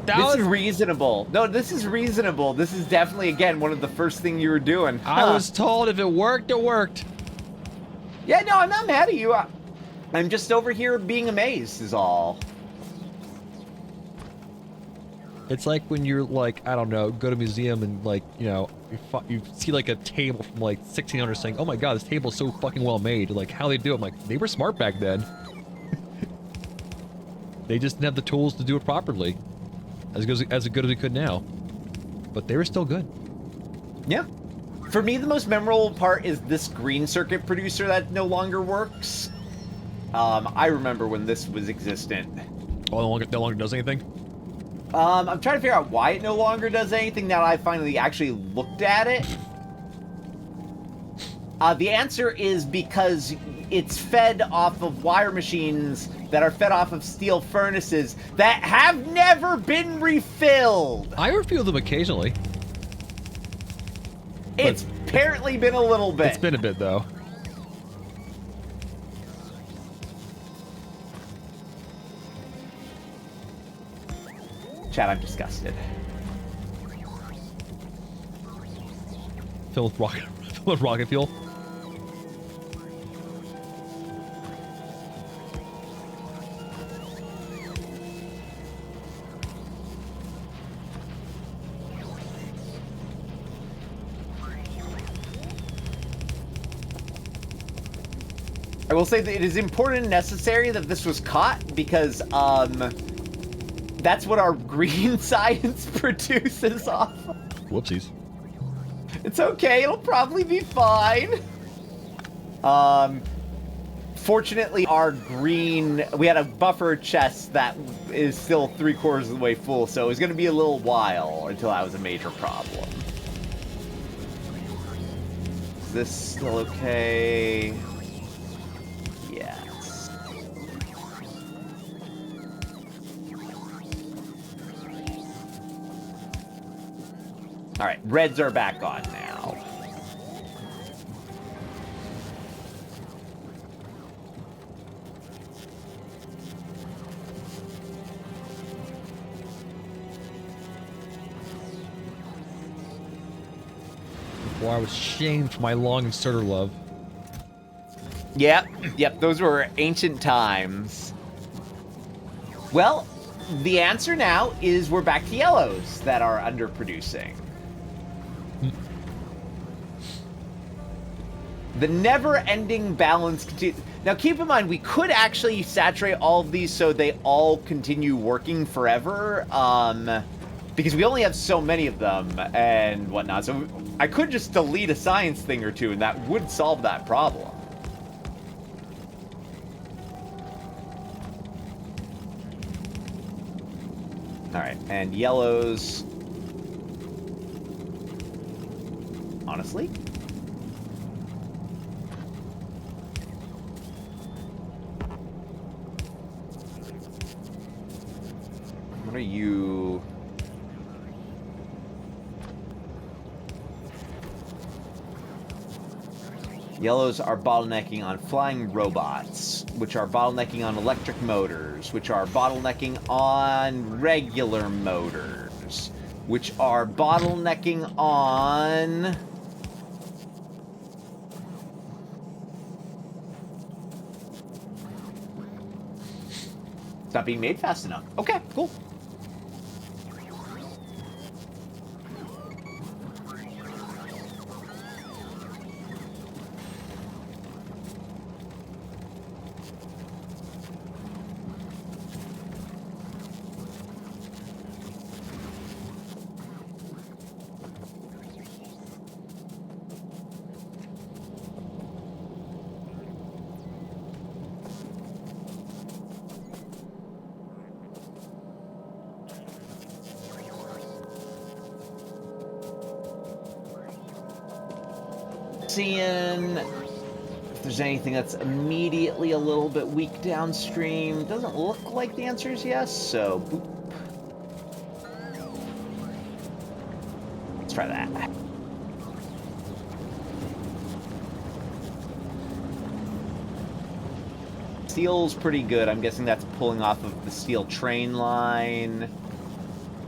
That This was, is reasonable. No, this is reasonable. This is definitely, again, one of the first things you were doing. I Huh. was told if it worked, it worked. Yeah, no, I'm not mad at you. I'm just over here being amazed is all. It's like when you're like, I don't know, go to a museum and like, you know, you see like a table from like 1600 saying, oh my god, this table is so fucking well made. Like, how they do it? I'm like, they were smart back then. They just didn't have the tools to do it properly. As good as they could now. But they were still good. Yeah. For me, the most memorable part is this green circuit producer that no longer works. I remember when this was existent. Oh, no longer does anything? I'm trying to figure out why it no longer does anything now that I finally actually looked at it. The answer is because it's fed off of wire machines that are fed off of steel furnaces that have never been refilled. I refuel them occasionally. It's apparently been a little bit. It's been a bit, though. Chat, I'm disgusted. Filled with rocket, filled with rocket fuel. I will say that it is important and necessary that this was caught because, that's what our green science produces off of. Whoopsies. It's okay, it'll probably be fine. Fortunately, our green, we had a buffer chest that is still 3/4 of the way full, so it was going to be a little while until that was a major problem. Is this still okay? Yes. All right, reds are back on now. Before I was shamed for my long inserter love. Yep, those were ancient times. Well, the answer now is we're back to yellows that are underproducing. The never-ending balance continues. Now, keep in mind, we could actually saturate all of these so they all continue working forever, because we only have so many of them and whatnot. So I could just delete a science thing or two, and that would solve that problem. All right, and yellows. Honestly? What are you? Yellows are bottlenecking on flying robots, which are bottlenecking on electric motors, which are bottlenecking on regular motors, which are bottlenecking on... It's not being made fast enough. Okay, cool. Seeing if there's anything that's immediately a little bit weak downstream. Doesn't look like the answer is yes, so boop. Let's try that. Steel's pretty good. I'm guessing that's pulling off of the steel train line.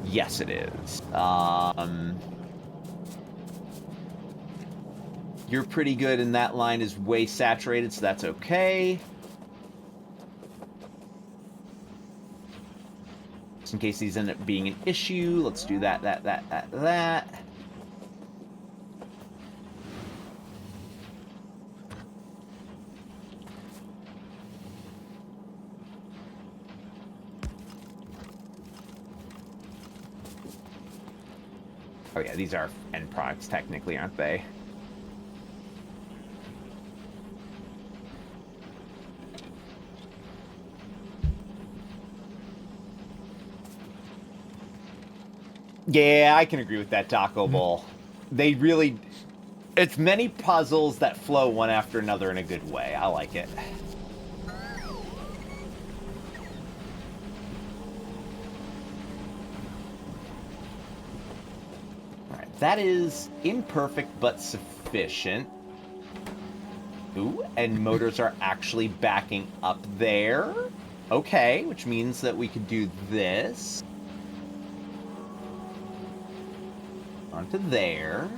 Yes, it is. You're pretty good, and that line is way saturated, so that's okay. Just in case these end up being an issue, let's do that. Oh yeah, these are end products technically, aren't they? Yeah, I can agree with that, Taco Bowl. They really... It's many puzzles that flow one after another in a good way. I like it. Alright, that is imperfect but sufficient. Ooh, and motors are actually backing up there. Okay, which means that we could do this. Onto there.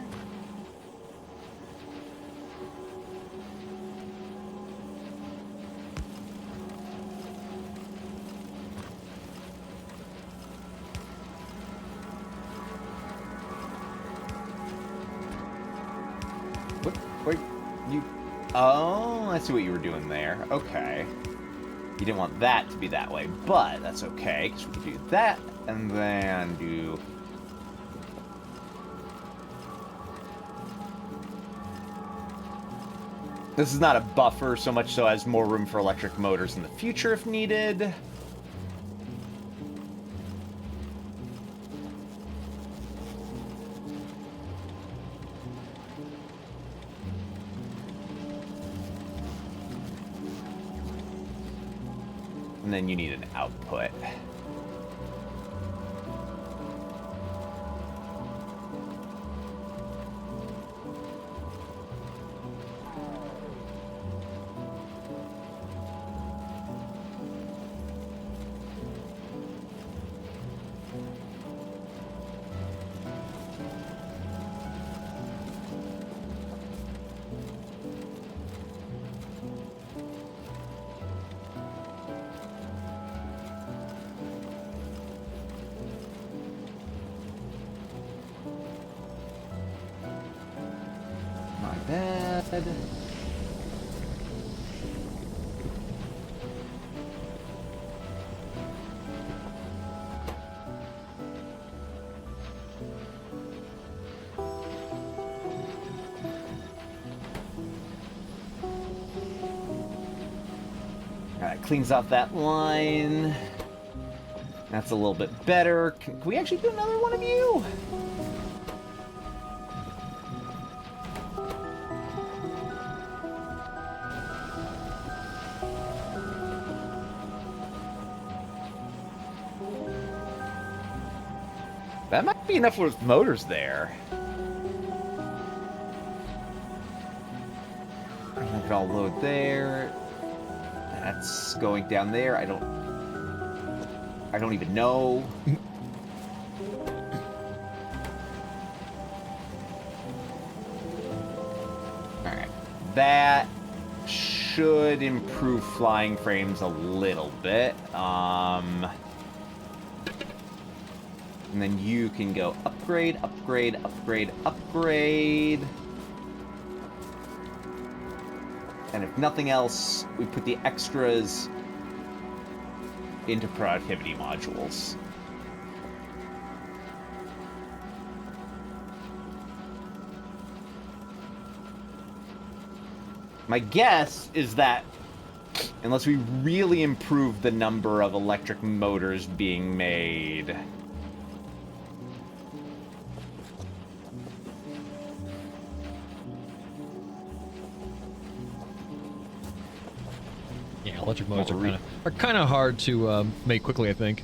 What? Where you? Oh, I see what you were doing there. Okay. You didn't want that to be that way, but that's okay, because we can do that, and then do... This is not a buffer so much so as more room for electric motors in the future if needed. And then you need an output. Bad. Alright, cleans off that line. That's a little bit better. Can we actually do another one of you? That might be enough with motors there. I can all load there. That's going down there. I don't even know. Alright. That should improve flying frames a little bit. And then you can go upgrade, upgrade, upgrade, upgrade. And if nothing else, we put the extras into productivity modules. My guess is that unless we really improve the number of electric motors being made, Electric motors are kind of hard to make quickly, I think.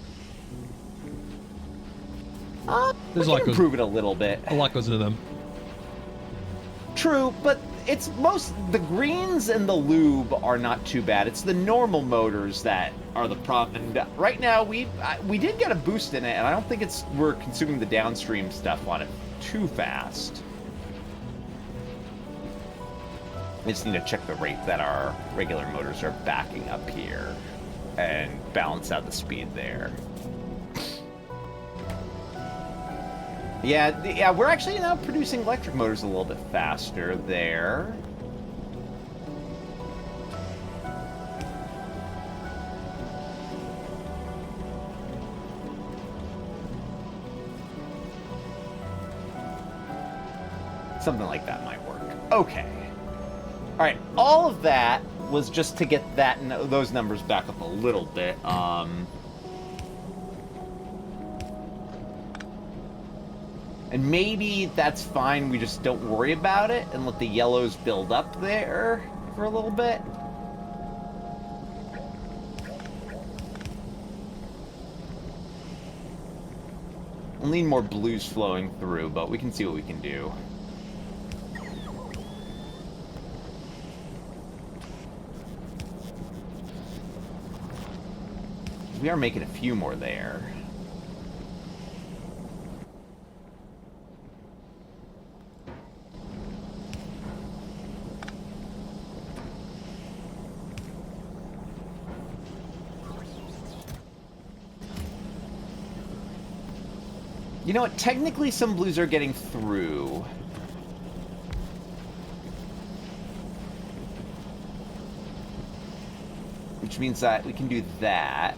We can improve it a little bit. A lot goes into them. True, but it's the greens and the lube are not too bad. It's the normal motors that are the problem. And right now we did get a boost in it, and I don't think we're consuming the downstream stuff on it too fast. We just need to check the rate that our regular motors are backing up here and balance out the speed there. Yeah, we're actually now producing electric motors a little bit faster there. Something like that might work. Okay. All right, all of that was just to get those numbers back up a little bit. And maybe that's fine, we just don't worry about it and let the yellows build up there for a little bit. We'll need more blues flowing through, but we can see what we can do. We are making a few more there. You know what? Technically, some blues are getting through. Which means that we can do that.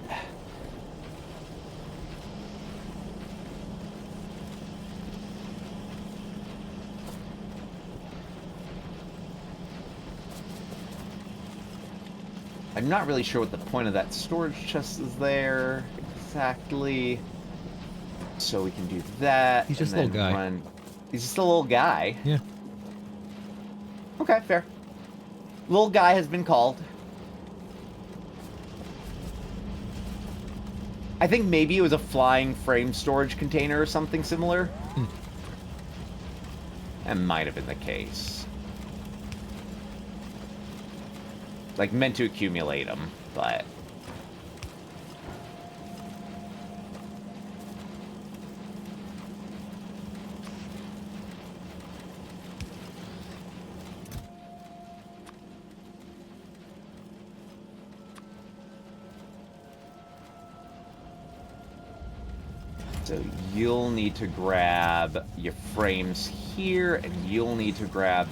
I'm not really sure what the point of that storage chest is there exactly. So we can do that. He's just a little guy. He's just a little guy. Yeah. Okay, fair. Little guy has been called. I think maybe it was a flying frame storage container or something similar. That might have been the case. Like, meant to accumulate them, but... So you'll need to grab your frames here, and you'll need to grab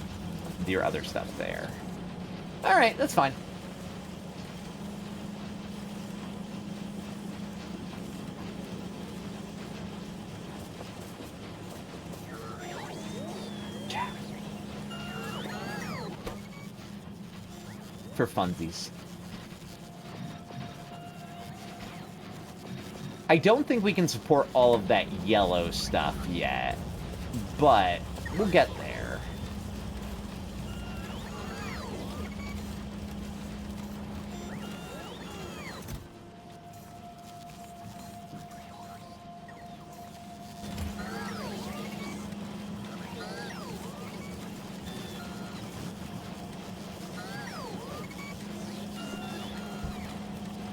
your other stuff there. Alright, that's fine. For funsies. I don't think we can support all of that yellow stuff yet, but we'll get there.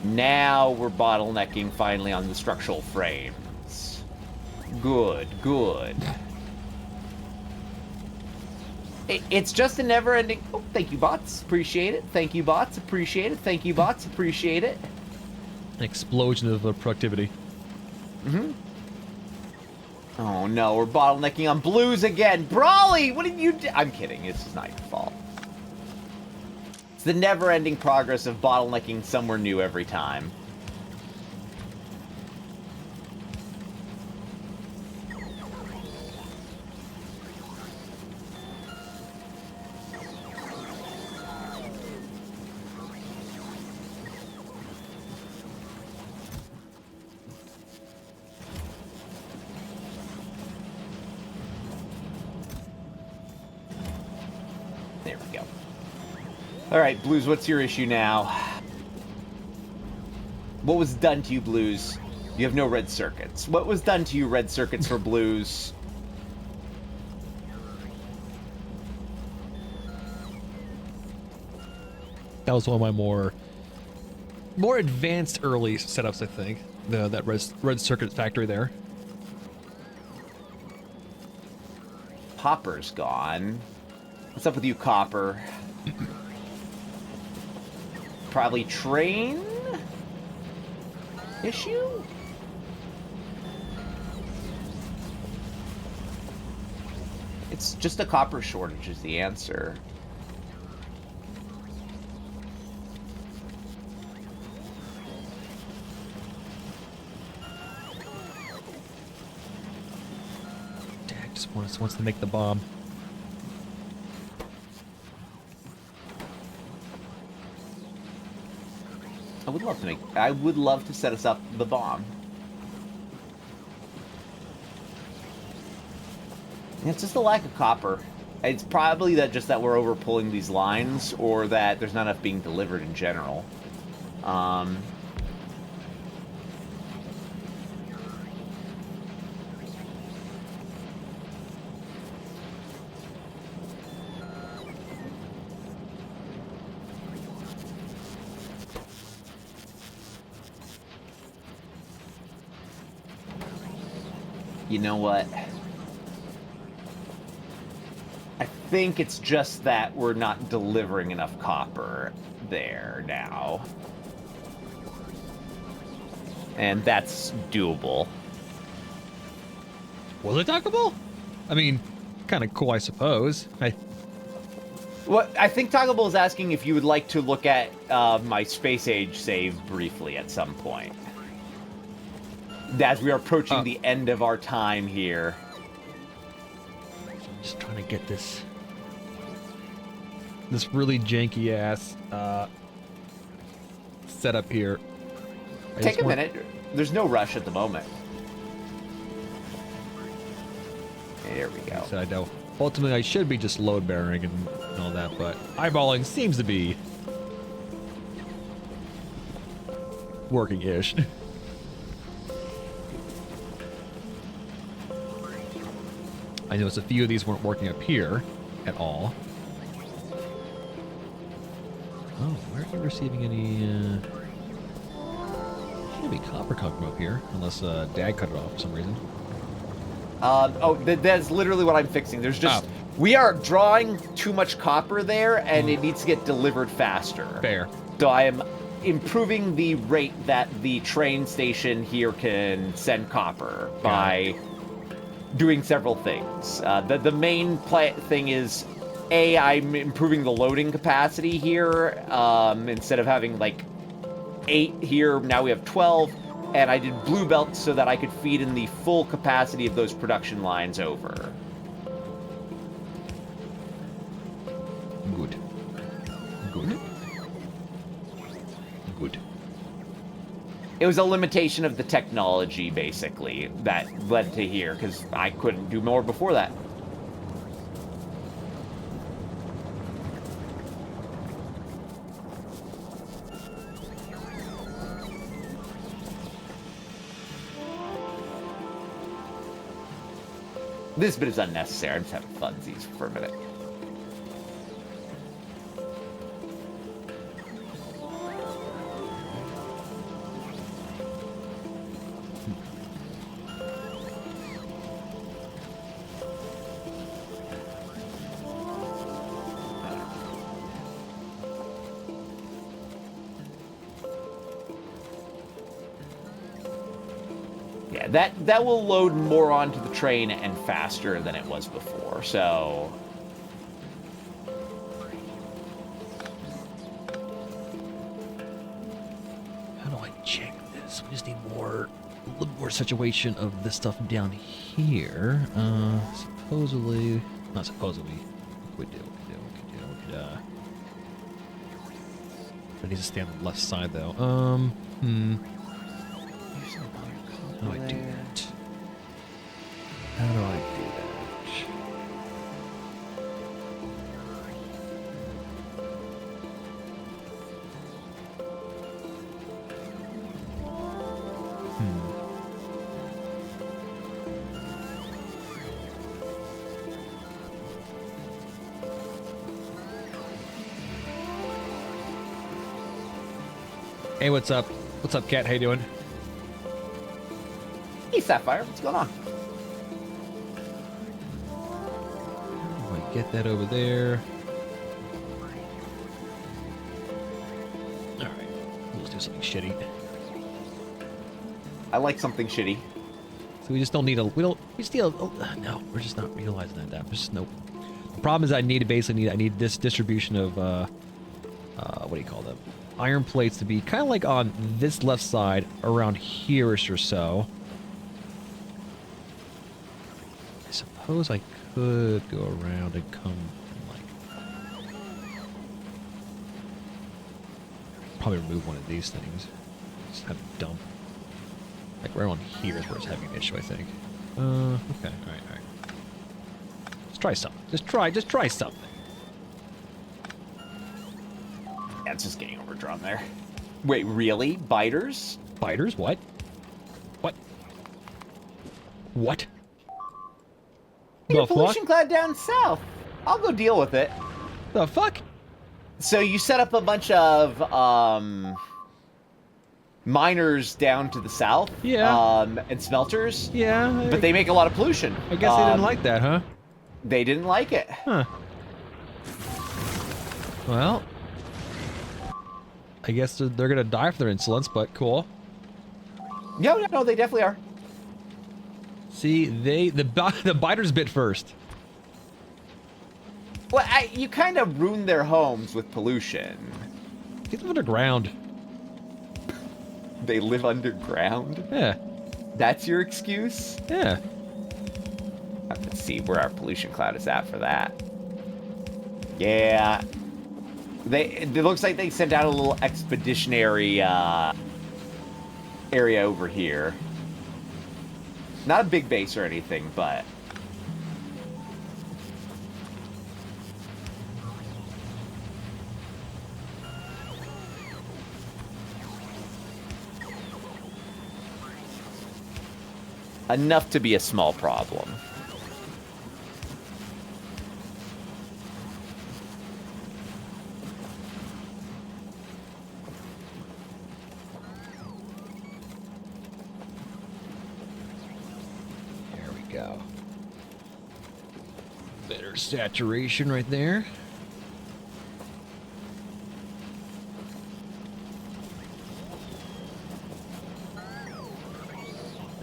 Now we're bottlenecking finally on the structural frames. Good, good. It's just a never-ending... Oh, thank you, bots. Appreciate it. Thank you, bots. Appreciate it. Thank you, bots. Appreciate it. An explosion of productivity. Mm-hmm. Oh, no. We're bottlenecking on blues again. Brawly, what did you do? I'm kidding. This is not your fault. It's the never-ending progress of bottlenecking somewhere new every time. There we go. All right, Blues, what's your issue now? What was done to you, blues? You have no red circuits. What was done to you, red circuits for blues? That was one of my more advanced early setups, I think. That red circuit factory there. Copper's gone. What's up with you, Copper? Probably train issue? It's just a copper shortage is the answer. Dad just wants to make the bomb. I would love to set us up the bomb. It's just the lack of copper. It's probably that we're over pulling these lines, or that there's not enough being delivered in general. You know what? I think it's just that we're not delivering enough copper there now. And that's doable. Was it talkable? I mean, kind of cool, I suppose. Well, I think Toggable is asking if you would like to look at my Space Age save briefly at some point. As we are approaching the end of our time here. I'm just trying to get this really janky ass setup here. Take a minute. There's no rush at the moment. There we go. So I know. Ultimately, I should be just load bearing and all that, but eyeballing seems to be working-ish. I noticed a few of these weren't working up here at all. Oh, why aren't you receiving any, should be copper coming from up here, unless Dad cut it off for some reason. That's literally what I'm fixing. There's just... We are drawing too much copper there, and it needs to get delivered faster. Fair. So I am improving the rate that the train station here can send copper by doing several things. The main thing is, I'm improving the loading capacity here. Instead of having, like, 8 here, now we have 12. And I did blue belts so that I could feed in the full capacity of those production lines over. Good. Good. Good. It was a limitation of the technology, basically, that led to here, because I couldn't do more before that. This bit is unnecessary. I'm just having funsies for a minute. Yeah, that will load more onto the train and faster than it was before, so... How do I check this? We just need a little more situation of this stuff down here. Supposedly... Not supposedly. What could we do? It needs to stay on the left side, though. How do I do that? How do I do that? Hey, what's up? What's up, Cat? How you doing? Hey, Sapphire, what's going on? I get that over there. All right, let's do something shitty. I like something shitty. So we just don't need a. We just need a. No, we're just not realizing that. There's just nope. The problem is I need this distribution of what do you call them? Iron plates to be kind of like on this left side around here-ish or so. I suppose I could go around and come and like probably remove one of these things. Just have it dump. Like right on here is where it's having an issue, I think. Okay, alright. Let's try something. Just try something. Yeah, it's just getting overdrawn there. Wait, really? Biters? Biters? What? What? What? Your The pollution fuck? cloud down south. I'll go deal with it. The fuck? So you set up a bunch of miners down to the south. Yeah. And smelters. Yeah. But they make a lot of pollution. I guess they didn't like that, huh? They didn't like it. Huh. Well, I guess they're gonna die for their insolence, but cool. No, they definitely are. See, the biters bit first. Well, you kind of ruined their homes with pollution. Get them underground. They live underground? Yeah. That's your excuse? Yeah. Let's see where our pollution cloud is at for that. Yeah. It looks like they sent out a little expeditionary area over here. Not a big base or anything, but... enough to be a small problem. There we go. Better saturation right there.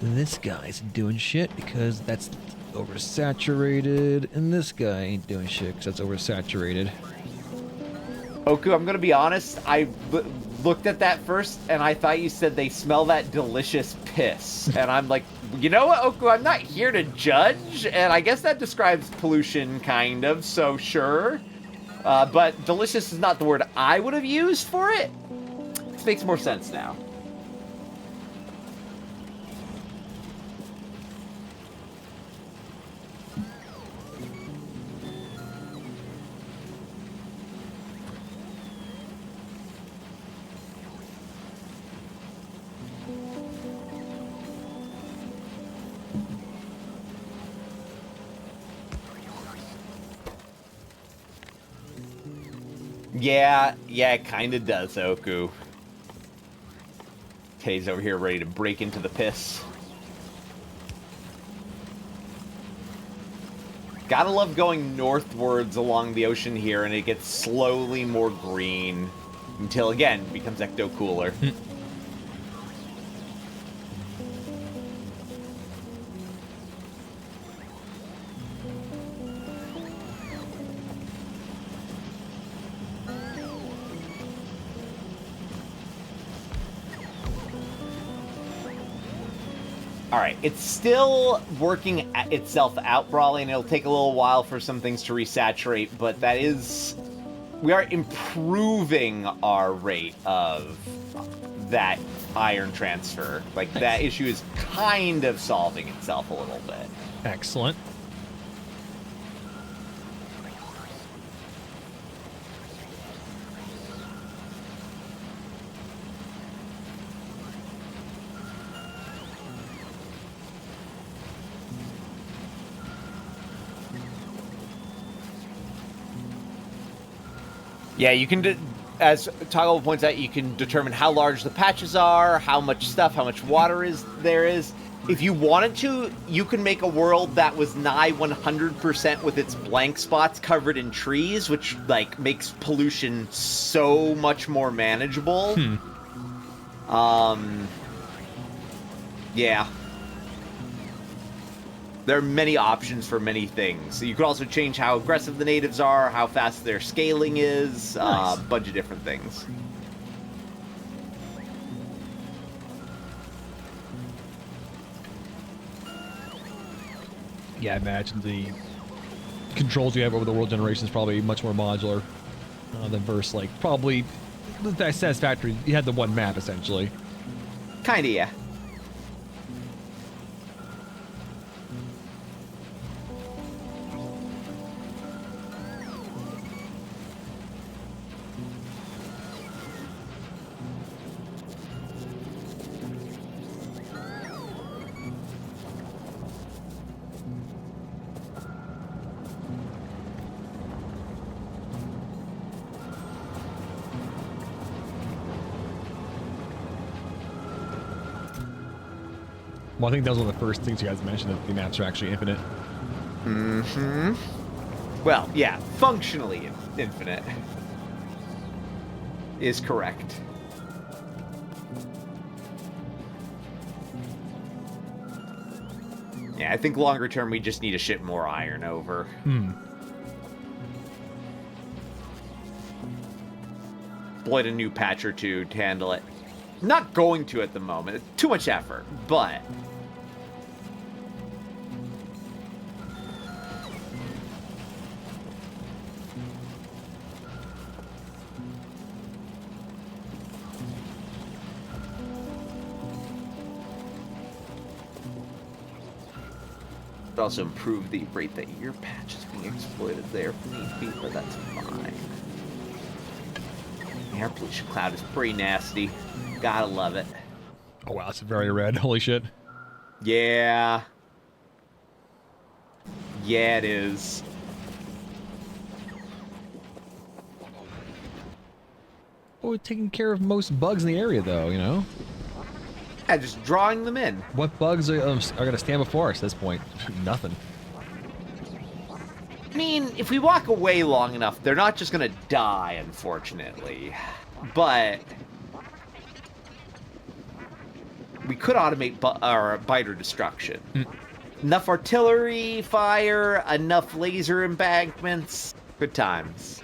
This guy's doing shit because that's oversaturated, and this guy ain't doing shit because that's oversaturated. Oku, I'm gonna be honest, I looked at that first, and I thought you said they smell that delicious piss. And I'm like, you know what, Oku, I'm not here to judge, and I guess that describes pollution, kind of, so sure. But delicious is not the word I would have used for it. This makes more sense now. Yeah, it kind of does, Oku. Tay's over here ready to break into the piss. Gotta love going northwards along the ocean here, and it gets slowly more green until, again, it becomes ecto-cooler. Alright, it's still working itself out, Brawly, and it'll take a little while for some things to resaturate, but that is... We are improving our rate of that iron transfer. Like, that issue is kind of solving itself a little bit. Excellent. Yeah, you can as Toggle points out, you can determine how large the patches are, how much stuff, how much water there is. If you wanted to, you can make a world that was nigh 100% with its blank spots covered in trees, which, like, makes pollution so much more manageable. Yeah. There are many options for many things. You could also change how aggressive the natives are, how fast their scaling is, Nice. a bunch of different things. Yeah, I imagine the controls you have over the world generation is probably much more modular than versus, like, probably that says Factory. You had the one map, essentially. Kinda, yeah. Well, I think that was one of the first things you guys mentioned, that the maps are actually infinite. Mm-hmm. Well, yeah, functionally infinite is correct. Yeah, I think longer term we just need to ship more iron over. Exploit a new patch or two to handle it. Not going to at the moment. It's too much effort, but... also improve the rate that your patch is being exploited there if need be, but that's fine. The air pollution cloud is pretty nasty. Gotta love it. Oh, wow, it's very red. Holy shit. Yeah. Yeah, it is. Oh, we're taking care of most bugs in the area, though, you know? Yeah, just drawing them in. What bugs are going to stand before us at this point? Nothing. I mean, if we walk away long enough, they're not just gonna die, unfortunately. But... we could automate biter destruction. Enough artillery fire, enough laser embankments. Good times.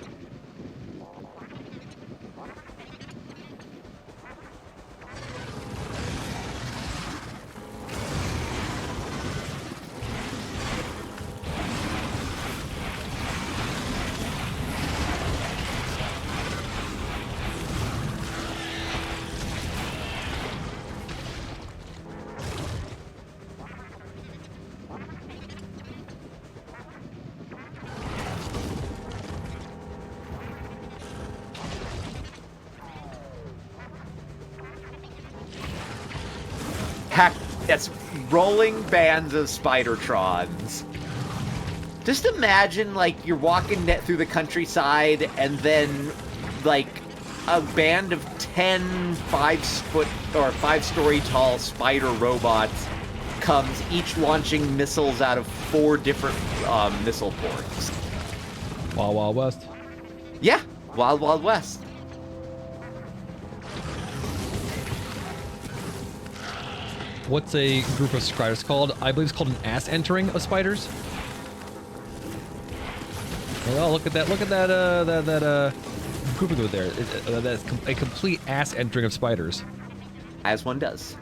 Heck, yes, rolling bands of Spidertrons. Just imagine, like, you're walking through the countryside, and then, like, a band of 10 5-foot or 5-story tall spider robots comes, each launching missiles out of 4 different missile ports. Wild Wild West. Yeah, Wild Wild West. What's a group of spiders called? I believe it's called an ass entering of spiders. Oh, look at that! Look at that! Group over there. That's a complete ass entering of spiders. As one does.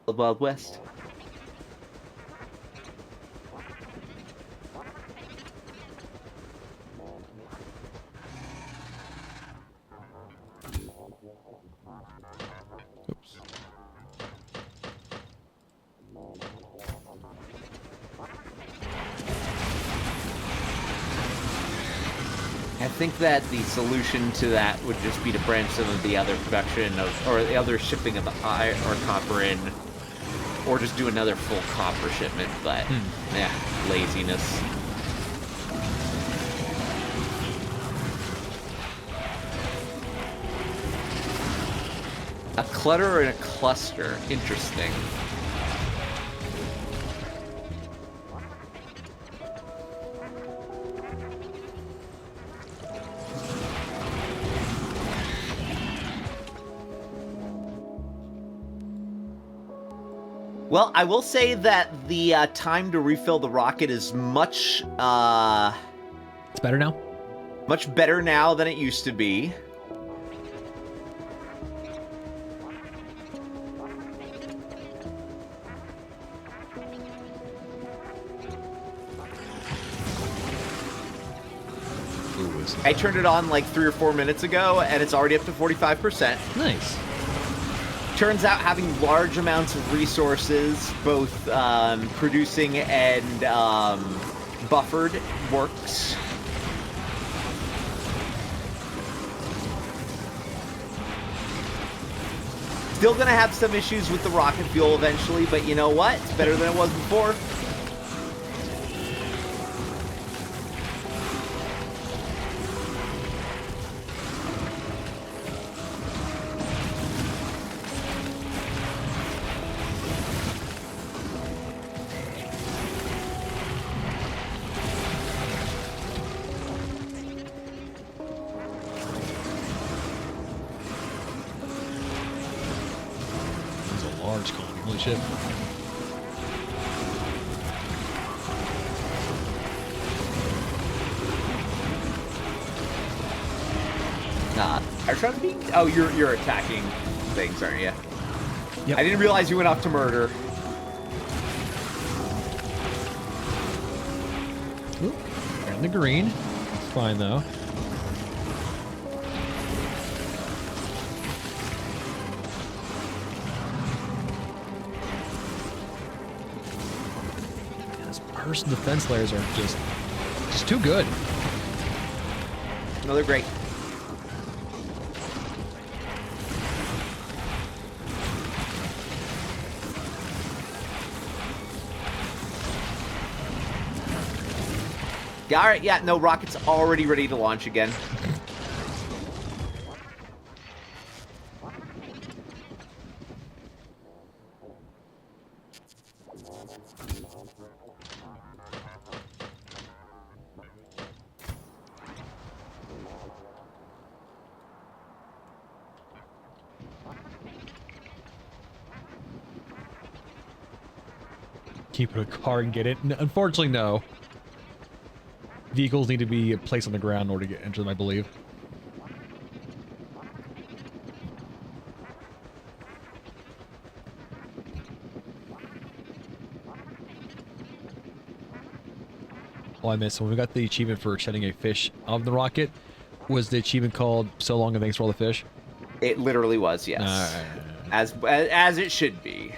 Wild Wild West. think that the solution to that would just be to branch some of the other production or the other shipping of the iron or copper in, or just do another full copper shipment. But yeah, laziness. A clutter and a cluster. Interesting. Well, I will say that the time to refill the rocket is much... It's better now? Much better now than it used to be. I turned it on like 3 or 4 minutes ago, and it's already up to 45%. Nice. Turns out having large amounts of resources, both producing and buffered, works. Still gonna have some issues with the rocket fuel eventually, but you know what? It's better than it was before. Holy shit. Are you trying to be? Oh, you're attacking things, aren't you? Yep. I didn't realize you went off to murder. Oop, we're in the green. It's fine though. Burst defense layers are just too good. No, they're great. All right, yeah, no, rocket's already ready to launch again. Can you put a car and get it? Unfortunately, no. Vehicles need to be placed on the ground in order to enter them, I believe. Oh, I missed. When we got the achievement for setting a fish on the rocket, was the achievement called "So long and thanks for all the fish"? It literally was, yes. As it should be.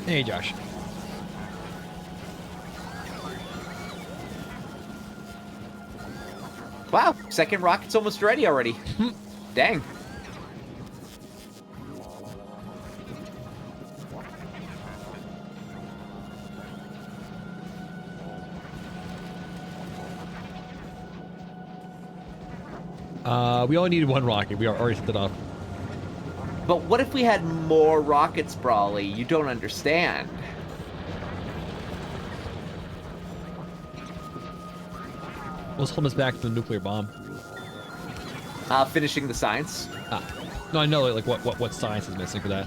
Hey, Josh. Wow, second rocket's almost ready already. Dang. We only needed one rocket. We already set it off. But what if we had more rockets, Brawly? You don't understand. What's holding us back from the nuclear bomb? Finishing the science. No, I know like what science is missing for that.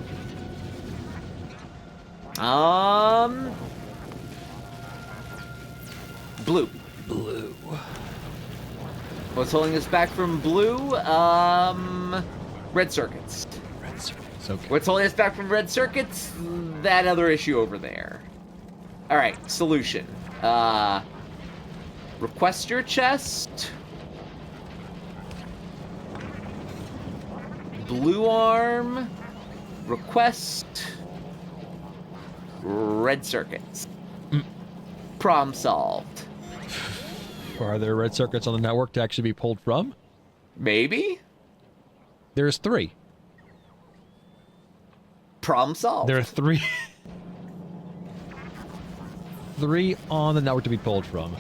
Blue. Blue. What's holding us back from blue? Red circuits. Red circuits. Okay. What's holding us back from red circuits? That other issue over there. All right, solution. Request your chest. Blue arm. Request. Red circuits. Problem solved. Are there red circuits on the network to actually be pulled from? Maybe? There's 3. Problem solved. There are 3. 3 on the network to be pulled from.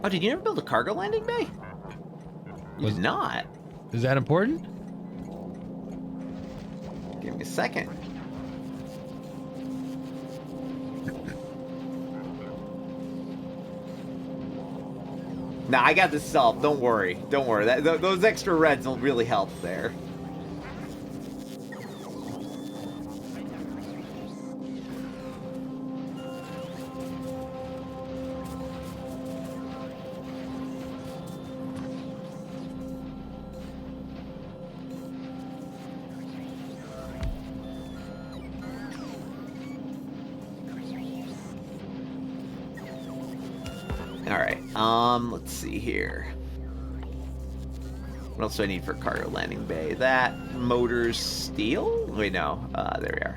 Oh, did you never build a cargo landing bay? You did not. Is that important? Give me a second. Nah, I got this solved. Don't worry. Don't worry. Those extra reds will really help there. Let's see here. What else do I need for cargo landing bay? That motor's steel? Wait, no. There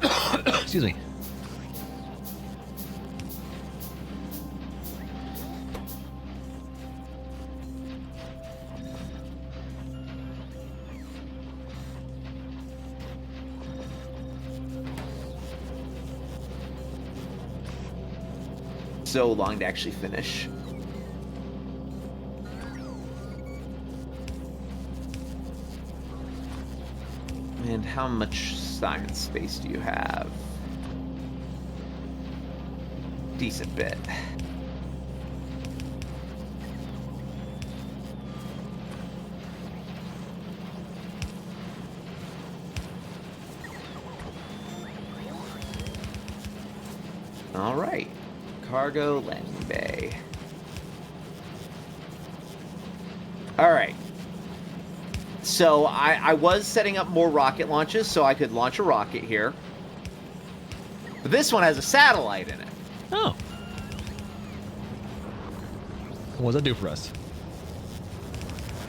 we are. Excuse me. So long to actually finish. And how much science space do you have? Decent bit. All right. Cargo landing bay. All right. So I was setting up more rocket launches so I could launch a rocket here. But this one has a satellite in it. Oh. What does that do for us?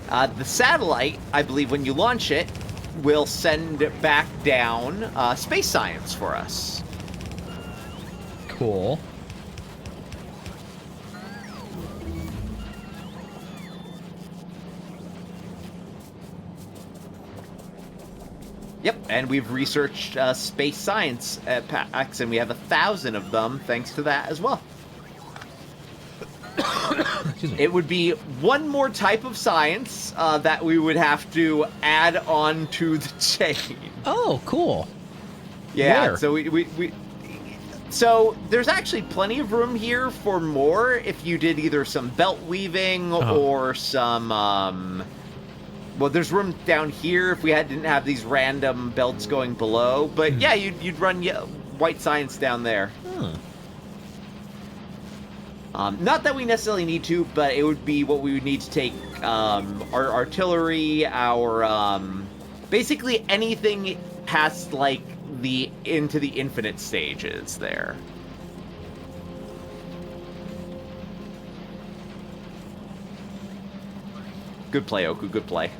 The satellite, I believe when you launch it, will send it back down space science for us. Cool. Yep, and we've researched space science at PAX, and we have 1,000 of them thanks to that as well. Excuse me. It would be one more type of science that we would have to add on to the chain. Oh, cool. Yeah, Where? so so there's actually plenty of room here for more if you did either some belt weaving or some well, there's room down here if we didn't have these random belts going below, but yeah, you'd run white science down there. Not that we necessarily need to, but it would be what we would need to take our artillery, our basically anything past like the into the infinite stages there. Good play, Oku, good play.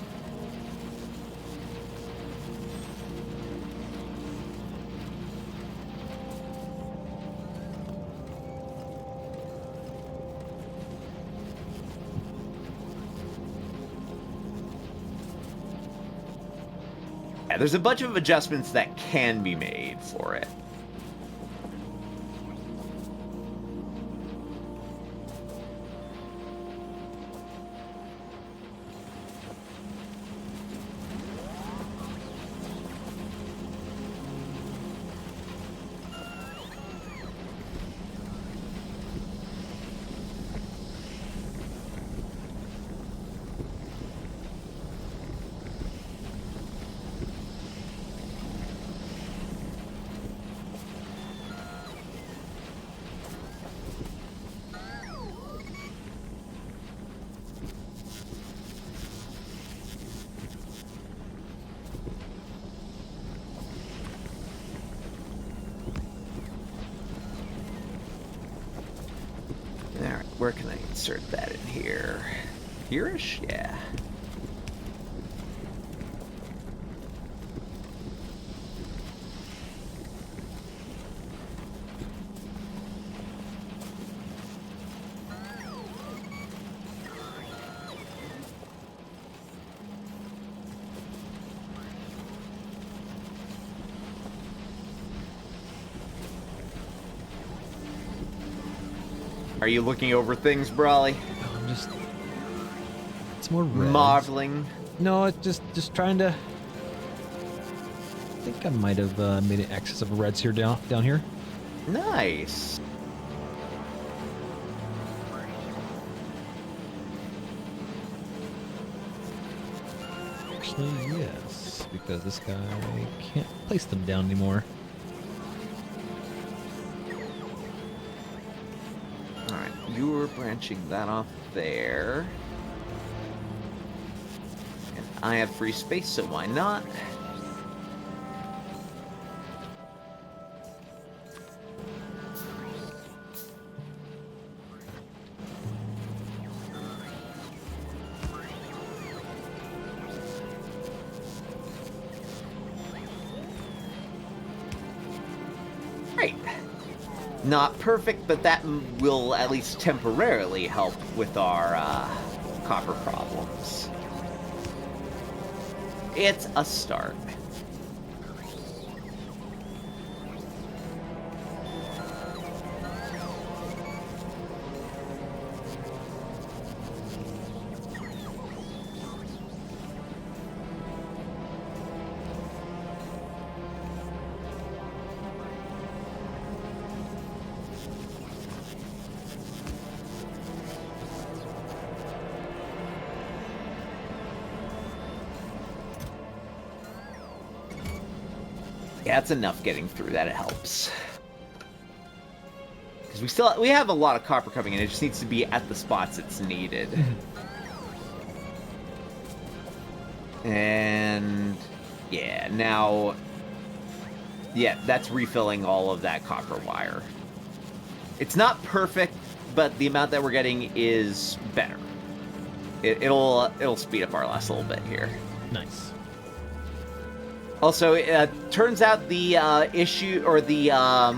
Yeah, there's a bunch of adjustments that can be made for it. where can I insert that in here? Here-ish? Yeah. Are you looking over things, Brawley? I'm just... It's more red. Marveling. No, it's just trying to... I think I might have made an excess of reds here down here. Nice. Actually, yes, because this guy can't place them down anymore. Alright, you were branching that off there. And I have free space, so why not? Great. Not perfect, but that will at least temporarily help with our copper problems. It's a start. Yeah, that's enough getting through that. It helps. Because we have a lot of copper coming in. It just needs to be at the spots it's needed. And yeah, now, yeah, that's refilling all of that copper wire. It's not perfect, but the amount that we're getting is better. It'll speed up our last little bit here. Nice. Also, it turns out the issue, or the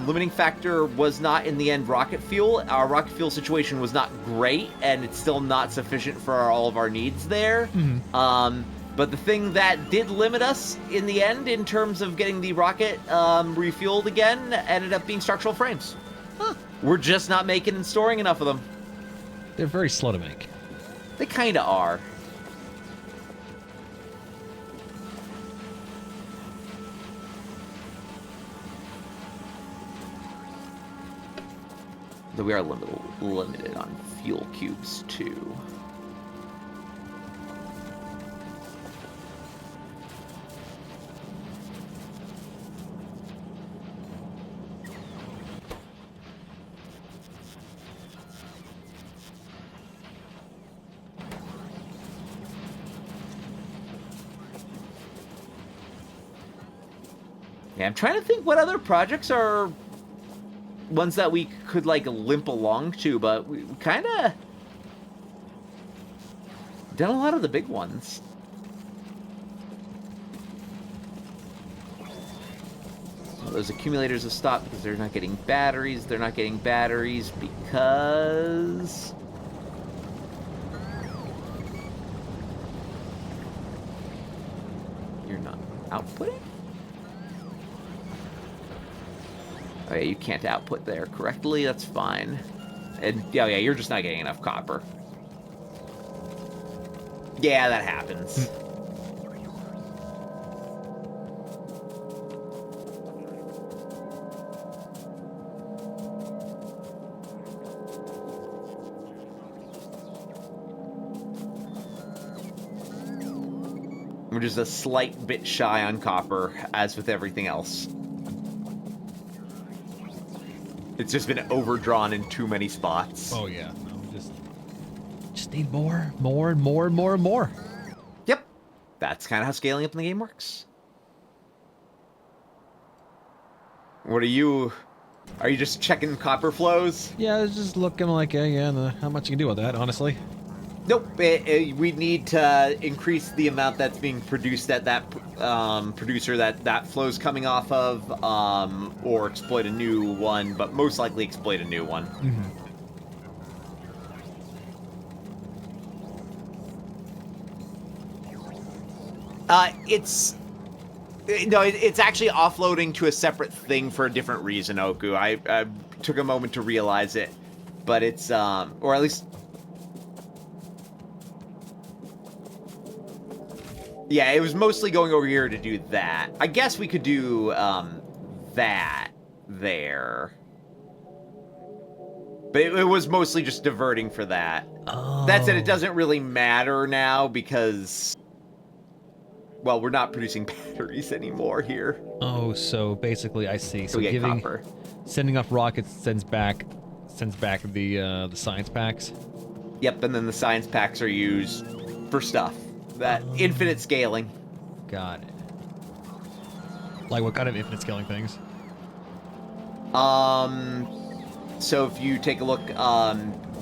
limiting factor, was not in the end rocket fuel. Our rocket fuel situation was not great, and it's still not sufficient for all of our needs there. Mm-hmm. But the thing that did limit us in the end, in terms of getting the rocket refueled again, ended up being structural frames. Huh. We're just not making and storing enough of them. They're very slow to make. They kind of are. Though we are limited on fuel cubes, too. Yeah, I'm trying to think what other projects are ones that we could, like, limp along to, but we kind of done a lot of the big ones. Well, those accumulators have stopped because they're not getting batteries. They're not getting batteries because... you're not outputting? Oh, yeah, you can't output there correctly. That's fine. And, yeah, you're just not getting enough copper. Yeah, that happens. We're just a slight bit shy on copper, as with everything else. It's just been overdrawn in too many spots. Oh yeah, no, just need more, and more, and more, and more. Yep, that's kind of how scaling up in the game works. What are you Are you just checking copper flows? Yeah, it's just looking like, how much you can do with that, honestly. Nope. We need to increase the amount that's being produced at that producer that flow's coming off of, or exploit a new one, but most likely exploit a new one. Mm-hmm. It's actually offloading to a separate thing for a different reason, Oku. I took a moment to realize it, but it's or at least. Yeah, it was mostly going over here to do that. I guess we could do that there. But it was mostly just diverting for that. Oh. That said, it doesn't really matter now because, well, we're not producing batteries anymore here. Oh, so basically, I see. So we get giving, copper. sending off rockets sends back the science packs. Yep, and then the science packs are used for stuff. That infinite scaling. Got it. Like what kind of infinite scaling things? So if you take a look,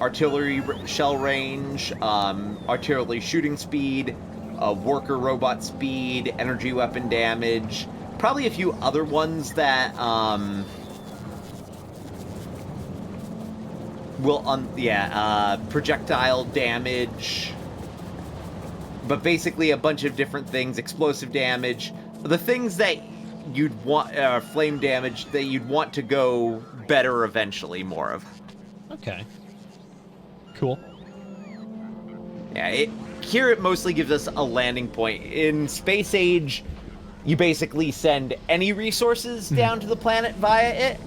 artillery shell range, artillery shooting speed, worker robot speed, energy weapon damage, probably a few other ones that projectile damage. But basically a bunch of different things, explosive damage, the things that you'd want, flame damage that you'd want to go better eventually, more of. Okay. Cool. Yeah, here it mostly gives us a landing point. In Space Age, you basically send any resources down to the planet via it.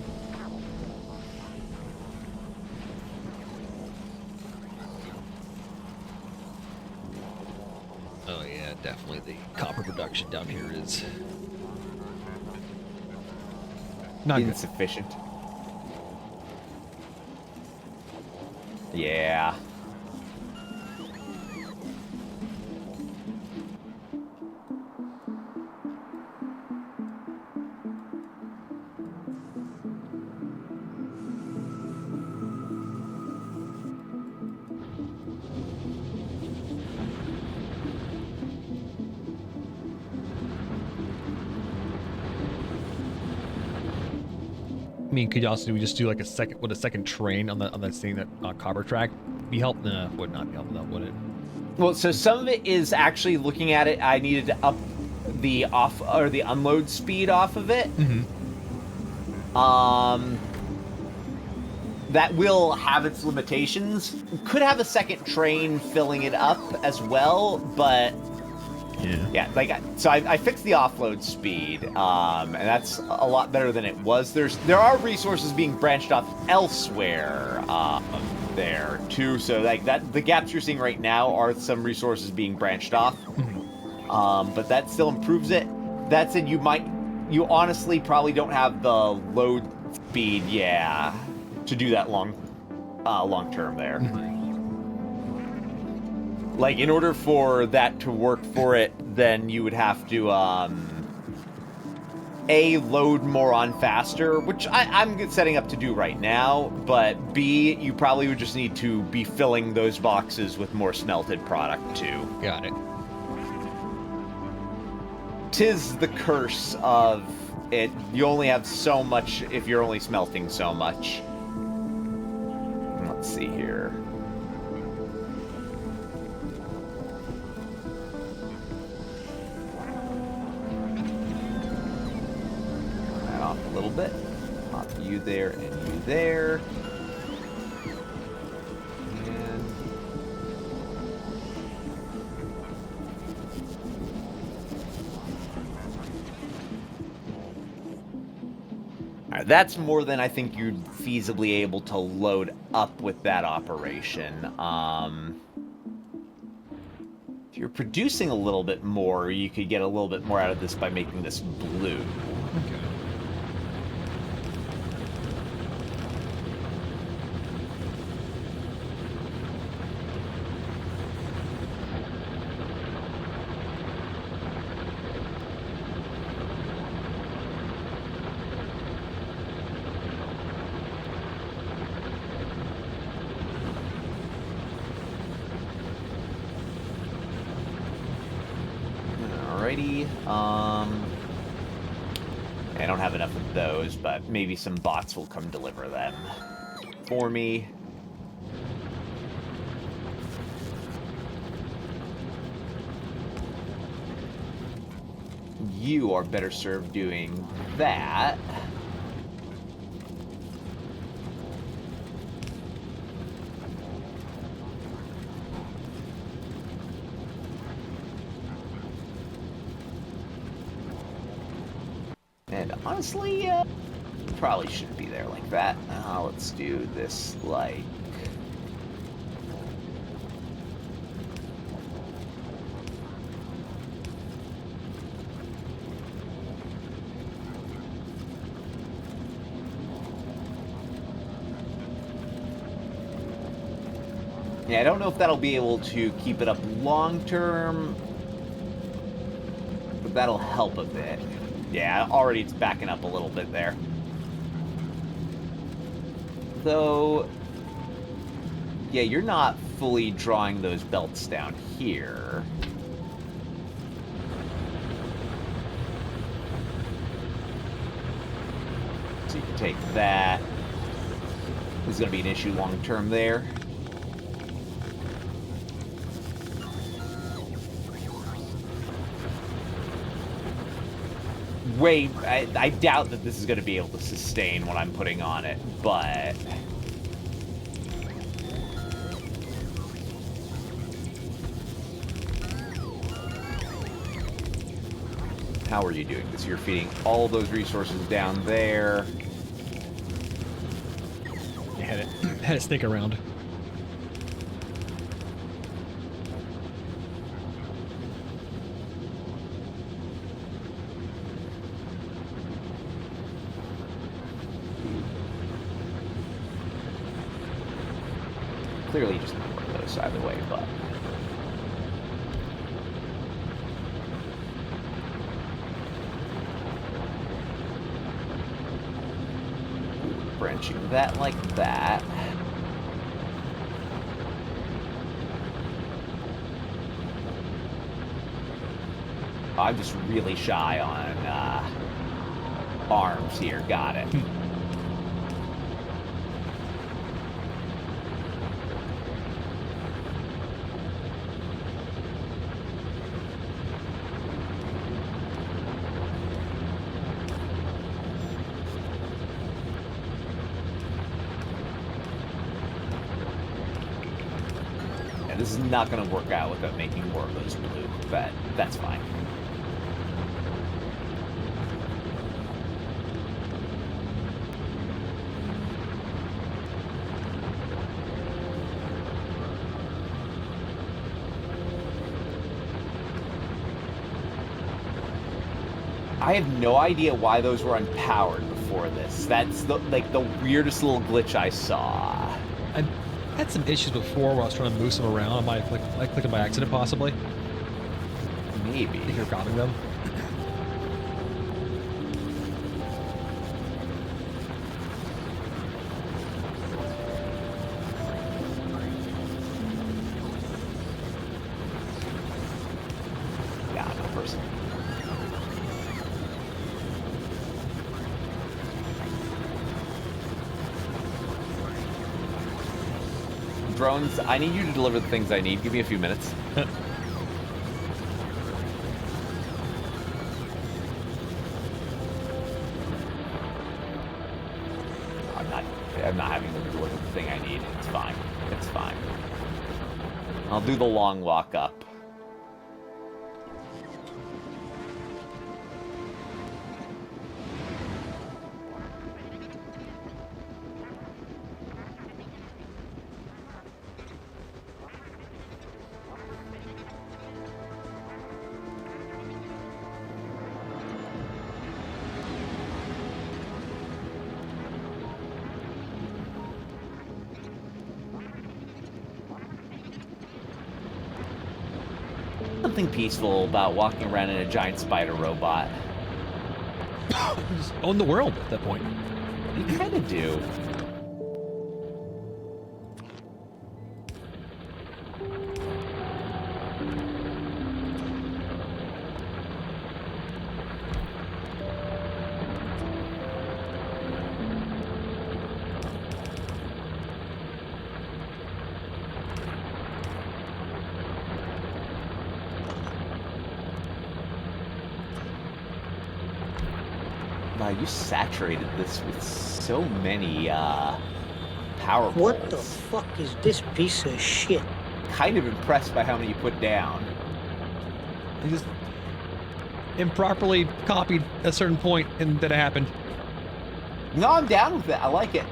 Oh yeah, definitely the copper production down here is not insufficient. Yeah. I mean, could you also just do like a second train on that thing that copper track be helpful? No, would not be helpful, though, would it? Well, so some of it is actually looking at it. I needed to up the unload speed off of it. Mm-hmm. That will have its limitations. Could have a second train filling it up as well, but yeah, so I fixed the offload speed, and that's a lot better than it was. There are resources being branched off elsewhere there too. So like that, the gaps you're seeing right now are some resources being branched off, but that still improves it. That said, you honestly probably don't have the load speed, to do that long term there. Like, in order for that to work for it, then you would have to, A, load more on faster, which I'm setting up to do right now, but B, you probably would just need to be filling those boxes with more smelted product, too. Got it. 'Tis the curse of it. You only have so much if you're only smelting so much. Let's see here. Off a little bit. Pop you there and you there. And alright, that's more than I think you'd feasibly able to load up with that operation. If you're producing a little bit more, you could get a little bit more out of this by making this blue. Okay. Alrighty. I don't have enough of those, but maybe some bots will come deliver them for me. You are better served doing that. And honestly, probably shouldn't be there like that. Let's do this like... Yeah, I don't know if that'll be able to keep it up long term, but that'll help a bit. Yeah, already it's backing up a little bit there. Though, yeah, you're not fully drawing those belts down here. So you can take that. This is going to be an issue long term there. I doubt that this is going to be able to sustain what I'm putting on it, but... How are you doing this? You're feeding all those resources down there. You had to sneak around. Clearly just not one of those either way, but... Branching that like that. I'm just really shy on arms here. Got it. This is not going to work out without making more of those blue, but that's fine. I have no idea why those were unpowered before this. That's the weirdest little glitch I saw. I had some issues before where I was trying to move them around. I clicked them by accident, possibly. Maybe. I think you're grabbing them. Yeah, no person. Drones, I need you to deliver the things I need. Give me a few minutes. I'm not having them deliver the thing I need. It's fine. It's fine. I'll do the long walk up. Something peaceful about walking around in a giant spider robot. Just own the world at that point. You kind of do. Wow, you saturated this with so many power What the poles. fuck is this piece of shit? Kind of impressed by how many you put down. I just improperly copied a certain point and that happened. No, I'm down with it. I like it.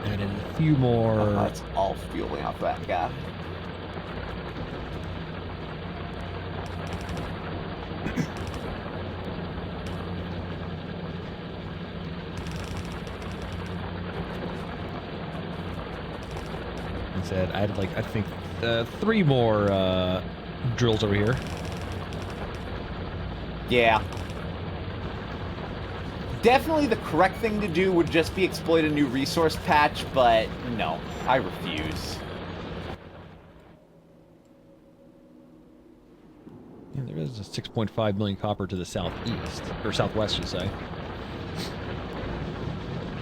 Add in a few more. That's all fueling off that guy. Instead, I had like, I think, 3 more drills over here. Yeah. Definitely the correct thing to do would just be exploit a new resource patch, but no, I refuse. Yeah, there is a 6.5 million copper to the southeast, or southwest, should say.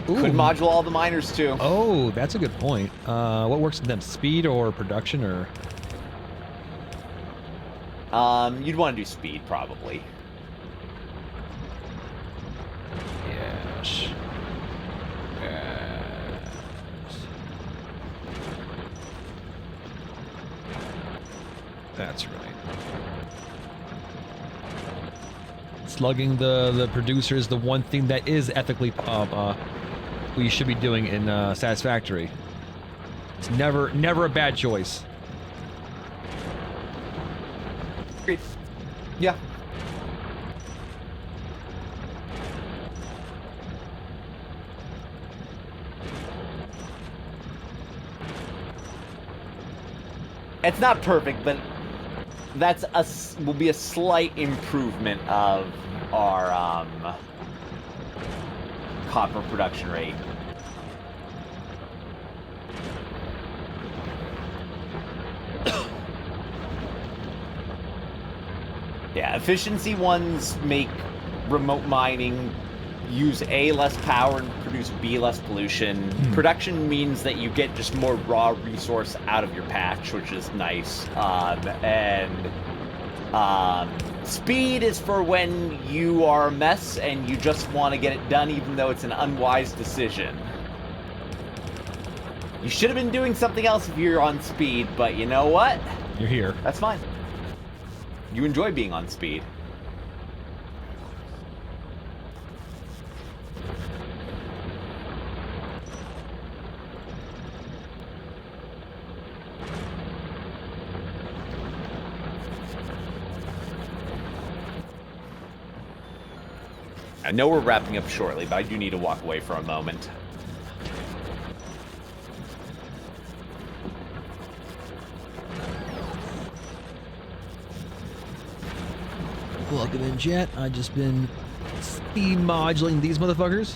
Could module all the miners too. Oh, that's a good point. What works with them? Speed or production, or? You'd want to do speed, probably. Yes. That's right. Slugging the producer is the one thing that is ethically we should be doing in Satisfactory. It's never a bad choice. Great. Yeah. It's not perfect, but that's will be a slight improvement of our copper production rate. Yeah, efficiency ones make remote mining use A, less power and produce B, less pollution. Production means that you get just more raw resource out of your patch, which is nice. Speed is for when you are a mess and you just want to get it done even though it's an unwise decision. You should have been doing something else if you're on speed, but you know what? You're here. That's fine. You enjoy being on speed. I know we're wrapping up shortly, but I do need to walk away for a moment. Welcome in, Jet. I've just been speed modulating these motherfuckers.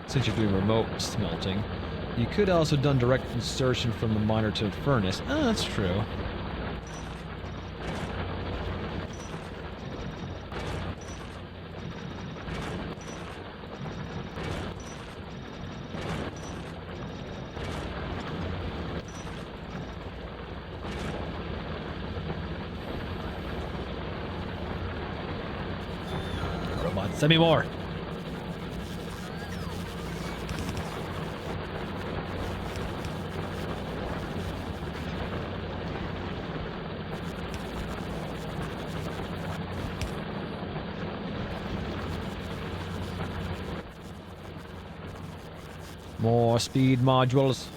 Since you're doing remote smelting, you could also done direct insertion from the miner to the furnace. Oh, that's true. Robot, send me more. More speed modules.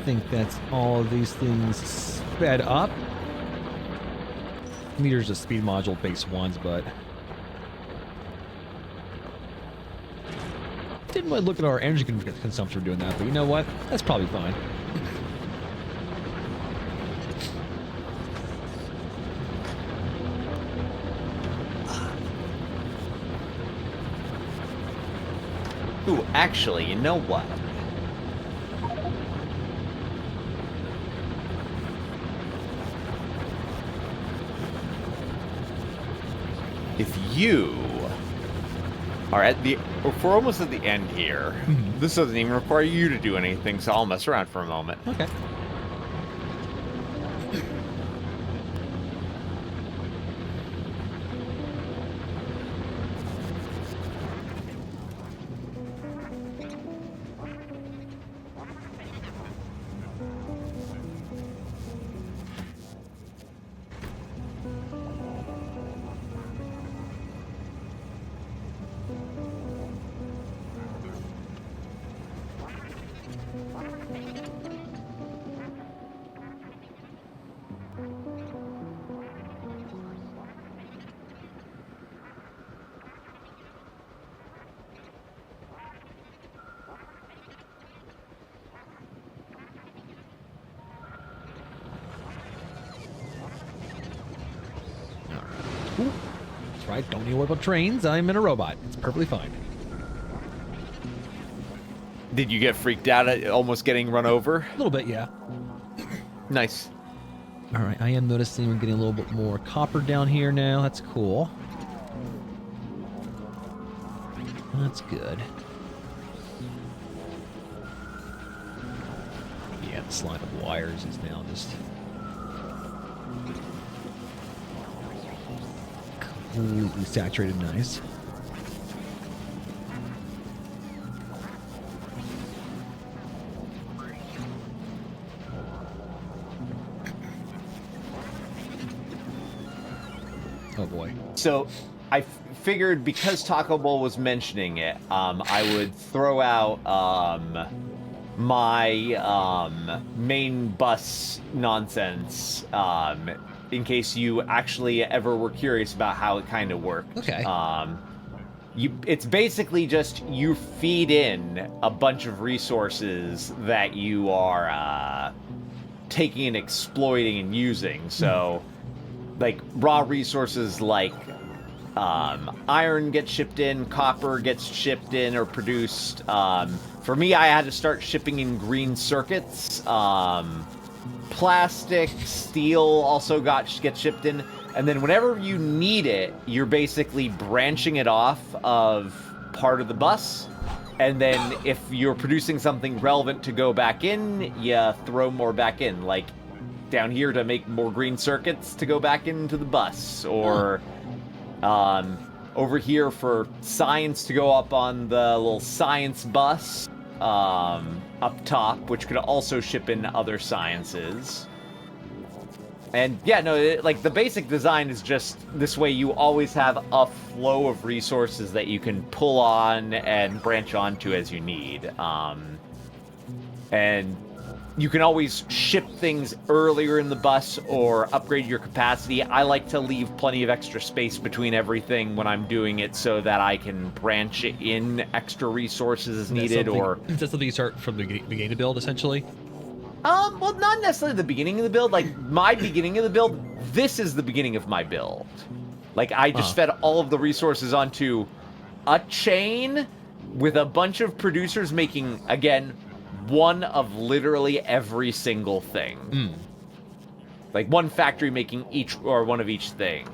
think that's all of these things sped up. Meters of speed module base ones, but didn't really look at our energy consumption for doing that, but you know what? That's probably fine. Ooh, actually, you know what? If you are at the, if we're almost at the end here, this doesn't even require you to do anything, so I'll mess around for a moment. Okay. Ooh, that's right. Don't need to worry about trains. I'm in a robot. It's perfectly fine. Did you get freaked out at almost getting run over? A little bit, yeah. Nice. All right, I am noticing we're getting a little bit more copper down here now. That's cool. That's good. Yeah, this line of wires is now just completely saturated nice. Oh boy. So I figured because Taco Bowl was mentioning it, I would throw out my main bus nonsense in case you actually ever were curious about how it kind of worked. Okay. It's basically just you feed in a bunch of resources that you are taking and exploiting and using. So, like raw resources like iron gets shipped in, copper gets shipped in or produced. For me, I had to start shipping in green circuits. Plastic, steel also gets shipped in. And then whenever you need it, you're basically branching it off of part of the bus. And then if you're producing something relevant to go back in, you throw more back in. Like down here to make more green circuits to go back into the bus. Or over here for science to go up on the little science bus up top, which could also ship in other sciences. And yeah, no, like the basic design is just this way you always have a flow of resources that you can pull on and branch onto as you need. And you can always ship things earlier in the bus or upgrade your capacity. I like to leave plenty of extra space between everything when I'm doing it so that I can branch in extra resources as needed. Or is that something you start from the beginning to build, essentially? Well, not necessarily the beginning of the build. Like, my beginning of the build, this is the beginning of my build. Like, I just fed all of the resources onto a chain with a bunch of producers making, again, one of literally every single thing. Like, one factory making each, or one of each thing.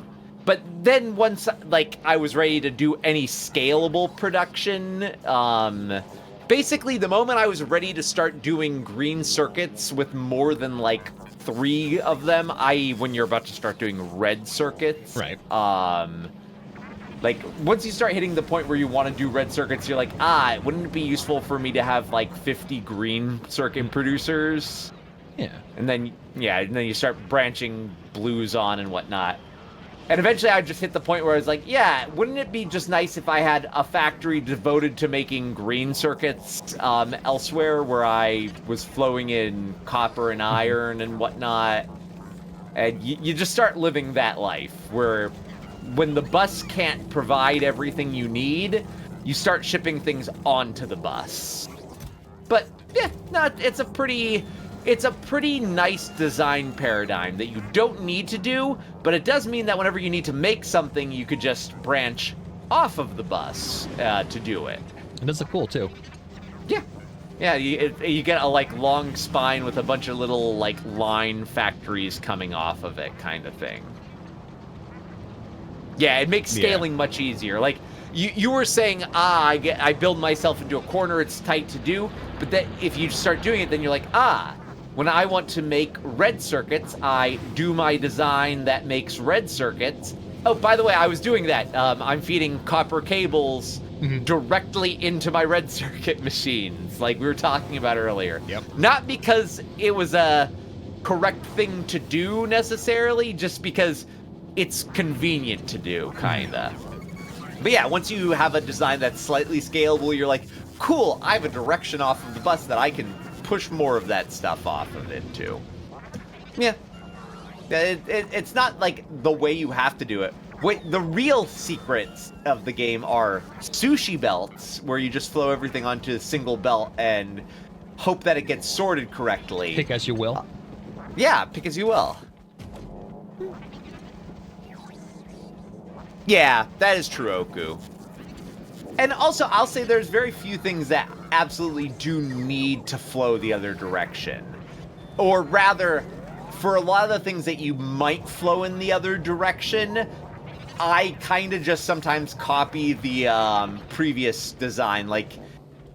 But then once, like, I was ready to do any scalable production, basically, the moment I was ready to start doing green circuits with more than, like, 3 of them, i.e. when you're about to start doing red circuits. Right. Like, once you start hitting the point where you want to do red circuits, you're like, wouldn't it be useful for me to have, like, 50 green circuit producers? Yeah. And then, yeah, and then you start branching blues on and whatnot. And eventually I just hit the point where I was like, yeah, wouldn't it be just nice if I had a factory devoted to making green circuits elsewhere where I was flowing in copper and iron and whatnot? And you just start living that life where when the bus can't provide everything you need, you start shipping things onto the bus. But yeah, no, it's a pretty nice design paradigm that you don't need to do, but it does mean that whenever you need to make something, you could just branch off of the bus to do it. And this is cool too. Yeah. Yeah, you get a like long spine with a bunch of little like line factories coming off of it kind of thing. Yeah, it makes scaling much easier. Like you were saying, I build myself into a corner, it's tight to do, but that if you start doing it, then you're like, when I want to make red circuits, I do my design that makes red circuits. Oh, by the way, I was doing that. I'm feeding copper cables directly into my red circuit machines, like we were talking about earlier. Yep. Not because it was a correct thing to do necessarily, just because it's convenient to do, kinda. But yeah, once you have a design that's slightly scalable, you're like, cool, I have a direction off of the bus that I can push more of that stuff off of it too. Yeah. It's not like the way you have to do it. Wait, the real secrets of the game are sushi belts, where you just flow everything onto a single belt and hope that it gets sorted correctly. Pick as you will. Yeah, pick as you will. Yeah, that is true, Oku. And also, I'll say there's very few things that absolutely do need to flow the other direction. Or rather, for a lot of the things that you might flow in the other direction, I kind of just sometimes copy the previous design. Like,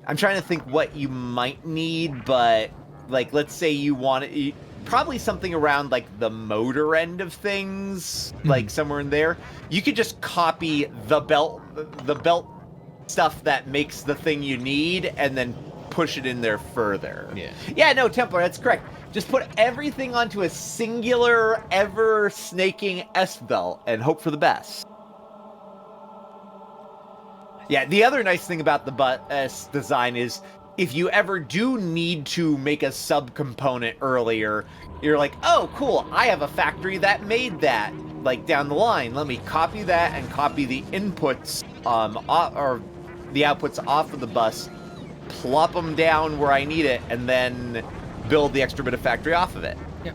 I'm trying to think what you might need, but, like, let's say you want it, probably something around, like, the motor end of things, like, somewhere in there. You could just copy the belt stuff that makes the thing you need, and then push it in there further. Yeah, no, Templar, that's correct. Just put everything onto a singular, ever-snaking S-belt and hope for the best. Yeah, the other nice thing about the bus design is if you ever do need to make a subcomponent earlier, you're like, oh, cool, I have a factory that made that, like, down the line. Let me copy that and copy the inputs, or the outputs off of the bus, plop them down where I need it, and then build the extra bit of factory off of it. Yeah.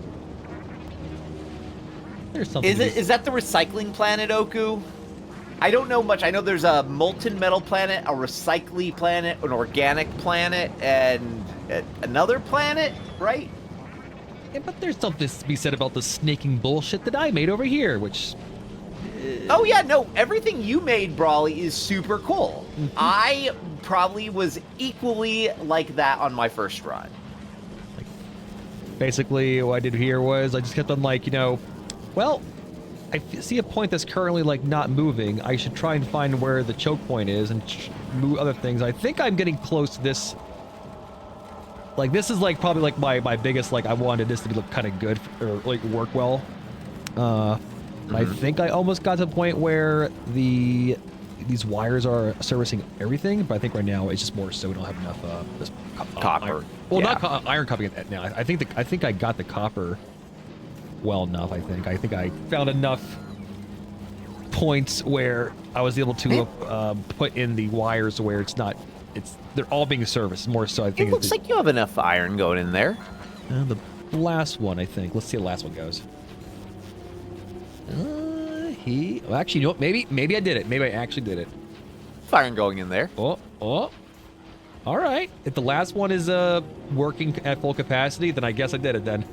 There's something. Is that the recycling planet, Oku? I don't know much. I know there's a molten metal planet, a recycling planet, an organic planet, and another planet, right? Yeah, but there's something to be said about the snaking bullshit that I made over here, which... Oh yeah, no, everything you made, Brawly, is super cool. I probably was equally like that on my first run. Basically, what I did here was I just kept on, like, well, I see a point that's currently, like, not moving. I should try and find where the choke point is and move other things. I think I'm getting close to this. Like, this is, like, probably, like, my biggest, like, I wanted this to be, look kind of good, or, like, work well. I think I almost got to the point where these wires are servicing everything, but I think right now it's just more so we don't have enough this copper. Iron. Well, Yeah. not iron copy now. I think I got the copper well enough. I think I found enough points where I was able to put in the wires where they're all being serviced more so. I think It looks like you have enough iron going in there. the last one. I think. Let's see how the last one goes. Well, actually, you know what? Maybe I did it. Maybe I actually did it. Iron going in there. Oh. All right. If the last one is working at full capacity, then I guess I did it then.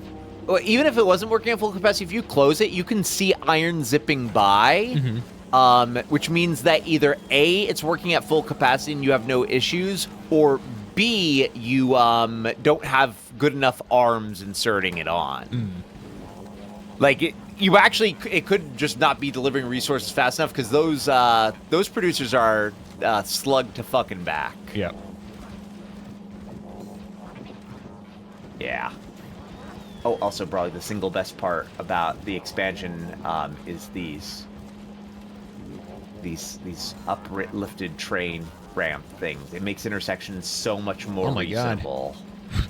Well, even if it wasn't working at full capacity, if you close it, you can see iron zipping by, which means that either A, it's working at full capacity and you have no issues, or B, you don't have good enough arms inserting it on. Like, it could just not be delivering resources fast enough, because those producers are slugged to fucking back. Yeah. Yeah. Oh, also, probably the single best part about the expansion is these uplifted train ramp things. It makes intersections so much more Oh my God. reasonable.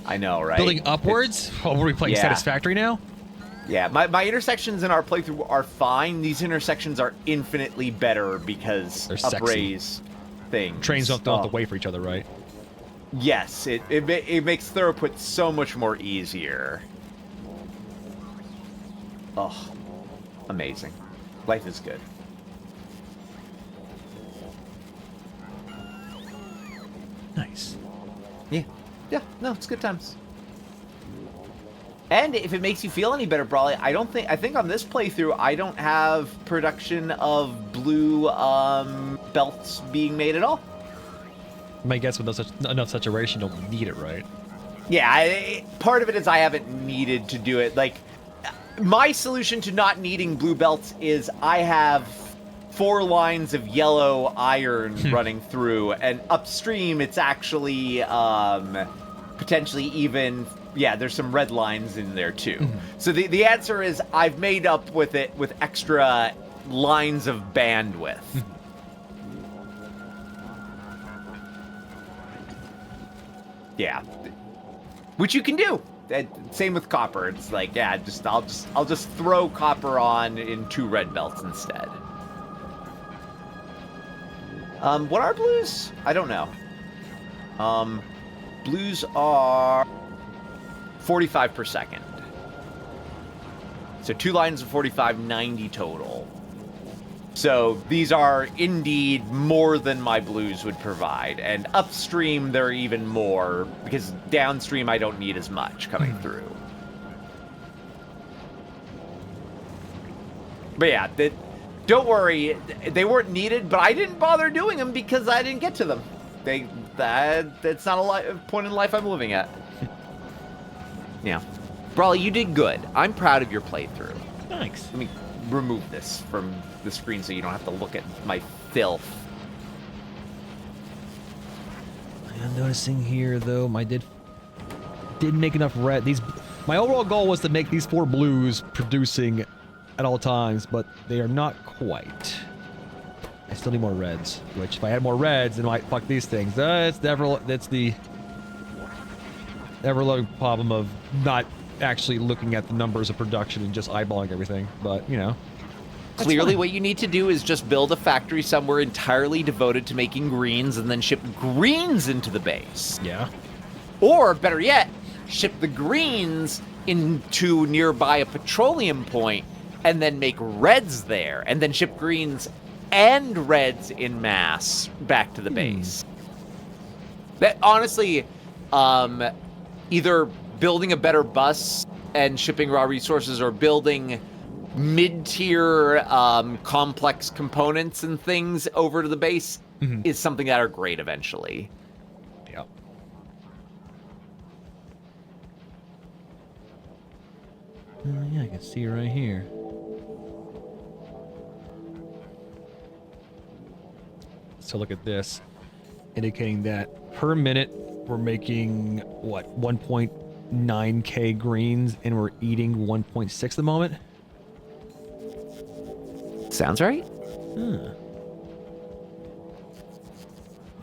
I know, right? Building upwards? Oh, we're we playing Yeah. Satisfactory now? Yeah, my intersections in our playthrough are fine. These intersections are infinitely better because They're sexy. upraise things. Trains don't have to wait for each other, right? Yes, it makes throughput so much more easier. Oh, amazing. Life is good. Nice. Yeah. Yeah, no, it's good times. And if it makes you feel any better, Brawley, I think on this playthrough, I don't have production of blue belts being made at all. My guess with enough saturation, you don't need it, right? Yeah, part of it is I haven't needed to do it. Like, my solution to not needing blue belts is I have 4 lines of yellow iron running through, and upstream it's actually potentially even, yeah, there's some red lines in there too. So the answer is I've made up with it with extra lines of bandwidth. Yeah, which you can do. Same with copper. It's like, yeah, I'll just throw copper on in 2 red belts instead. What are blues? I don't know. Blues are 45 per second. So 2 lines of 45, 90 total. So these are indeed more than my blues would provide. And upstream, they're even more, because downstream I don't need as much coming through. But yeah, don't worry, they weren't needed, but I didn't bother doing them because I didn't get to them. That's not a point in life I'm living at. Yeah. Brawley, you did good. I'm proud of your playthrough. Thanks. Let me remove this from the screen so you don't have to look at my filth. I'm noticing here, though, didn't make enough red. My overall goal was to make these 4 blues producing at all times, but they are not quite. I still need more reds, which if I had more reds, then I might fuck these things. That's the ever-loving problem of not actually looking at the numbers of production and just eyeballing everything, but, you know. Clearly, what you need to do is just build a factory somewhere entirely devoted to making greens and then ship greens into the base. Yeah. Or, better yet, ship the greens into nearby a petroleum point and then make reds there, and then ship greens and reds in mass back to the base. That, honestly, either building a better bus and shipping raw resources or building mid-tier complex components and things over to the base is something that are great eventually. Yep. Yeah, I can see right here. So look at this, indicating that per minute we're making, what, 1.9k greens, and we're eating 1.6 at the moment? Sounds right. Huh.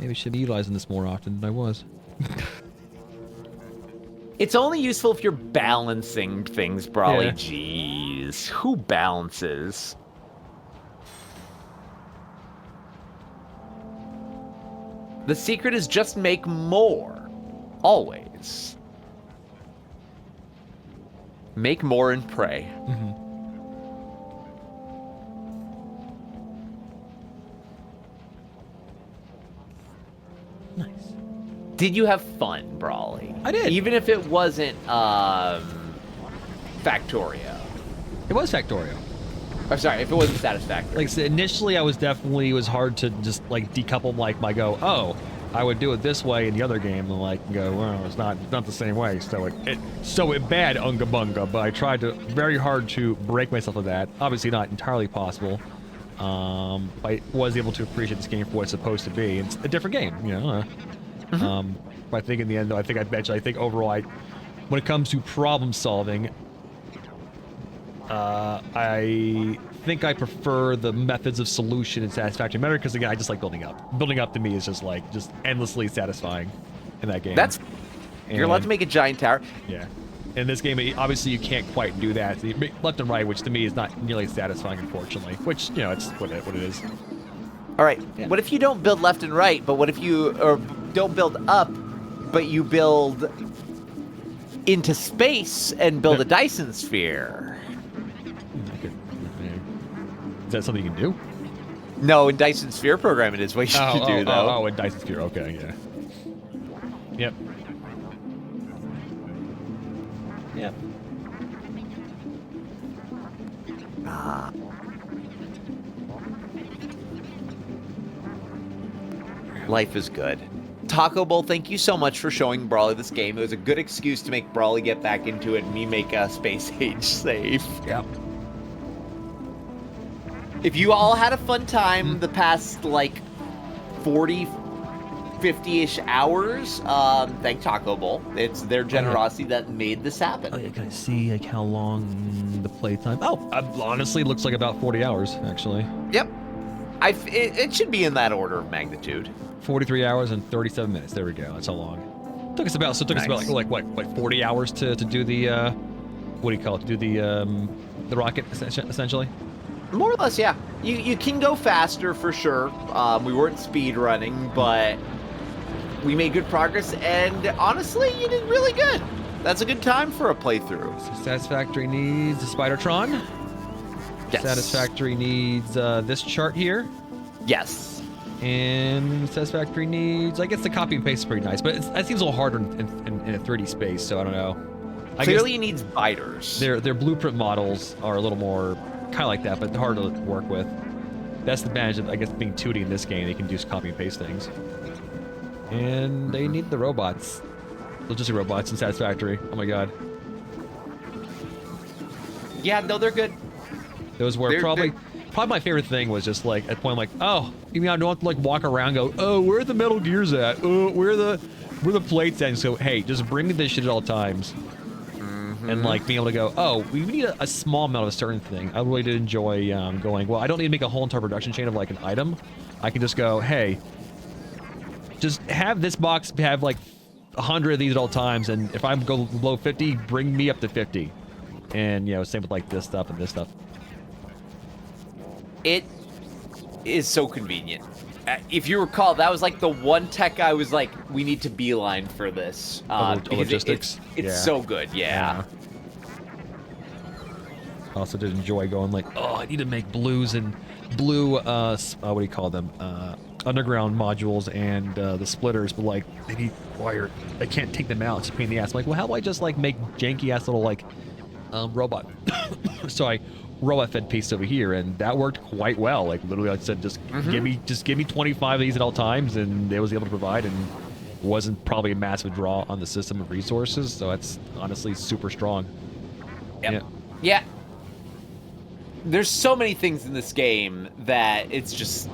Maybe I should be utilizing this more often than I was. It's only useful if you're balancing things, Brawley. Yeah. Jeez, who balances? The secret is just make more. Always. Make more and pray. Nice. Did you have fun, Brawley? I did. Even if it wasn't Factorio. It was Factorio. Or sorry, if it wasn't Satisfactory. Like I said, initially it was hard to just like decouple like my go, oh, I would do it this way in the other game, and like go, well, it's not the same way. So it bad unga bunga, but I tried very hard to break myself of that. Obviously not entirely possible. I was able to appreciate this game for what it's supposed to be. It's a different game, you know. But I think in the end, though, I think overall when it comes to problem solving, I think I prefer the methods of solution in Satisfactory better because again, I just like building up. Building up to me is just endlessly satisfying in that game. You're allowed to make a giant tower. Yeah. In this game, obviously you can't quite do that. So you make left and right, which to me is not nearly satisfying, unfortunately. Which, you know, it's what it is. All right. Yeah. What if you don't build left and right, but what if you don't build up, but you build into space and build a Dyson sphere? Is that something you can do? No, in Dyson sphere program it is what you should do, though. Oh, in Dyson sphere. Okay, yeah. Yep. Yep. Life is good. Taco Bowl, thank you so much for showing Brawly this game. It was a good excuse to make Brawly get back into it and me make a space age save. Yep. If you all had a fun time the past, like, 40, 50-ish hours, thank Taco Bowl. It's their generosity that made this happen. Oh, yeah, can I see, like, how long the playtime? Oh, honestly, looks like about 40 hours, actually. Yep. It should be in that order of magnitude. 43 hours and 37 minutes. There we go. That's how long. Took us about like what 40 hours to do the what do you call it? To do the rocket essentially. More or less, yeah. You can go faster for sure. We weren't speed running, but we made good progress, and honestly, you did really good. That's a good time for a playthrough. So Satisfactory needs a Spidertron. Yes. Satisfactory needs this chart here. Yes. And Satisfactory needs, I guess the copy and paste is pretty nice, but it seems a little harder in a 3D space, so I don't know. Clearly it needs biters. Their blueprint models are a little more kind of like that, but hard to work with. That's the advantage of, I guess, being 2D in this game. They can do copy and paste things. And they need the robots. Logistic robots in Satisfactory. Oh my god. Yeah, no, they're good. Those were probably my favorite thing was just like at point like, oh, you mean I don't have to like walk around and go, oh, where are the Metal Gears at? Oh, where are the plates at? And so hey, just bring me this shit at all times. And like being able to go, oh, we need a small amount of a certain thing. I really did enjoy going, well, I don't need to make a whole entire production chain of like an item. I can just go, hey, just have this box have like 100 of these at all times, and if I go below 50, bring me up to 50. And, you know, same with like this stuff and this stuff. It is so convenient. If you recall, that was like the one tech I was like, we need to beeline for this. Logistics. It's so good, yeah. I also did enjoy going like, oh, I need to make blue, what do you call them? Underground modules and the splitters, but like, they need wire. I can't take them out. It's a pain in the ass. I'm like, well, how do I just like make janky ass little like robot? So I robot fed piece over here, and that worked quite well. Like literally, I said, just give me 25 of these at all times, and they was able to provide, and wasn't probably a massive draw on the system of resources. So that's honestly super strong. Yep. Yeah. There's so many things in this game that it's just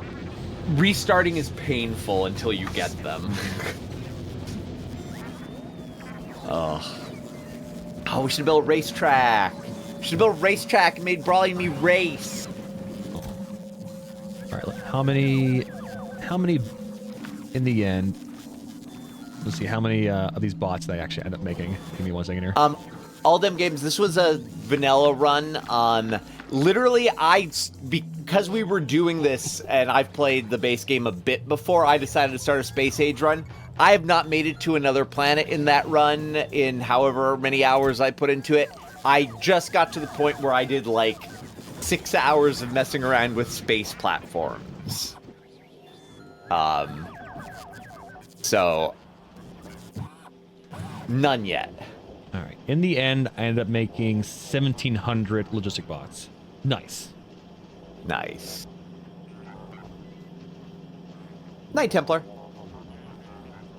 restarting is painful until you get them. Oh, we should build a racetrack. We should build a racetrack and made Brawly and me race. All right, how many in the end? Let's see how many of these bots they actually end up making. Give me 1 second here. All them games. This was a vanilla run. Literally, because we were doing this, and I've played the base game a bit before, I decided to start a space age run. I have not made it to another planet in that run in however many hours I put into it. I just got to the point where I did like 6 hours of messing around with space platforms. So none yet. All right. In the end, I ended up making 1,700 logistic bots. Nice. Nice. Night Templar.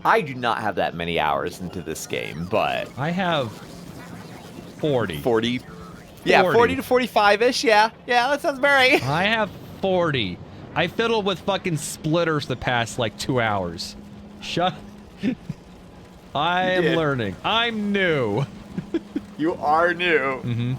I do not have that many hours into this game, but I have 40. 40. Yeah, 40 to 45-ish. Yeah, that sounds about right. I have 40. I fiddled with fucking splitters the past like 2 hours. I am learning. I'm new. You are new. Mm-hmm.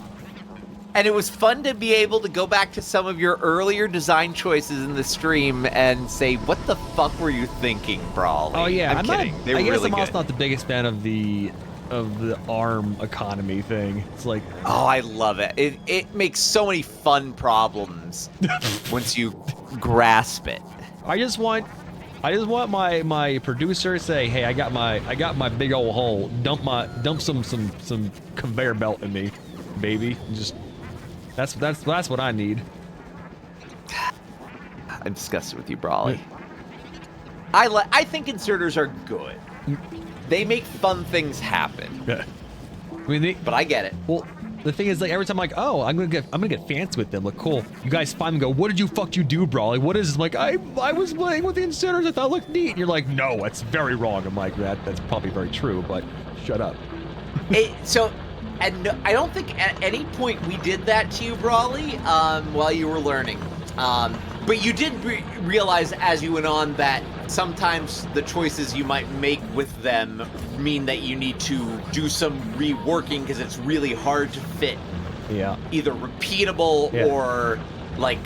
And it was fun to be able to go back to some of your earlier design choices in the stream and say, what the fuck were you thinking, Brawly? Oh yeah, I'm kidding. I guess really I'm also good. not the biggest fan of the ARM economy thing. It's like, Oh, I love it. It makes so many fun problems once you grasp it. I just want my producer to say, hey, I got my big old hole. Dump some conveyor belt in me, baby. Just that's what I need. I'm disgusted with you, Brawly. I think inserters are good. They make fun things happen. Yeah. I mean, but I get it. Well, the thing is, like, every time I'm like, oh, I'm gonna get fancy with them. Like, cool. You guys finally go, what did you do, Brawly? What is this? I'm like, I was playing with the inserters. I thought it looked neat. And you're like, no, that's very wrong. I'm like, that's probably very true, but shut up. And I don't think at any point we did that to you, Brawly, while you were learning. But you did realize as you went on that sometimes the choices you might make with them mean that you need to do some reworking because it's really hard to fit either repeatable or like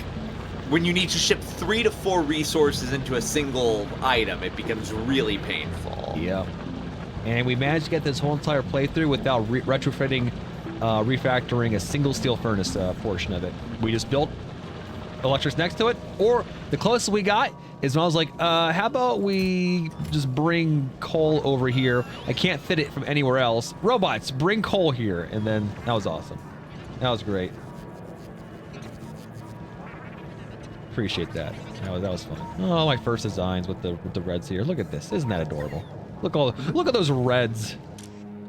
when you need to ship 3 to 4 resources into a single item, it becomes really painful. Yeah. And we managed to get this whole entire playthrough without retrofitting, refactoring a single steel furnace portion of it. We just built electrics next to it, or the closest we got is when I was like, how about we just bring coal over here? I can't fit it from anywhere else. Robots, bring coal here. And then that was awesome. That was great. Appreciate that. That was fun. Oh, my first designs with the reds here. Look at this. Isn't that adorable? Look at those reds.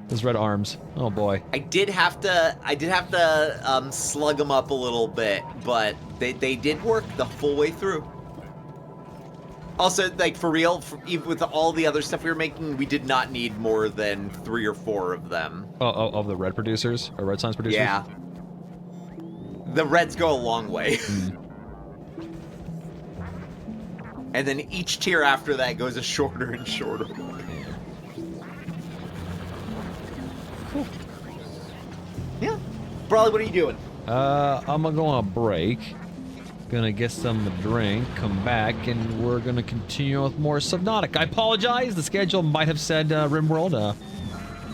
Those red arms. Oh boy. I did have to slug them up a little bit, but they did work the full way through. Also, like for real, even with all the other stuff we were making, we did not need more than 3 or 4 of them. Oh, of the red producers or red science producers. Yeah. The reds go a long way. And then each tier after that goes a shorter and shorter way. Cool. Yeah. Brawly, what are you doing? I'm gonna go on a break. Gonna get some drink, come back, and we're gonna continue with more Subnautica. I apologize. The schedule might have said RimWorld.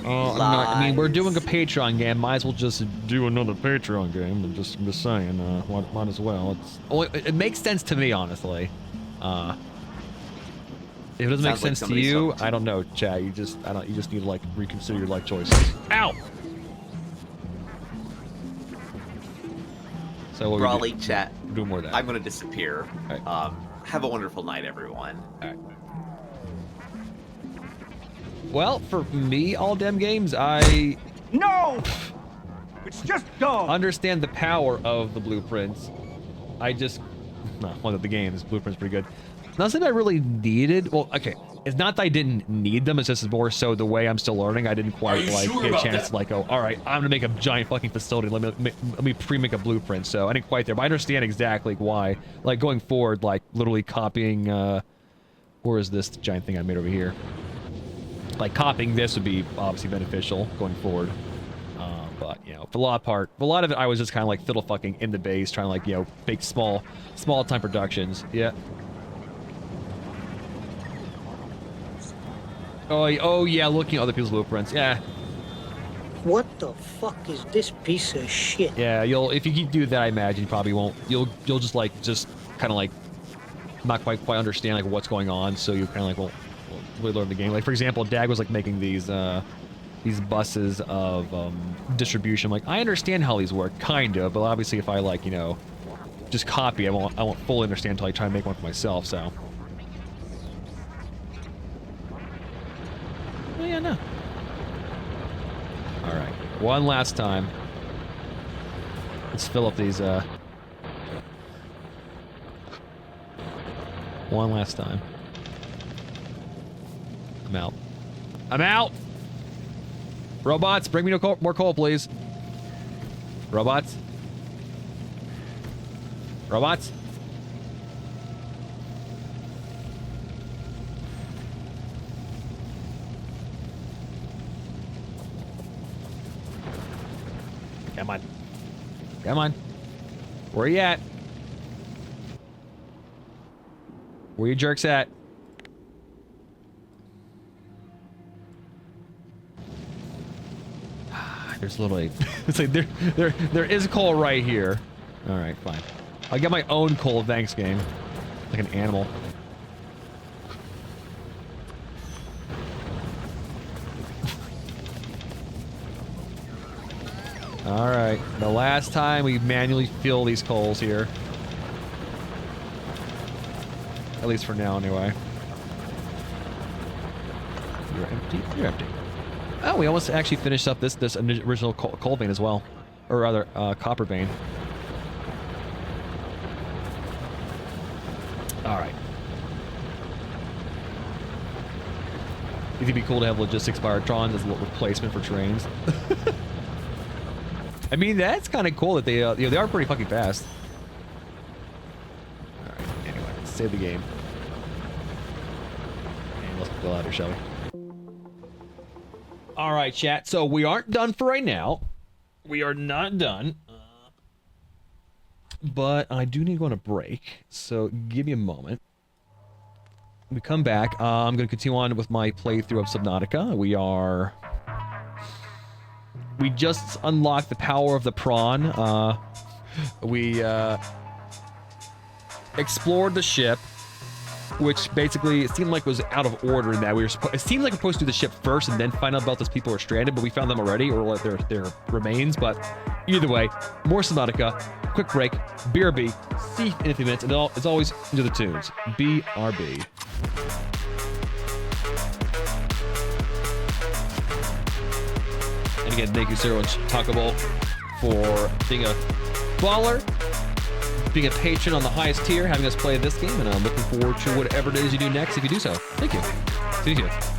I mean, we're doing a Patreon game. Might as well just do another Patreon game. I'm just saying. Might as well. It makes sense to me, honestly. If it doesn't make sense to you, I don't know, chat. You just need to like reconsider your life choices. Ow! So what Brawly, chat. Do more of that. I'm gonna disappear. Right. Have a wonderful night, everyone. All right. Well, for me, all dem games, I it's just dumb. understand the power of the blueprints. One of the games, blueprints pretty good. Nothing I really needed. Well, okay, it's not that I didn't need them. It's just more so the way I'm still learning. I didn't quite like get a chance to like go. All right, I'm gonna make a giant fucking facility. Let me pre-make a blueprint. So I didn't quite there, but I understand exactly why. Like going forward, like literally copying. Where is this giant thing I made over here? Like copying this would be obviously beneficial going forward. But you know, for a lot of it, I was just kind of like fiddle fucking in the base, trying to like make small time productions. Yeah. Oh yeah, looking at other people's blueprints. Yeah. What the fuck is this piece of shit? Yeah, if you keep doing that, I imagine you probably won't. You'll just kind of like not quite understand like what's going on, so you kind of like won't really learn the game. Like for example, Dag was like making these buses of distribution. Like I understand how these work, kind of, but obviously if I like just copy, I won't fully understand until I try to make one for myself. So. Oh, yeah, no. All right, one last time. Let's fill up these. One last time. I'm out. I'm out. Robots, bring me more coal, please. Robots. Robots. Come on. Come on. Where you at? Where you jerks at? There's literally... it's like there is coal right here. Alright, fine. I'll get my own coal, thanks, game. Like an animal. Alright, the last time we manually fill these coals here. At least for now, anyway. You're empty? You're empty. Oh, we almost actually finished up this original coal vein as well. Or rather, copper vein. Alright. You think it'd be cool to have logistics Birotrons as a replacement for trains? I mean, that's kind of cool that they, they are pretty fucking fast. Alright, anyway, let's save the game. And let's go out here, shall we? Alright, chat, so we aren't done for right now. We are not done. But I do need to go on a break, so give me a moment. When we come back, I'm going to continue on with my playthrough of Subnautica. We just unlocked the power of the prawn. We explored the ship, which basically it seemed like was out of order in that it seemed like we're supposed to do the ship first and then find out about those people who are stranded, but we found them already, or like their remains. But either way, more Subnautica. Quick break. BRB. See in a few minutes, and as always, into the tunes. BRB. And again, thank you, Zero and Taco Bowl, for being a baller, being a patron on the highest tier, having us play this game, and I'm looking forward to whatever it is you do next if you do so. Thank you. See you soon.